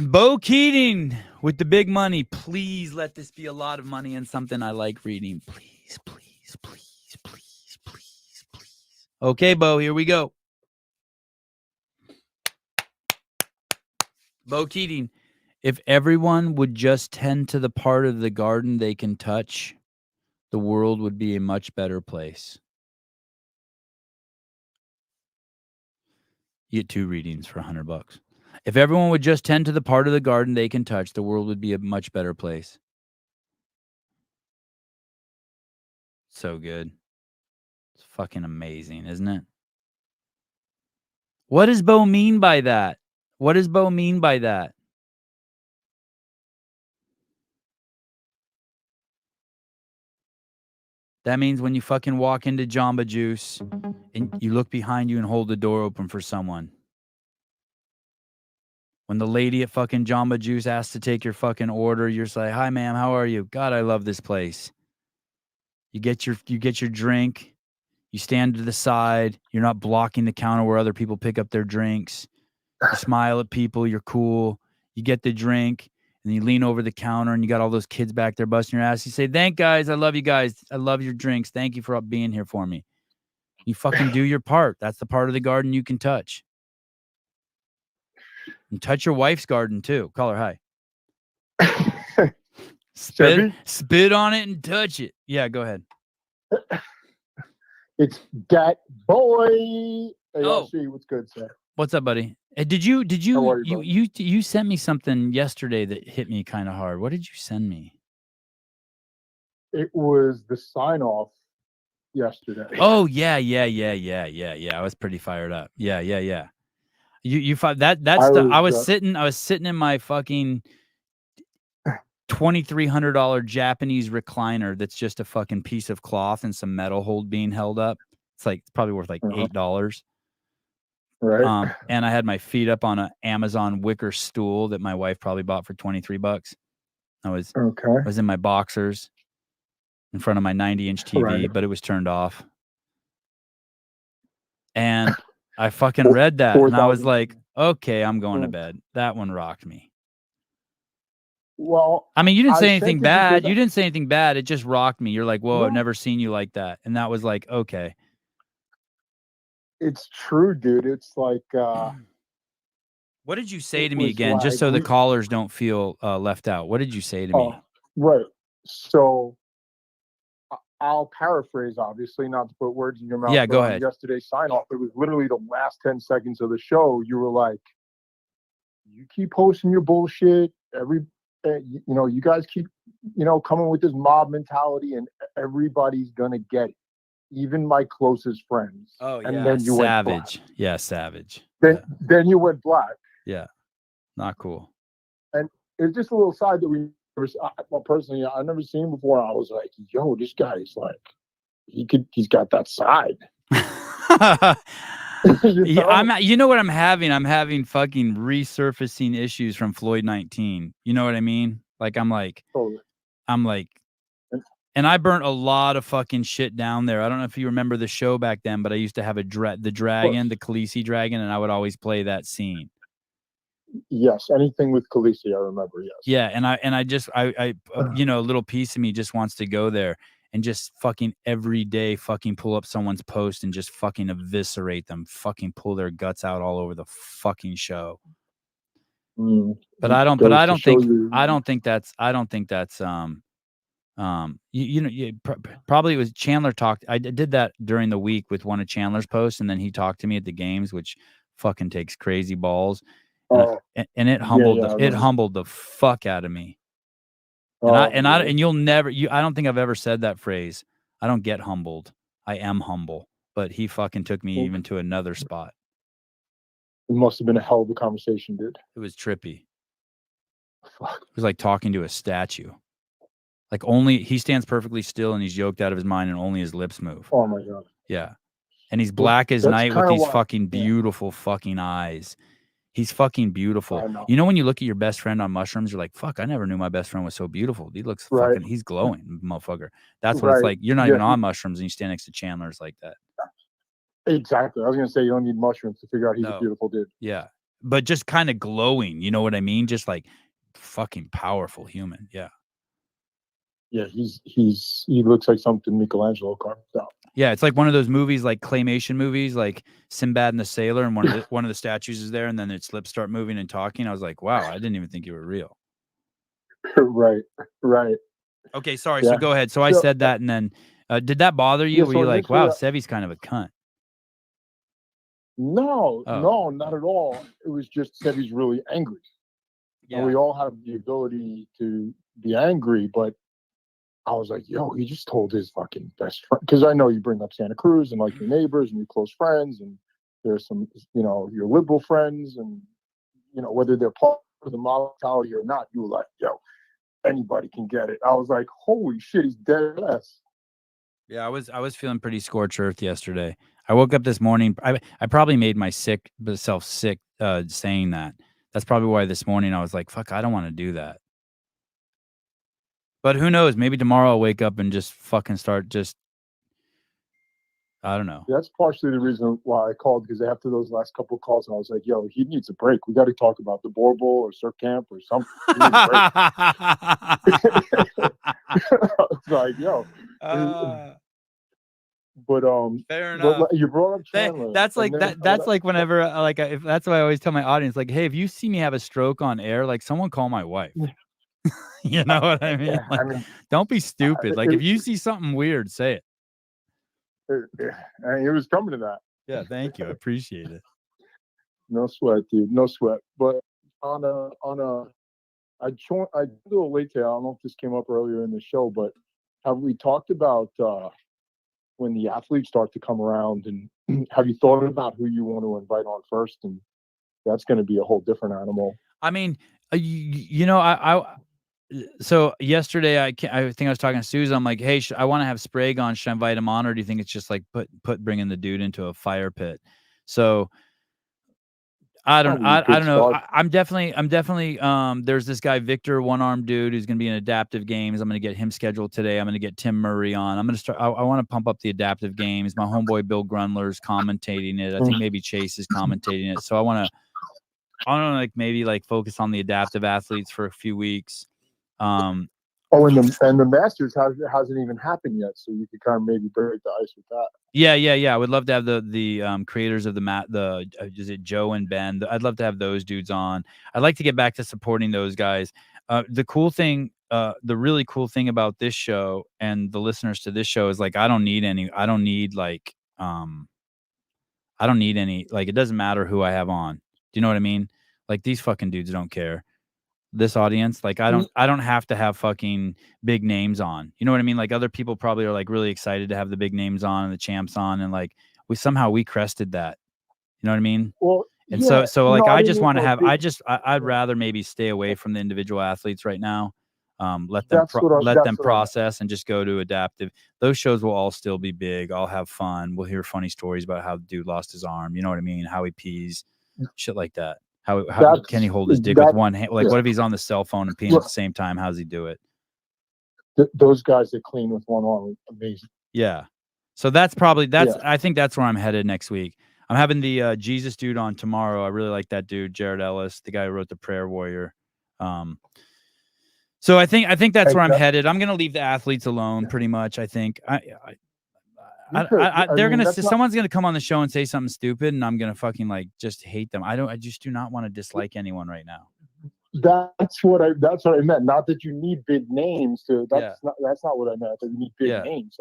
Bo Keating with the big money. Please let this be a lot of money and something I like reading. Please, please, please, please, please, please. Okay, Bo, here we go. Bo Keating, if everyone would just tend to the part of the garden they can touch, the world would be a much better place. You get 2 readings for $100. If everyone would just tend to the part of the garden they can touch, the world would be a much better place. So good. It's fucking amazing, isn't it? What does Bo mean by that? What does Bo mean by that? That means when you fucking walk into Jamba Juice and you look behind you and hold the door open for someone. When the lady at fucking Jamba Juice asks to take your fucking order, you're just like, "Hi, ma'am, how are you? God, I love this place." You get your drink. You stand to the side. You're not blocking the counter where other people pick up their drinks. You smile at people. You're cool. You get the drink, and you lean over the counter, and you got all those kids back there busting your ass. You say, "Thank guys. I love you guys. I love your drinks. Thank you for being here for me." You fucking do your part. That's the part of the garden you can touch. And touch your wife's garden too. Call her hi. Spit on it and touch it. Yeah, go ahead. It's that boy. Hey, Oh. see what's good, sir. What's up, buddy? Did How are you you, you sent me something yesterday that hit me kind of hard. What did you send me? It was the sign off yesterday. Oh yeah. I was pretty fired up. Yeah. You that's I was sitting in my fucking $2,300 Japanese recliner that's just a fucking piece of cloth and some metal hold being held up. It's probably worth like $8. Right. And I had my feet up on an Amazon wicker stool that my wife probably bought for $23. I was in my boxers in front of my 90-inch TV, Right. but it was turned off. And I fucking read that and I was like, okay, I'm going to bed. That one rocked me. Well, I mean, you didn't say I anything sent it bad. because You didn't say anything bad. It just rocked me. You're like, whoa, I've No. never seen you like that. And that was like, okay. It's true, dude. It's like What did you say it to me was again, just like so the we- callers don't feel left out? What did you say to me? Right. So I'll paraphrase, obviously, not to put words in your mouth. Yeah, but go on ahead. Yesterday's sign off, it was literally the last 10 seconds of the show. You were like, you keep posting your bullshit. You guys keep, coming with this mob mentality, and everybody's going to get it. Even my closest friends. Oh, and yeah. then you went black. Savage. Yeah, savage. Then you went black. Yeah. Not cool. And it's just a little side that well, personally, I've never seen before. I was like, yo, this guy's like, he's got that side. Yeah, you know what I'm having? I'm having fucking resurfacing issues from Floyd 19. You know what I mean? I'm like, and I burnt a lot of fucking shit down there. I don't know if you remember the show back then, but I used to have the dragon, the Khaleesi dragon, and I would always play that scene. Yes, anything with Khaleesi, I remember. Yes. Yeah, and I a little piece of me just wants to go there and just fucking every day fucking pull up someone's post and just fucking eviscerate them, fucking pull their guts out all over the fucking show. But I don't think that's probably it was Chandler talked. I did that during the week with one of Chandler's posts, and then he talked to me at the games, which fucking takes crazy balls. And it humbled the fuck out of me. And you'll never I don't think I've ever said that phrase. I don't get humbled. I am humble. But he fucking took me even to another spot. It must have been a hell of a conversation, dude. It was trippy. Fuck. It was like talking to a statue. Like he stands perfectly still and he's yoked out of his mind and only his lips move. Oh my God. Yeah. And he's black as night with these fucking yeah. beautiful fucking eyes. He's fucking beautiful. You know, when you look at your best friend on mushrooms, you're like, fuck, I never knew my best friend was so beautiful. He looks fucking, he's glowing, motherfucker. That's what it's like. You're not even on mushrooms and you stand next to Chandler's like that. Exactly. I was going to say, you don't need mushrooms to figure out he's a beautiful dude. Yeah. But just kind of glowing. You know what I mean? Just like fucking powerful human. Yeah. Yeah. He looks like something Michelangelo carved out. Yeah, it's like one of those movies, like claymation movies, like Sinbad and the Sailor, and one of the statues is there, and then its lips start moving and talking. I was like, wow, I didn't even think you were real. Right. Okay, sorry. So go ahead. So I said that, and then did that bother you? Were you like, wow, Sevy's kind of a cunt? No, not at all. It was just Sevy's really angry. Yeah. And we all have the ability to be angry, but I was like, yo, he just told his fucking best friend, because I know you bring up Santa Cruz and like your neighbors and your close friends, and there's some, your liberal friends, and whether they're part of the mob mentality or not, you were like, yo, anybody can get it. I was like, holy shit, he's dead ass. Yeah, I was feeling pretty scorched earth yesterday. I woke up this morning. I probably made myself sick saying that. That's probably why this morning I was like, fuck, I don't want to do that. But who knows? Maybe tomorrow I'll wake up and just fucking start I don't know. That's partially the reason why I called, because after those last couple of calls, I was like, yo, he needs a break. We got to talk about the Boar Bowl or Surf Camp or something. He needs a break. It's like, yo. But fair enough. But you brought up Chandler. That's like that's like whenever if that's why I always tell my audience, like, hey, if you see me have a stroke on air, like someone call my wife. You know what I mean? Yeah, Like, don't be stupid. Like if you see something weird, say it. And it was coming to that. Yeah, thank you. I appreciate it. No sweat, dude. No sweat. But I joined a little late today. I don't know if this came up earlier in the show, but have we talked about when the athletes start to come around, and have you thought about who you want to invite on first? And that's going to be a whole different animal. I mean, so yesterday I think I was talking to Susan. I'm like, hey, I want to have Sprague on. Should I invite him on, or do you think it's just like bringing the dude into a fire pit? So I don't know. I'm definitely there's this guy Victor, one-armed dude, who's gonna be in adaptive games. I'm gonna get him scheduled today. I'm gonna get Tim Murray on. I'm gonna start. I want to pump up the adaptive games. My homeboy Bill Grunler's commentating it. I think maybe Chase is commentating it. So I want to maybe focus on the adaptive athletes for a few weeks. And the Masters hasn't even happened yet, so you could kind of maybe break the ice with that. Yeah. I would love to have the creators of is it Joe and Ben? I'd love to have those dudes on. I'd like to get back to supporting those guys. The really cool thing about this show and the listeners to this show is I don't need any. It doesn't matter who I have on. Do you know what I mean? Like, these fucking dudes don't care. This audience, I don't have to have fucking big names on. You know what I mean? Like, other people probably are really excited to have the big names on and the champs on, and we crested that. You know what I mean? Well, and so I just want to have. I'd rather maybe stay away from the individual athletes right now. Let them process and just go to adaptive. Those shows will all still be big. I'll have fun. We'll hear funny stories about how the dude lost his arm. You know what I mean? How he pees, shit like that. How can he hold his dick with one hand? What if he's on the cell phone and peeing at the same time? How does he do it? Those guys that clean with one arm, amazing. Yeah. So I think that's where I'm headed next week. I'm having the Jesus dude on tomorrow. I really like that dude, Jared Ellis, the guy who wrote The Prayer Warrior. So I think that's where I'm headed. I'm gonna leave the athletes alone, pretty much. I think someone's gonna come on the show and say something stupid, and I'm gonna fucking just hate them. I just do not want to dislike anyone right now. That's what I meant. Not that you need big names that's not what I meant. That you need big names.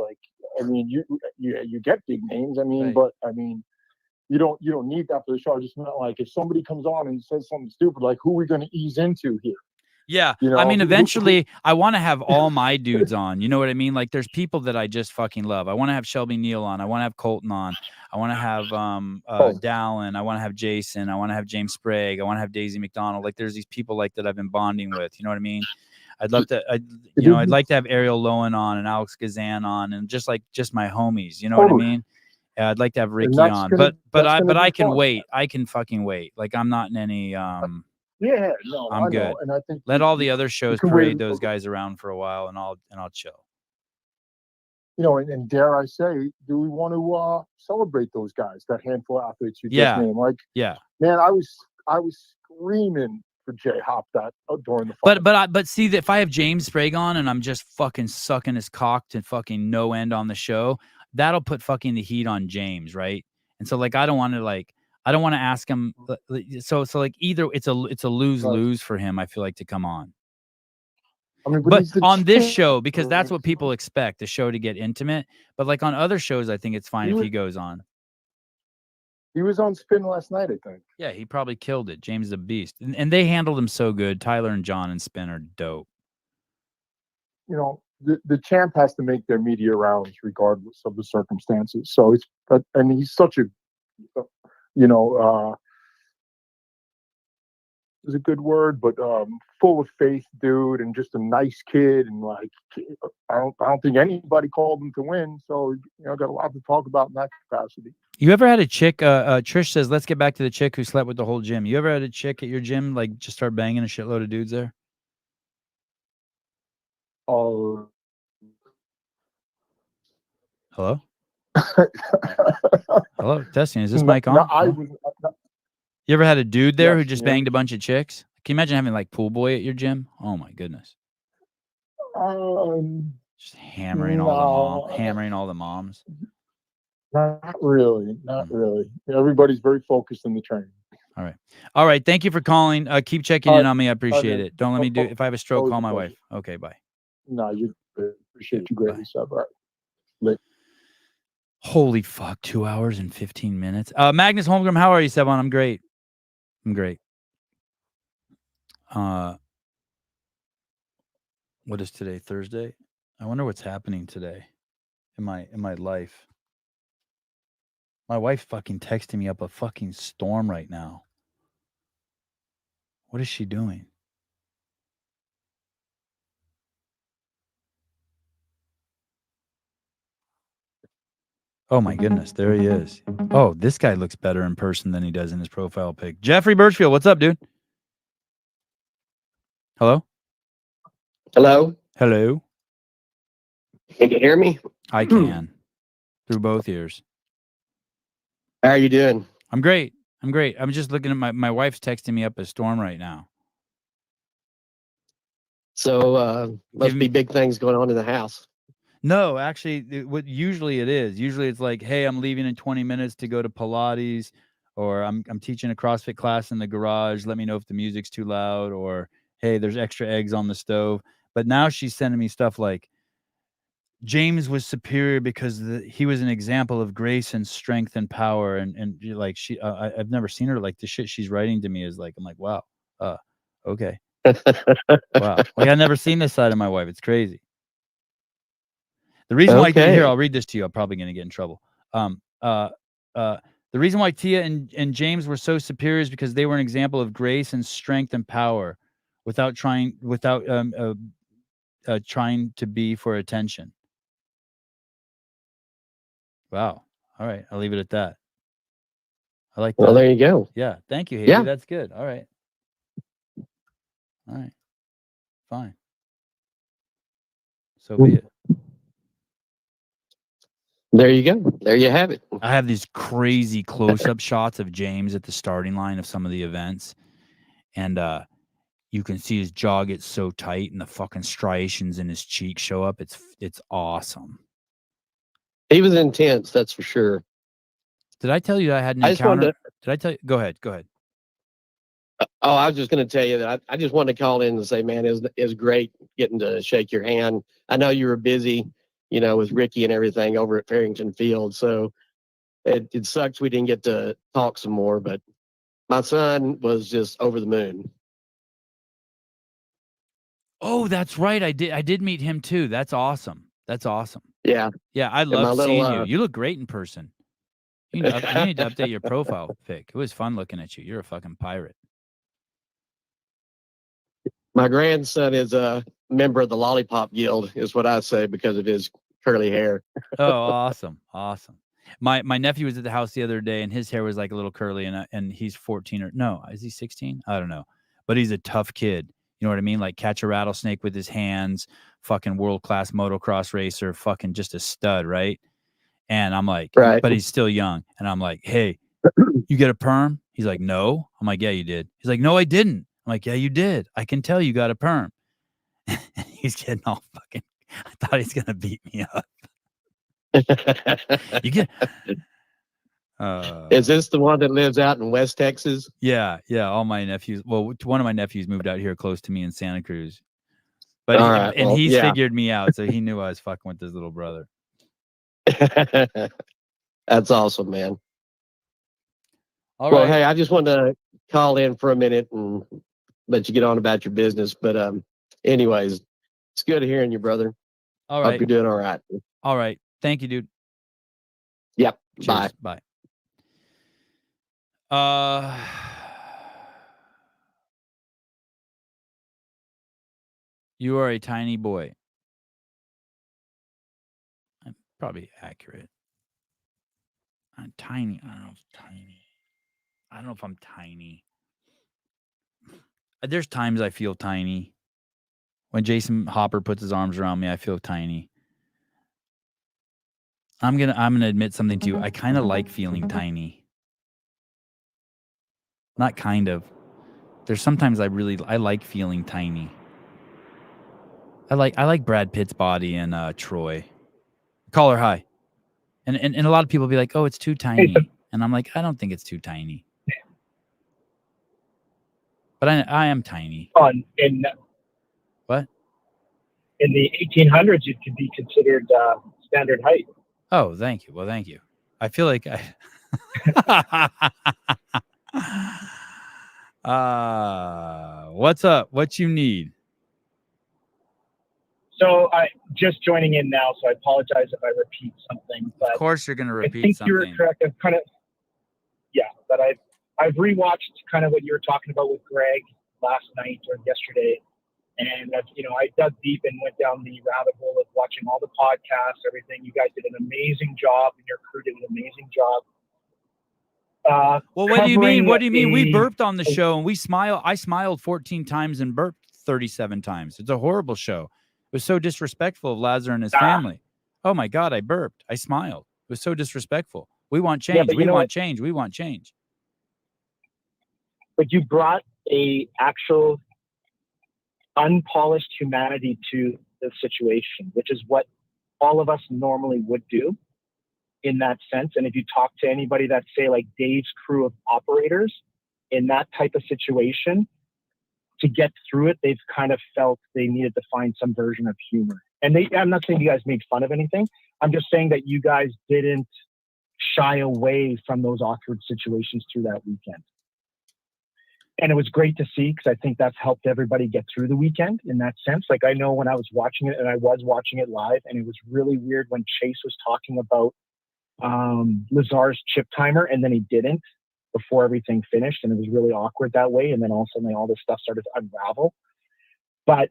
You get big names. But you don't need that for the show. I just meant if somebody comes on and says something stupid, who are we gonna ease into here? Yeah. Eventually I want to have all my dudes on. You know what I mean? There's people that I just fucking love. I want to have Shelby Neal on. I want to have Colton on. I want to have Dallin. I want to have Jason. I want to have James Sprague. I want to have Daisy McDonald. There's these people that I've been bonding with. You know what I mean? I'd love to, I'd like to have Ariel Lowen on and Alex Gazan on, and just my homies. You know what I mean? I'd like to have Ricky on, but I can wait. I can fucking wait. I'm not in any, Yeah, no, I'm good. And I think let all the other shows parade those guys around for a while, and I'll chill. And dare I say, do we want to celebrate those guys, that handful of athletes you just named? Man, I was screaming for Jay Hop during the fight. But see that if I have James Sprague on and I'm just fucking sucking his cock to fucking no end on the show, that'll put fucking the heat on James, right? And so I don't want to ask him. So either it's a lose-lose for him, I feel to come on. But on this show, because that's what people expect, the show to get intimate. But on other shows, I think it's fine if he goes on. He was on Spin last night, I think. Yeah, he probably killed it. James is a beast. And they handled him so good. Tyler and John and Spin are dope. the champ has to make their media rounds regardless of the circumstances. So and he's such a, is a good word, but full of faith dude, and just a nice kid, and like I don't think anybody called him to win. So got a lot to talk about in that capacity. You ever had a chick? Trish says, "Let's get back to the chick who slept with the whole gym." You ever had a chick at your gym like just start banging a shitload of dudes there? Oh. Hello. Hello, testing. Is this No, mic on? no, You ever had a dude there Yes, who just yeah. banged a bunch of chicks? Can you imagine having like pool boy at your gym? Oh my goodness. Just hammering all the moms. Not really. Not really. Everybody's very focused in the training. All right. Thank you for calling. Keep checking All in right. on me. I All appreciate right, it. Don't let me do. If I have a stroke, always call a my pleasure. wife. Okay. Bye. No, you appreciate you greatly, Seb. All right. Holy fuck. 2 hours and 15 minutes. Magnus Holmgren, how are you, Sevon? I'm great. What is today? Thursday? I wonder what's happening today in my life. My wife's fucking texting me up a fucking storm right now. What is she doing? Oh my goodness, there he is. Oh, this guy looks better in person than he does in his profile pic. Jeffrey Birchfield, what's up, dude? Hello? Hello? Hello? Can you hear me? I can. Through both ears. How are you doing? I'm great. I'm just looking at my wife's texting me up a storm right now. So, must be big things going on in the house. No, actually, what usually it is. Usually it's like, hey, I'm leaving in 20 minutes to go to Pilates, or I'm teaching a CrossFit class in the garage. Let me know if the music's too loud, or hey, there's extra eggs on the stove. But now she's sending me stuff like, James was superior because he was an example of grace and strength and power. And like I've never seen her like the shit she's writing to me is like, I'm like, wow, okay, wow. Like I've never seen this side of my wife. It's crazy. The reason why here, I'll read this to you. I'm probably going to get in trouble. The reason why Tia and James were so superior is because they were an example of grace and strength and power, without trying to be for attention. Wow. All right, I'll leave it at that. I like that. Well, there you go. Yeah. Thank you, Haley. Yeah. That's good. All right. Fine. So be it. There you go. There you have it. I have these crazy close-up shots of James at the starting line of some of the events, and you can see his jaw get so tight, and the fucking striations in his cheek show up. It's awesome. He was intense, that's for sure. Did I tell you I had an encounter? Did I tell you? Go ahead. Oh, I was just going to tell you that I just wanted to call in and say, man, it was great getting to shake your hand. I know you were busy, with Ricky and everything over at Farrington Field. So it sucks we didn't get to talk some more, but my son was just over the moon. Oh, that's right. I did meet him too. That's awesome. Yeah. Yeah, I love seeing you. You look great in person. You need to update your profile pic. It was fun looking at you. You're a fucking pirate. My grandson is a member of the Lollipop Guild, is what I say, because of his curly hair. Oh, awesome. My nephew was at the house the other day, and his hair was like a little curly, and he's 14 or no, is he 16? I don't know, but he's a tough kid. You know what I mean? Like catch a rattlesnake with his hands, fucking world-class motocross racer, fucking just a stud, right? And I'm like, right. But he's still young, and I'm like, hey, you get a perm? He's like, no. I'm like, yeah, you did. He's like, no, I didn't. I'm like, yeah, you did. I can tell you got a perm. He's getting all fucking. I thought he's gonna beat me up. You get. Is this the one that lives out in West Texas? Yeah. All my nephews. Well, one of my nephews moved out here close to me in Santa Cruz, but he's figured me out, so he knew I was fucking with his little brother. That's awesome, man. All well, right. Hey, I just wanted to call in for a minute and let you get on about your business. But anyways, it's good hearing you, brother. All Hope right. you're doing all right. All right. Thank you, dude. Yep. Cheers. Bye. Bye. You are a tiny boy. I'm probably accurate. I'm tiny. I don't know if tiny. I don't know if I'm tiny. There's times I feel tiny. When Jason Hopper puts his arms around me, I feel tiny. I'm gonna admit something to you. I kind of like feeling tiny. Not kind of. There's sometimes I like feeling tiny. I like Brad Pitt's body and Troy. Call her high. And a lot of people be like, oh, it's too tiny. And I'm like, I don't think it's too tiny. But I am tiny. In What? in the 1800s, it could be considered standard height. Oh, thank you. Well, thank you. I feel like what's up? What you need? So I just joining in now, so I apologize if I repeat something. But Of course you're going to I repeat think something. you're correct. But I've rewatched kind of what you were talking about with Greg last night or yesterday, and I dug deep and went down the rabbit hole of watching all the podcasts, everything. You guys did an amazing job, and your crew did an amazing job. Well, what do you mean? What do you mean? We burped on the show and we smile. I smiled 14 times and burped 37 times. It's a horrible show. It was so disrespectful of Lazar and his family. Oh my God, I burped. I smiled. It was so disrespectful. We want change. but We you know want what? change. We want change. But you brought a actual unpolished humanity to the situation, which is what all of us normally would do in that sense. And if you talk to anybody that say like Dave's crew of operators in that type of situation, to get through it, they've kind of felt they needed to find some version of humor. And I'm not saying you guys made fun of anything. I'm just saying that you guys didn't shy away from those awkward situations through that weekend. And it was great to see, because I think that's helped everybody get through the weekend in that sense. Like, I know when I was watching it, and I was watching it live, and it was really weird when Chase was talking about Lazar's chip timer, and then he didn't before everything finished, and it was really awkward that way. And then all of a sudden, all this stuff started to unravel. But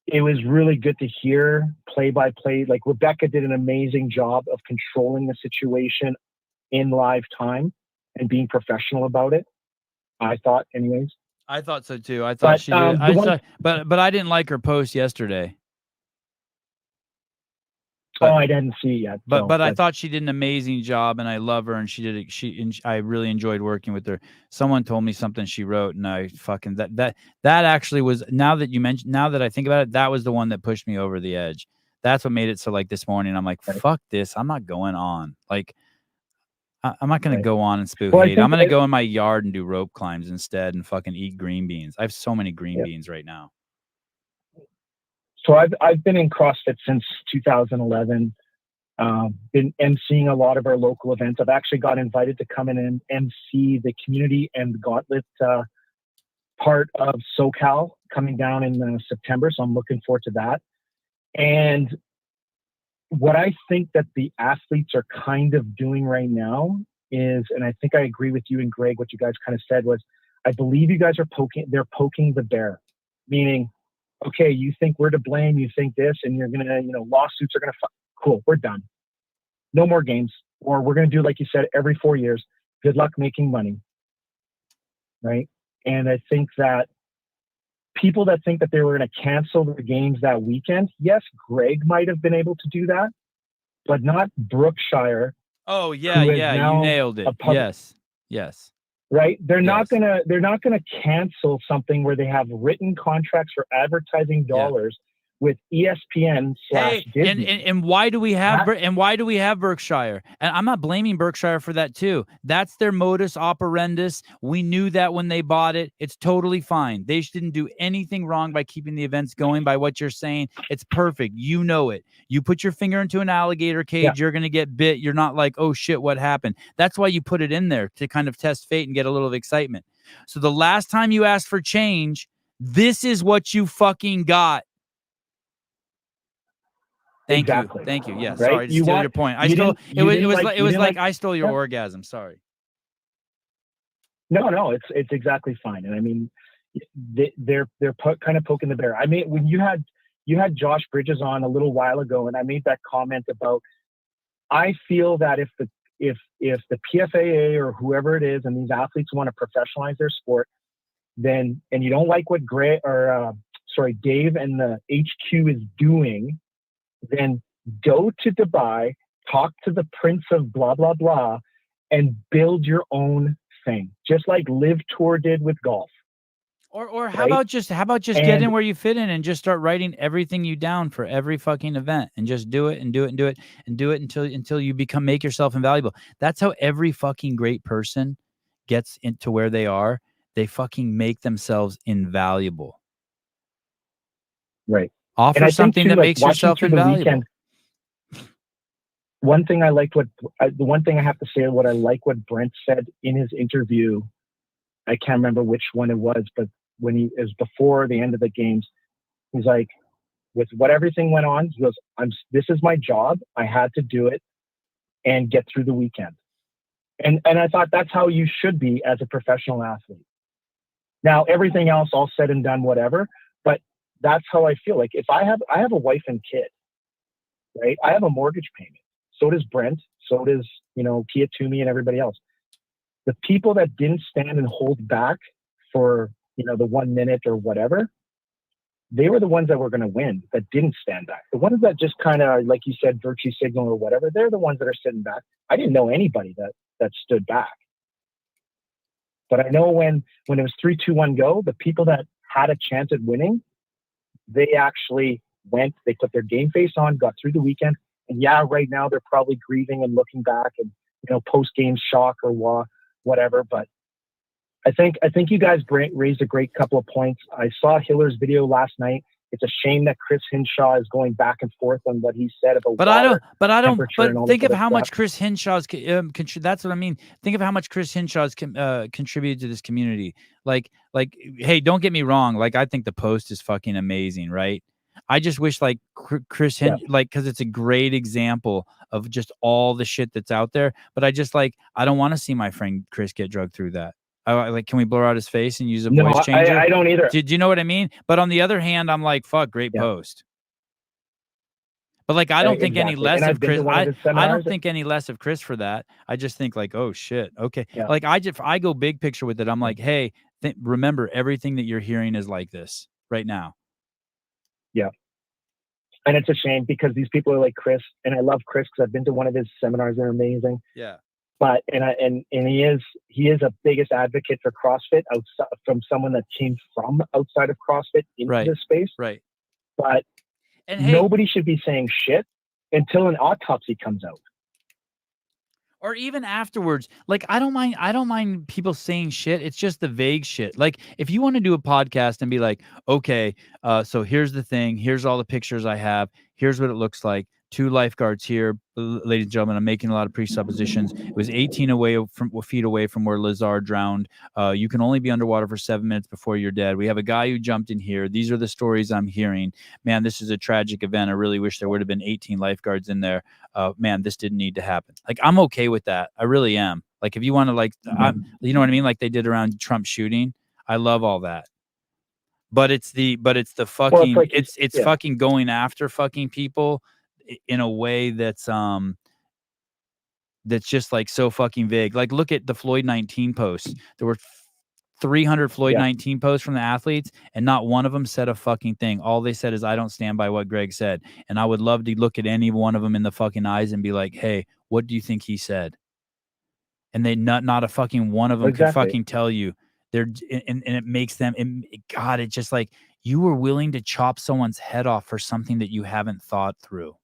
it was really good to hear play by play. Like, Rebecca did an amazing job of controlling the situation in live time and being professional about it. I thought, anyways. I thought so too. I thought she did. But I didn't like her post yesterday. I didn't see it yet. But I thought she did an amazing job, and I love her, and she did it. I really enjoyed working with her. Someone told me something she wrote, and I fucking that actually was, now that I think about it, that was the one that pushed me over the edge. That's what made it so, like, this morning, I'm like, fuck this. I'm not going on. Like, I'm not going to go on and spew hate. I'm going to go in my yard and do rope climbs instead and fucking eat green beans. I have so many green beans right now. So I've been in CrossFit since 2011. Been emceeing a lot of our local events. I've actually got invited to come in and MC the community and gauntlet part of SoCal coming down in September. So I'm looking forward to that. And what I think that the athletes are kind of doing right now is, and I think I agree with you and Greg, what you guys kind of said was, I believe you guys are poking the bear, meaning, okay, you think we're to blame, you think this, and you're going to, lawsuits are going to, cool, we're done. No more games. Or we're going to do, like you said, every 4 years. Good luck making money. Right? And I think that people that think that they were going to cancel the games that weekend, yes, Greg might have been able to do that, but not Brookshire. Oh, yeah, you nailed it. Yes. Right? They're not gonna cancel something where they have written contracts for advertising dollars with ESPN / Disney. And why do we have Berkshire? And I'm not blaming Berkshire for that too. That's their modus operandus. We knew that when they bought it. It's totally fine. They didn't do anything wrong by keeping the events going. By what you're saying, it's perfect. You know it. You put your finger into an alligator cage, you're gonna get bit. You're not like, oh shit, what happened? That's why you put it in there, to kind of test fate and get a little excitement. So the last time you asked for change, this is what you fucking got. Thank Exactly. you. Thank you. Yeah. Right? Sorry to You steal want your point. I you stole. didn't It you was. It didn't was like like. It you was didn't like like I stole your yeah. orgasm. Sorry. No, it's exactly fine. And I mean, they're kind of poking the bear. I mean, when you had Josh Bridges on a little while ago, and I made that comment about, I feel that if the PFAA or whoever it is and these athletes want to professionalize their sport, then, and you don't like what Dave and the HQ is doing, then go to Dubai, talk to the Prince of blah blah blah, and build your own thing, just like Live Tour did with golf. Or how right? about just get And in where you fit in and just start writing everything you down for every fucking event and just do it and do it and do it and do it until you make yourself invaluable. That's how every fucking great person gets into where they are. They fucking make themselves invaluable. Right. Offer and I think something too, that like makes watching yourself through the invaluable. weekend, one thing I liked the one thing I have to say, what I like what Brent said in his interview, I can't remember which one it was, but when it was before the end of the games, he's like, with what everything went on, he goes, this is my job. I had to do it and get through the weekend. And I thought that's how you should be as a professional athlete. Now, everything else, all said and done, whatever, but that's how I feel. Like if I have a wife and kid, right? I have a mortgage payment. So does Brent. So does, Kia Toomey and everybody else. The people that didn't stand and hold back for, the 1 minute or whatever, they were the ones that were going to win, that didn't stand back. The ones that just kind of, like you said, virtue signal or whatever, they're the ones that are sitting back. I didn't know anybody that stood back. But I know when it was 3, 2, 1, go, the people that had a chance at winning, they actually went, they put their game face on, got through the weekend. And yeah, right now they're probably grieving and looking back and, post-game shock or whatever. But I think you guys raised a great couple of points. I saw Hiller's video last night. It's a shame that Chris Hinshaw is going back and forth on what he said about water, temperature, and all think this of other how stuff. much Chris Hinshaw's that's what I mean. Think of how much Chris Hinshaw's contributed to this community. Like, hey, don't get me wrong. Like, I think the post is fucking amazing, right? I just wish like Chris because it's a great example of just all the shit that's out there. But I don't want to see my friend Chris get drugged through that. Can we blur out his face and use a voice changer? I don't either. Do you know what I mean? But on the other hand, I'm like, fuck, great post. But like, I don't think any less of Chris. I don't think any less of Chris for that. I just think like, oh shit, okay. Yeah. Like I go big picture with it. I'm like, hey, remember everything that you're hearing is like this right now. Yeah. And it's a shame because these people are like Chris, and I love Chris because I've been to one of his seminars. They're amazing. Yeah. But and he is a biggest advocate for CrossFit from someone that came from outside of CrossFit into this space. Right. But nobody should be saying shit until an autopsy comes out. Or even afterwards, like I don't mind people saying shit. It's just the vague shit. Like if you want to do a podcast and be like, okay, so here's the thing, here's all the pictures I have, here's what it looks like. 2 lifeguards here, ladies and gentlemen. I'm making a lot of presuppositions. It was 18 feet away from where Lazar drowned. You can only be underwater for 7 minutes before you're dead. We have a guy who jumped in here. These are the stories I'm hearing. Man, this is a tragic event. I really wish there would have been 18 lifeguards in there. Man, this didn't need to happen. Like, I'm okay with that. I really am. Like, if you want to, you know what I mean? Like they did around Trump shooting. I love all that. But it's the fucking, it's fucking going after fucking people in a way that's just like so fucking vague. Like, look at the Floyd 19 posts. There were 300 Floyd 19 posts from the athletes, and not one of them said a fucking thing. All they said is, I don't stand by what Greg said. And I would love to look at any one of them in the fucking eyes and be like, hey, what do you think he said? And they not a fucking one of them could fucking tell you. They're and it makes them, God, it's just like, you were willing to chop someone's head off for something that you haven't thought through.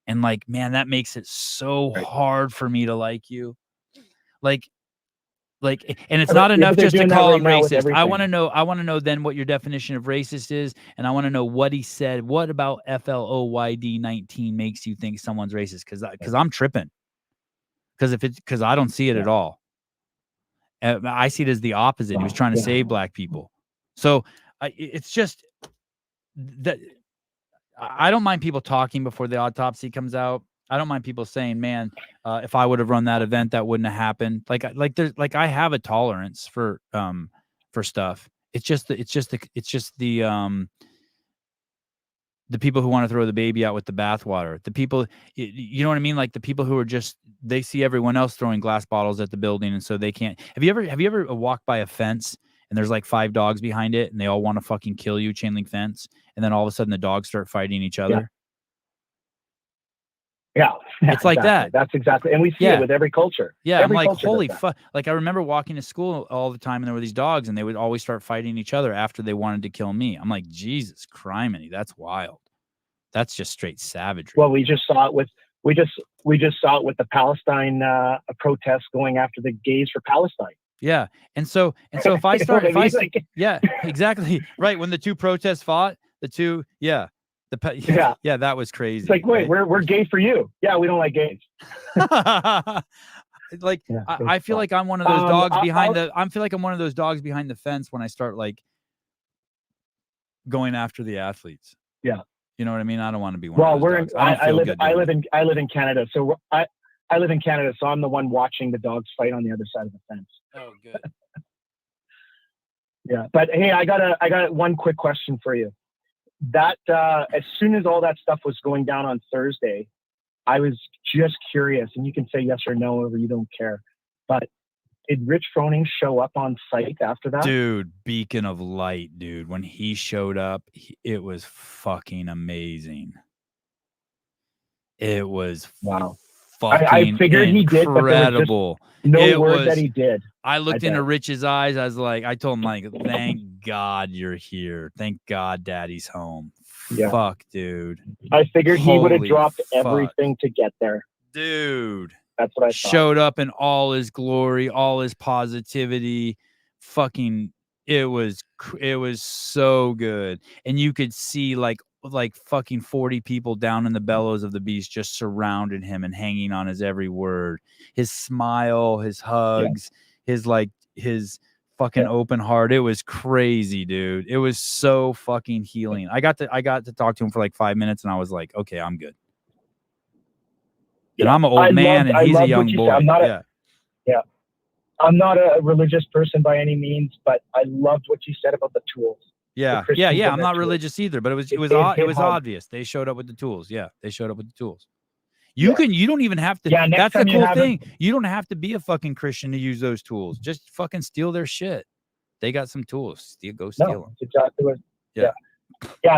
And like, man, that makes it so hard for me to like you. Like, and it's not enough just to call him racist. I want to know then what your definition of racist is. And I want to know what he said. What about FLOYD 19 makes you think someone's racist? Cause I'm tripping. Cause I don't see it at all. I see it as the opposite. He was trying to save black people. So it's just that I don't mind people talking before the autopsy comes out. I don't mind people saying, "Man, if I would have run that event, that wouldn't have happened." Like I have a tolerance for stuff. It's just the people who want to throw the baby out with the bathwater. The people, you know what I mean? Like the people who are just, they see everyone else throwing glass bottles at the building, and so they can't. Have you ever walked by a fence and there's like 5 dogs behind it, and they all want to fucking kill you, chain link fence, and then all of a sudden the dogs start fighting each other? Yeah. It's like that. That's exactly, and we see it with every culture. Yeah, every I'm like, culture holy does that. fuck. Like, I remember walking to school all the time, and there were these dogs, and they would always start fighting each other after they wanted to kill me. I'm like, Jesus criminy, that's wild. That's just straight savagery. Well, we just saw it with the Palestine protests going after the gays for Palestine. Yeah, and so if I start, yeah, exactly right. When the two protests fought, that was crazy. It's like, wait, right? we're gay for you. Yeah, we don't like gays. Like, I feel like I'm one of those dogs behind I feel like I'm one of those dogs behind the fence when I start like going after the athletes. Yeah. You know what I mean? I don't want to be one of those dogs. I live in Canada, so I live in Canada, so I'm the one watching the dogs fight on the other side of the fence. Oh, good. Yeah, but hey, I got one quick question for you. That as soon as all that stuff was going down on Thursday, I was just curious, and you can say yes or no, or you don't care. But did Rich Froning show up on site after that? Dude, beacon of light, dude. When he showed up, it was fucking amazing. It was fucking I figured he did, but there was just no word that he did. I looked into Rich's eyes. I was like, I told him, like, thank God you're here. Thank God Daddy's home. Yeah. Fuck, dude. I figured he would have Holy dropped fuck. everything to get there. Dude. That's what I thought. Showed up in all his glory, all his positivity. Fucking, it was so good. And you could see like fucking 40 people down in the bellows of the beast just surrounded him and hanging on his every word. His smile, his hugs, his fucking open heart. It was crazy, dude. It was so fucking healing. I got to talk to him for like 5 minutes, and I was like, okay, I'm good. And I'm an old man, and he's a young boy. I'm not a religious person by any means, but I loved what you said about the tools. Yeah. I'm not religious either, but it was obvious. They showed up with the tools. Yeah, they showed up with the tools. You don't even have to. That's the cool thing. You don't have to be a fucking Christian to use those tools. Just fucking steal their shit. They got some tools. Go steal them. Exactly what. Yeah.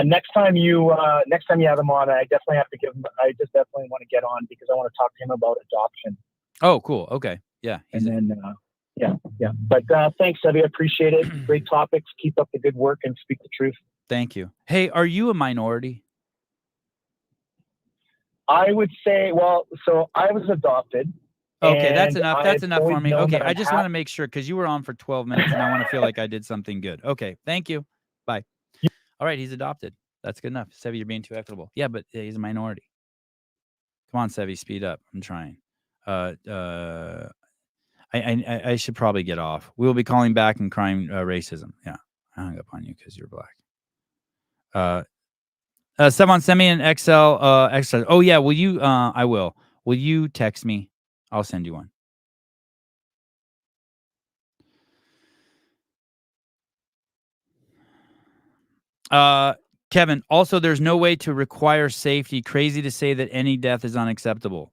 Next time you have him on, I definitely have to give him. I just definitely want to get on because I want to talk to him about adoption. Oh, cool. Okay. Yeah. Yeah. But thanks, Evie. I appreciate it. Great topics. Keep up the good work and speak the truth. Thank you. Hey, are you a minority? I would say, so I was adopted. Okay, that's enough. That's enough for me. Okay, I just want to make sure because you were on for 12 minutes and I want to feel like I did something good. Okay, thank you. Bye. All right, he's adopted. That's good enough. Sevi, you're being too equitable. Yeah, but he's a minority. Come on, Sevi, speed up. I'm trying. I should probably get off. We'll be calling back and crying racism. Yeah, I hung up on you because you're black. Someone send me an Excel exercise. Oh yeah, will you? I will. Will you text me? I'll send you one. Kevin, also, there's no way to require safety. Crazy to say that any death is unacceptable.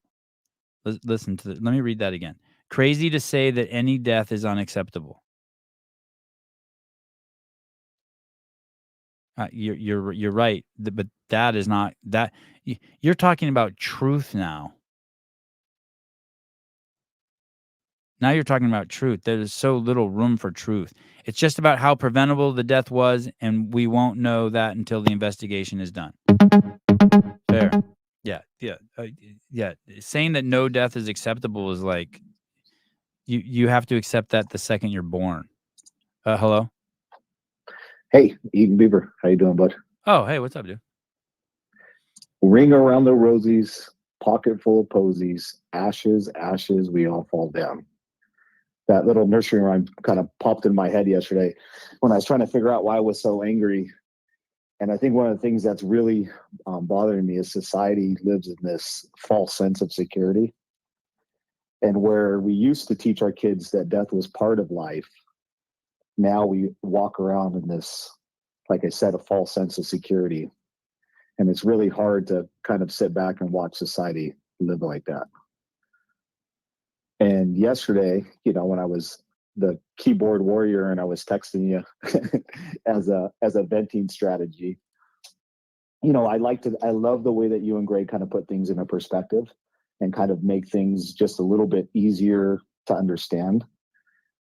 Listen to let me read that again. Crazy to say that any death is unacceptable. You're right, but that is not that. You're talking about truth now. Now you're talking about truth. There's so little room for truth. It's just about how preventable the death was, and we won't know that until the investigation is done. Fair. Yeah. Saying that no death is acceptable is like you have to accept that the second you're born. Hello? Hey, Eaton Beaver. How you doing, bud? Oh, hey, what's up, dude? Ring around the rosies, pocket full of posies, ashes, ashes, we all fall down. That little nursery rhyme kind of popped in my head yesterday when I was trying to figure out why I was so angry And I think one of the things that's really bothering me is society lives in this false sense of security. And where we used to teach our kids that death was part of life, now we walk around in this, like I said, a false sense of security. And it's really hard to kind of sit back and watch society live like that. And yesterday, you know, when I was the keyboard warrior and I was texting you as a venting strategy, you know, I love the way that you and Greg kind of put things in a perspective and kind of make things just a little bit easier to understand.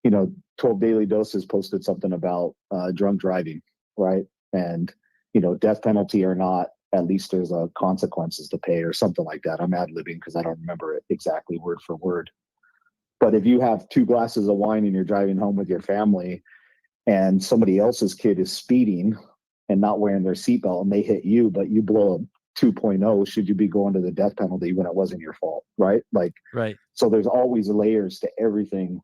You know, 12 Daily Doses posted something about drunk driving, right? And, you know, death penalty or not, at least there's consequences to pay or something like that. I'm ad-libbing because I don't remember it exactly word for word. But if you have 2 glasses of wine and you're driving home with your family and somebody else's kid is speeding and not wearing their seatbelt and they hit you, but you blow a 2.0, should you be going to the death penalty when it wasn't your fault, right? Like, right. So there's always layers to everything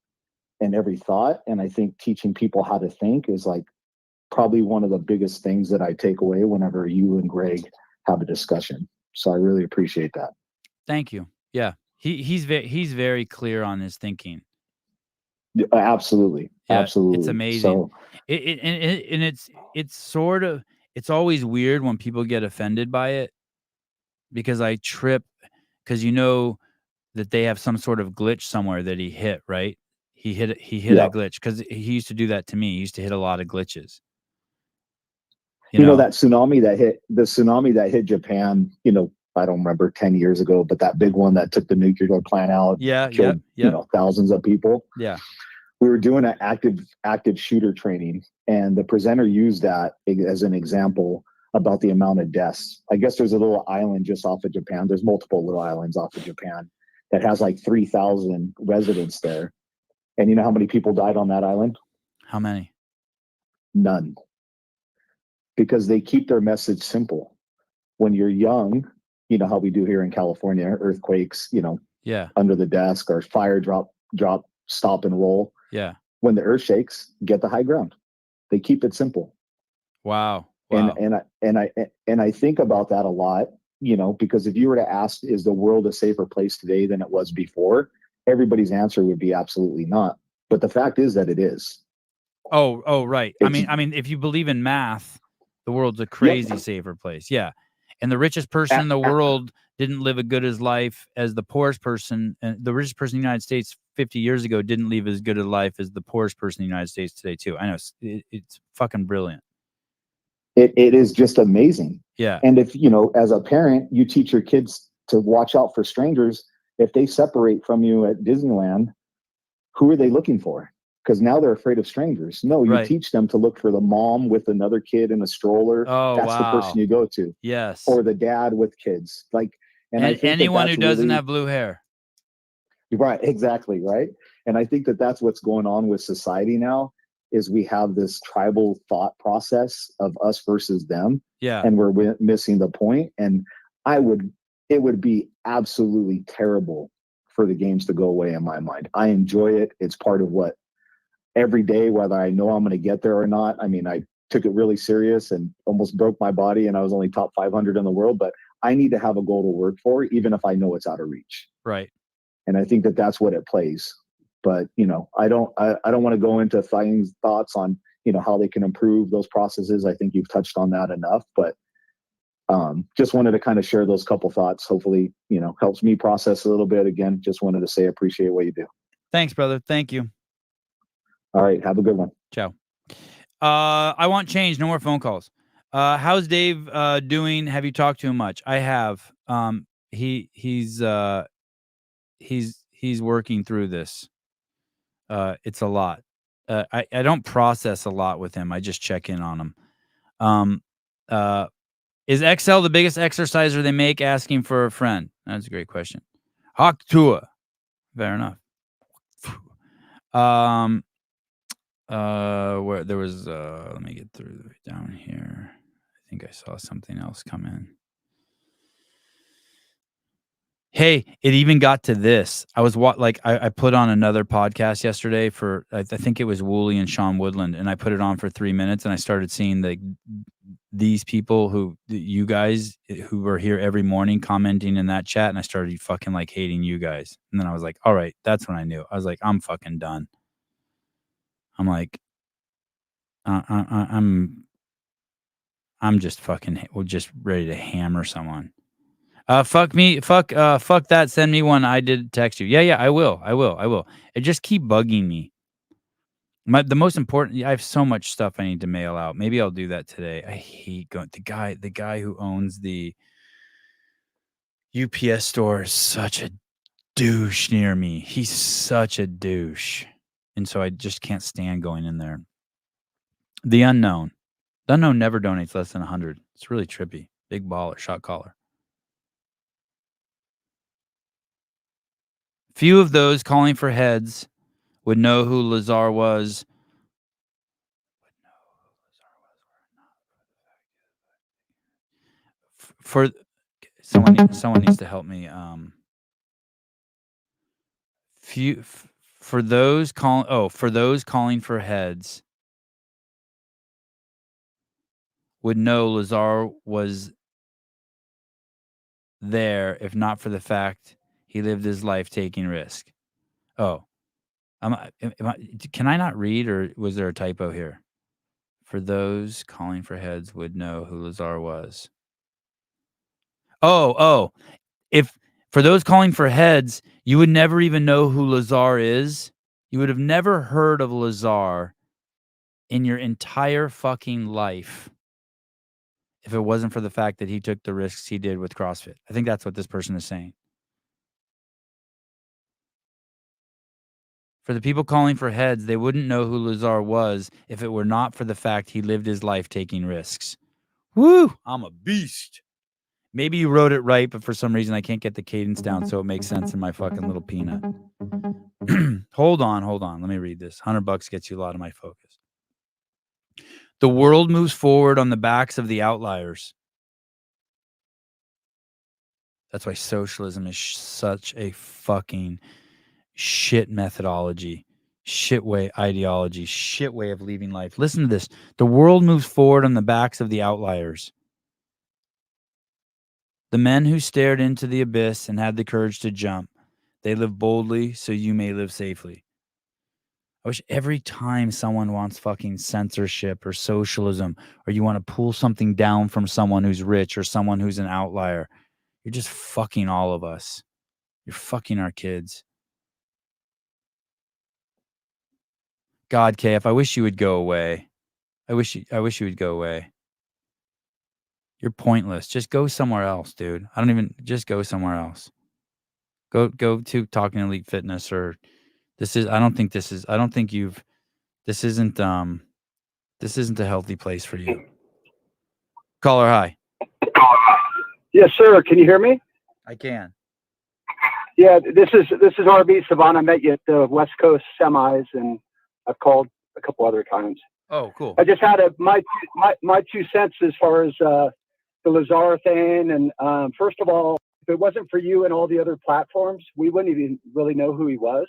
and every thought. And I think teaching people how to think is like probably one of the biggest things that I take away whenever you and Greg have a discussion. So I really appreciate that. Thank you. Yeah. He's very clear on his thinking. Absolutely. Yeah, Absolutely. it's amazing. So, It's sort of, it's always weird when people get offended by it because I trip because you know that they have some sort of glitch somewhere that he hit, right? He hit Yeah. a glitch because he used to do that to me. He used to hit a lot of glitches. You know, that tsunami that hit Japan, you know, I don't remember 10 years ago, but that big one that took the nuclear plant out, killed, you know, thousands of people. Yeah. We were doing an active shooter training, and the presenter used that as an example about the amount of deaths. I guess there's a little island just off of Japan. There's multiple little islands off of Japan that has like 3,000 residents there. And you know how many people died on that island? How many? None. Because they keep their message simple. When you're young, you know how we do here in California, earthquakes, you know, Yeah. under the desk, or fire drop, stop and roll. Yeah. When the earth shakes, get the high ground. They keep it simple. Wow. And I think about that a lot, you know, because if you were to ask, is the world a safer place today than it was before? Everybody's answer would be absolutely not. But the fact is that it is. Oh, right. I mean, if you believe in math, the world's a crazy safer place. Yeah. And the richest person in the world didn't live as good as life as the poorest person. And the richest person in the United States 50 years ago didn't live as good a life as the poorest person in the United States today, too. I know it's fucking brilliant. It is just amazing. Yeah. And if, you know, as a parent, you teach your kids to watch out for strangers. If they separate from you at Disneyland, who are they looking for? Because now they're afraid of strangers. No, you teach them to look for the mom with another kid in a stroller. Oh, that's the person you go to. Yes. Or the dad with kids. Like, and I think anyone who doesn't really, have blue hair. Right. Exactly. Right. And I think that that's what's going on with society now is we have this tribal thought process of us versus them. Yeah. And we're missing the point. And it would be absolutely terrible for the games to go away in my mind. I enjoy it. It's part of what every day, whether I know I'm going to get there or not. I mean, I took it really serious and almost broke my body, and I was only top 500 in the world, but I need to have a goal to work for, even if I know it's out of reach. Right. And I think that that's what it plays. But, you know, I don't want to go into thoughts on, you know, how they can improve those processes. I think you've touched on that enough, but just wanted to kind of share those couple thoughts. Hopefully, you know, helps me process a little bit. Again, just wanted to say, appreciate what you do. Thanks, brother. Thank you. All right. Have a good one. Ciao. I want change. No more phone calls. How's Dave doing? Have you talked to him much? I have. He's working through this. It's a lot. I don't process a lot with him. I just check in on him. Is XL the biggest exerciser they make? Asking for a friend. That's a great question. Hawk Tua. Fair enough. Where there was let me get through down here. I think I saw something else come in. Hey, it even got to this. I was I put on another podcast yesterday for I think it was Woolley and Sean Woodland, and I put it on for 3 minutes, and I started seeing these people you guys who were here every morning commenting in that chat, and I started fucking like hating you guys. And then I was like, all right, that's when I knew. I was like, I'm fucking done. I'm like, I'm just fucking just ready to hammer someone. Fuck me, fuck that. Send me one. I did text you. Yeah, I will. It just keep bugging me. The most important, I have so much stuff I need to mail out. Maybe I'll do that today. I hate going. The guy who owns the UPS store is such a douche near me. He's such a douche. And so I just can't stand going in there. The unknown. The unknown never donates less than 100. It's really trippy. Big baller, shot caller. Few of those calling for heads would know who Lazar was. For someone needs to help me. For those calling for heads would know Lazar was there if not for the fact he lived his life taking risk. Oh, can I not read, or was there a typo here? For those calling for heads would know who Lazar was. Oh, if for those calling for heads, you would never even know who Lazar is. You would have never heard of Lazar in your entire fucking life if it wasn't for the fact that he took the risks he did with CrossFit. I think that's what this person is saying. For the people calling for heads, they wouldn't know who Lazar was if it were not for the fact he lived his life taking risks. Woo! I'm a beast. Maybe you wrote it right, but for some reason I can't get the cadence down so it makes sense in my fucking little peanut. Hold on. Let me read this. $100 gets you a lot of my focus. The world moves forward on the backs of the outliers. That's why socialism is such a fucking shit methodology, shit way ideology, shit way of leaving life. Listen to this. The world moves forward on the backs of the outliers. The men who stared into the abyss and had the courage to jump. They live boldly so you may live safely. I wish every time someone wants fucking censorship or socialism, or you want to pull something down from someone who's rich or someone who's an outlier, you're just fucking all of us. You're fucking our kids. God, KF, I wish you would go away. I wish you would go away. You're pointless. Just go somewhere else, dude. Just go somewhere else. Go to Talking Elite Fitness, or this isn't a healthy place for you. Caller, hi. Yes, sir. Can you hear me? I can. Yeah, this is RB Savannah. I met you at the West Coast semis, and I've called a couple other times. Oh, cool. I just had my 2 cents as far as the Lazar thing. And first of all, if it wasn't for you and all the other platforms, we wouldn't even really know who he was.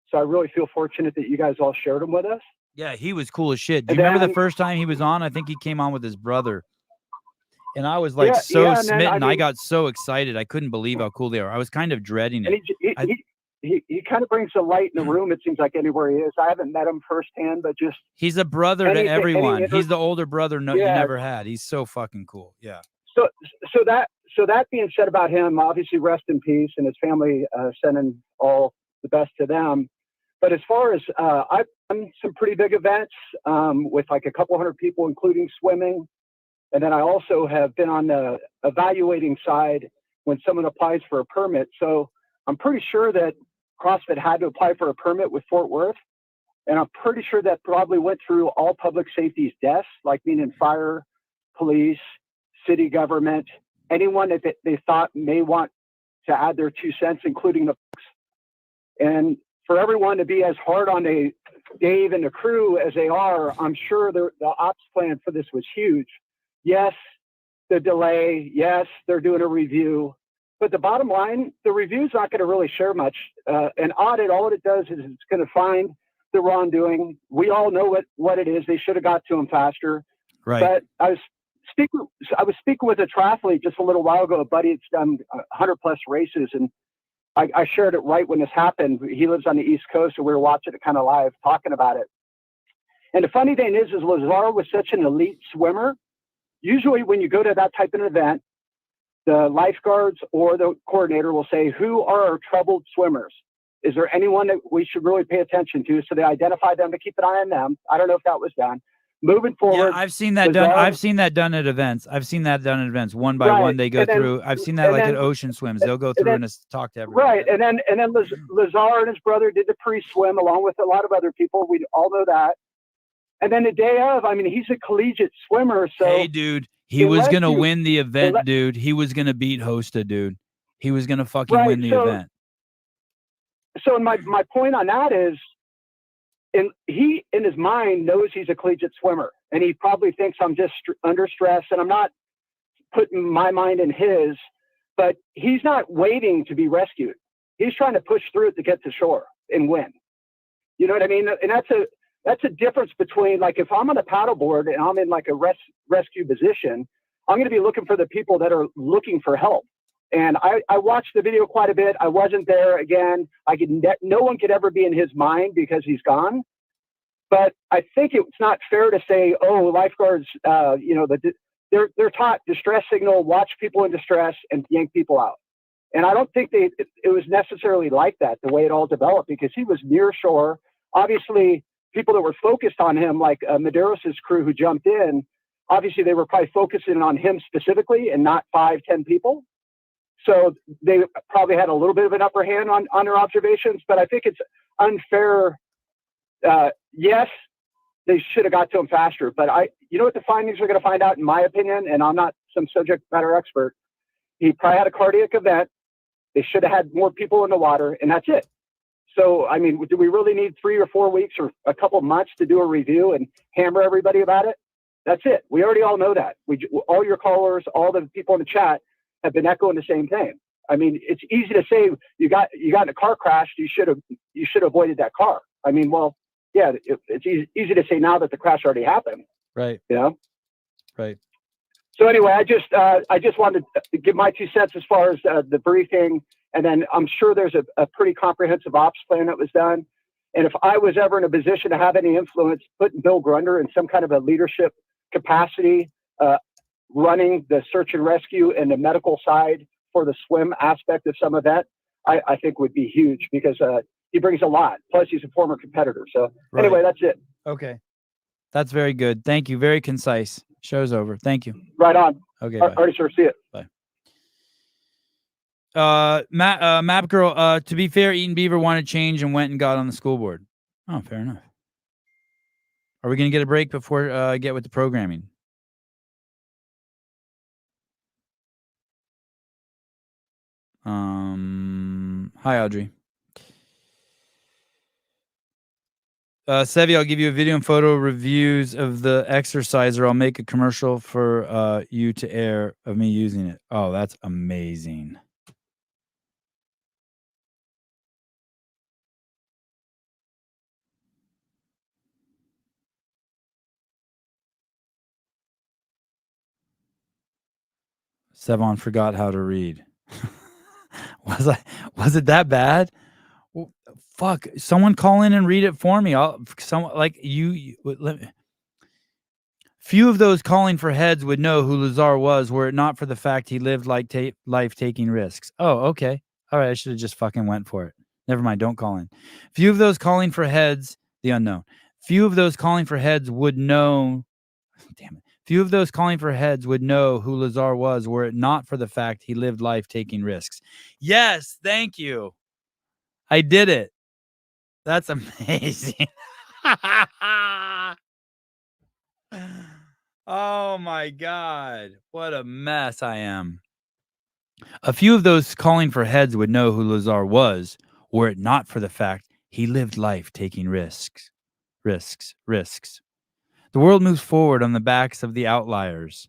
So I really feel fortunate that you guys all shared him with us. Yeah, he was cool as shit. Do you remember the first time he was on? I think he came on with his brother. And I was like smitten. I got so excited. I couldn't believe how cool they are. I was kind of dreading it. And he kind of brings the light in the room, it seems like, anywhere he is. I haven't met him firsthand, but just he's a brother to everyone. He's the older brother you never had. He's so fucking cool. Yeah. So that being said about him, obviously rest in peace, and his family, sending all the best to them. But as far as I've done some pretty big events with like a couple hundred people, including swimming. And then I also have been on the evaluating side when someone applies for a permit. So I'm pretty sure that CrossFit had to apply for a permit with Fort Worth. And I'm pretty sure that probably went through all public safety's desks, like meaning fire, police, city government, anyone that they thought may want to add their 2 cents, including the folks. And for everyone to be as hard on Dave and the crew as they are, I'm sure the ops plan for this was huge. Yes, the delay. Yes, they're doing a review. But the bottom line, the review's not going to really share much. An audit, all it does is it's going to find the wrongdoing. We all know what it is. They should have got to them faster. Right. But I was speaking with a triathlete just a little while ago, a buddy that's done 100 plus races, and I shared it right when this happened. He lives on the East Coast, and we were watching it kind of live, talking about it. And the funny thing is Lazar was such an elite swimmer. Usually when you go to that type of event, the lifeguards or the coordinator will say, who are our troubled swimmers? Is there anyone that we should really pay attention to? So they identify them to keep an eye on them. I don't know if that was done. Moving forward. Yeah, I've seen that done. I've seen that done at events. One by one, they go through. I've seen that like at ocean swims. They'll go through and talk to everyone. Right. And then Lazar and his brother did the pre-swim along with a lot of other people. We all know that. And then the day of, I mean, he's a collegiate swimmer. So hey, dude, he was going to win the event, dude. He was going to beat Hosta, dude. He was going to fucking win the event. So my point on that is, he in his mind knows he's a collegiate swimmer, and he probably thinks I'm just under stress, and I'm not putting my mind in his, but he's not waiting to be rescued. He's trying to push through it to get to shore and win. You know what I mean? And that's a difference between, like, if I'm on a paddleboard and I'm in like a rescue position, I'm going to be looking for the people that are looking for help. And I watched the video quite a bit. I wasn't there again. No one could ever be in his mind because he's gone. But I think it's not fair to say, oh, lifeguards, they're taught distress signal, watch people in distress, and yank people out. And I don't think it was necessarily like that, the way it all developed, because he was near shore. Obviously, people that were focused on him, like Medeiros' crew who jumped in, obviously they were probably focusing on him specifically and not 5-10 people. So they probably had a little bit of an upper hand on their observations, but I think it's unfair. Yes, they should have got to him faster, but you know what the findings are going to find out, in my opinion, and I'm not some subject matter expert. He probably had a cardiac event. They should have had more people in the water, and that's it. So, I mean, do we really need 3 or 4 weeks or a couple of months to do a review and hammer everybody about it? That's it. We already all know that. All your callers, all the people in the chat have been echoing the same thing. I mean, it's easy to say you got in a car crash. You should have avoided that car. I mean, well, yeah, it's easy to say now that the crash already happened. Right. You know. Right. So anyway, I just wanted to give my 2 cents as far as the briefing, and then I'm sure there's a pretty comprehensive ops plan that was done. And if I was ever in a position to have any influence, putting Bill Grunder in some kind of a leadership capacity, running the search and rescue and the medical side for the swim aspect of some of that, I think would be huge, because he brings a lot. Plus, he's a former competitor. So anyway, that's it. Okay. That's very good. Thank you. Very concise. Show's over. Thank you. Right on. Okay. All right, sir. See you. Bye. Map Girl, to be fair, Eaton Beaver wanted change and went and got on the school board. Oh, fair enough. Are we going to get a break before I get with the programming? Hi, Audrey. Sevi, I'll give you a video and photo reviews of the exerciser. I'll make a commercial for you to air of me using it. Oh, that's amazing. Sevon forgot how to read. Was it that bad? Well, fuck, someone call in and read it for me. Few of those calling for heads would know who Lazar was were it not for the fact he lived like life taking risks. Oh, okay. All right, I should have just fucking went for it. Never mind, don't call in. Few of those calling for heads, the unknown. Few of those calling for heads would know. Damn it. Few of those calling for heads would know who Lazar was were it not for the fact he lived life taking risks. Yes, thank you. I did it. That's amazing. Oh my God. What a mess I am. A few of those calling for heads would know who Lazar was were it not for the fact he lived life taking risks. Risks. The world moves forward on the backs of the outliers.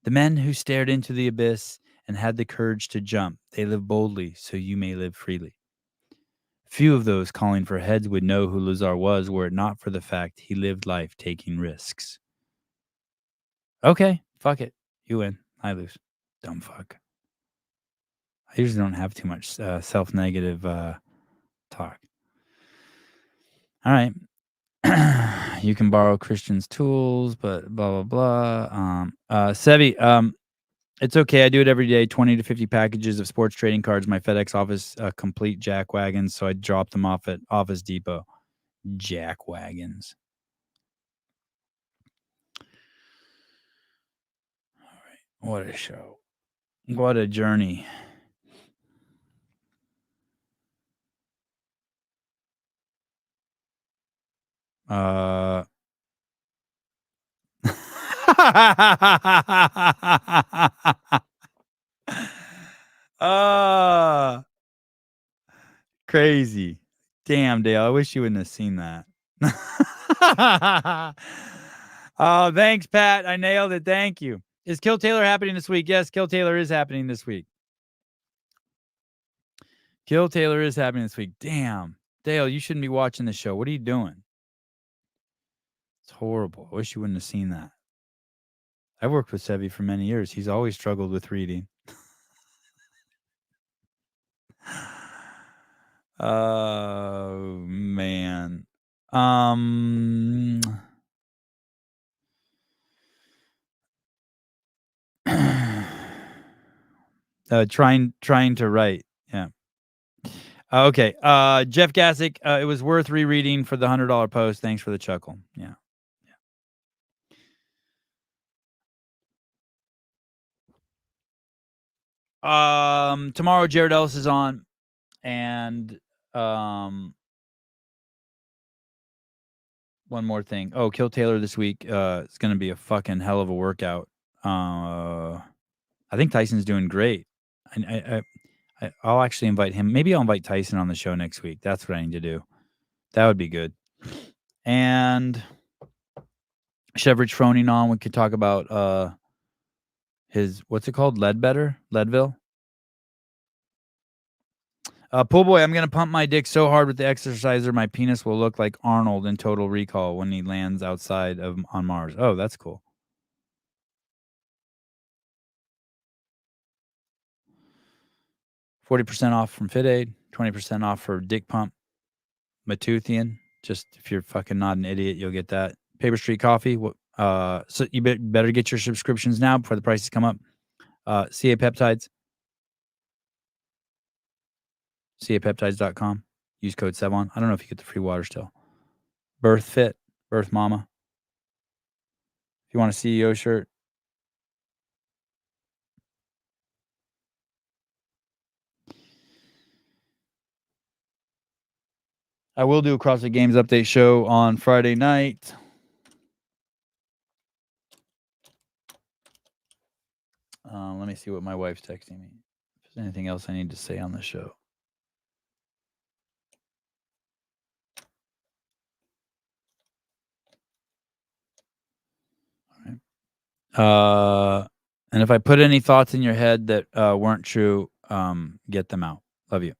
The men who stared into the abyss and had the courage to jump. They live boldly, so you may live freely. Few of those calling for heads would know who Lazar was were it not for the fact he lived life taking risks. Okay, fuck it. You win. I lose. Dumb fuck. I usually don't have too much self-negative talk. All right. You can borrow Christian's tools, but blah, blah, blah. Sevi, it's okay. I do it every day. 20 to 50 packages of sports trading cards. My FedEx office complete jack wagons, so I dropped them off at Office Depot. Jack wagons. All right. What a show. What a journey. Crazy. Damn, Dale. I wish you wouldn't have seen that. Oh, thanks, Pat. I nailed it. Thank you. Is Kill Taylor happening this week? Yes, Kill Taylor is happening this week. Kill Taylor is happening this week. Damn. Dale, you shouldn't be watching the show. What are you doing? It's horrible. I wish you wouldn't have seen that. I worked with Sevi for many years. He's always struggled with reading. Oh, man. Trying to write. Yeah. Okay. Jeff Gassick, it was worth rereading for the $100 post. Thanks for the chuckle. Yeah. Tomorrow Jared Ellis is on, and one more thing. Oh, Kill Taylor this week. It's gonna be a fucking hell of a workout. I think Tyson's doing great. I'll actually invite him. Maybe I'll invite Tyson on the show next week. That's what I need to do. That would be good. And should have Rich Froning on. We could talk about his, what's it called? Leadville. Pool boy, I'm gonna pump my dick so hard with the exerciser, my penis will look like Arnold in Total Recall when he lands outside on Mars. Oh, that's cool. $40% off from Fit Aid, 20% off for Dick Pump, Matoothian. Just if you're fucking not an idiot, you'll get that. Paper Street Coffee. So you better get your subscriptions now before the prices come up. CA Peptides. CAPeptides.com. Use code Sevon. I don't know if you get the free water still. BIRTHFIT. Birth Mama. If you want a CEO shirt. I will do a CrossFit Games update show on Friday night. Let me see what my wife's texting me. If there's anything else I need to say on the show. All right. And if I put any thoughts in your head that weren't true, get them out. Love you.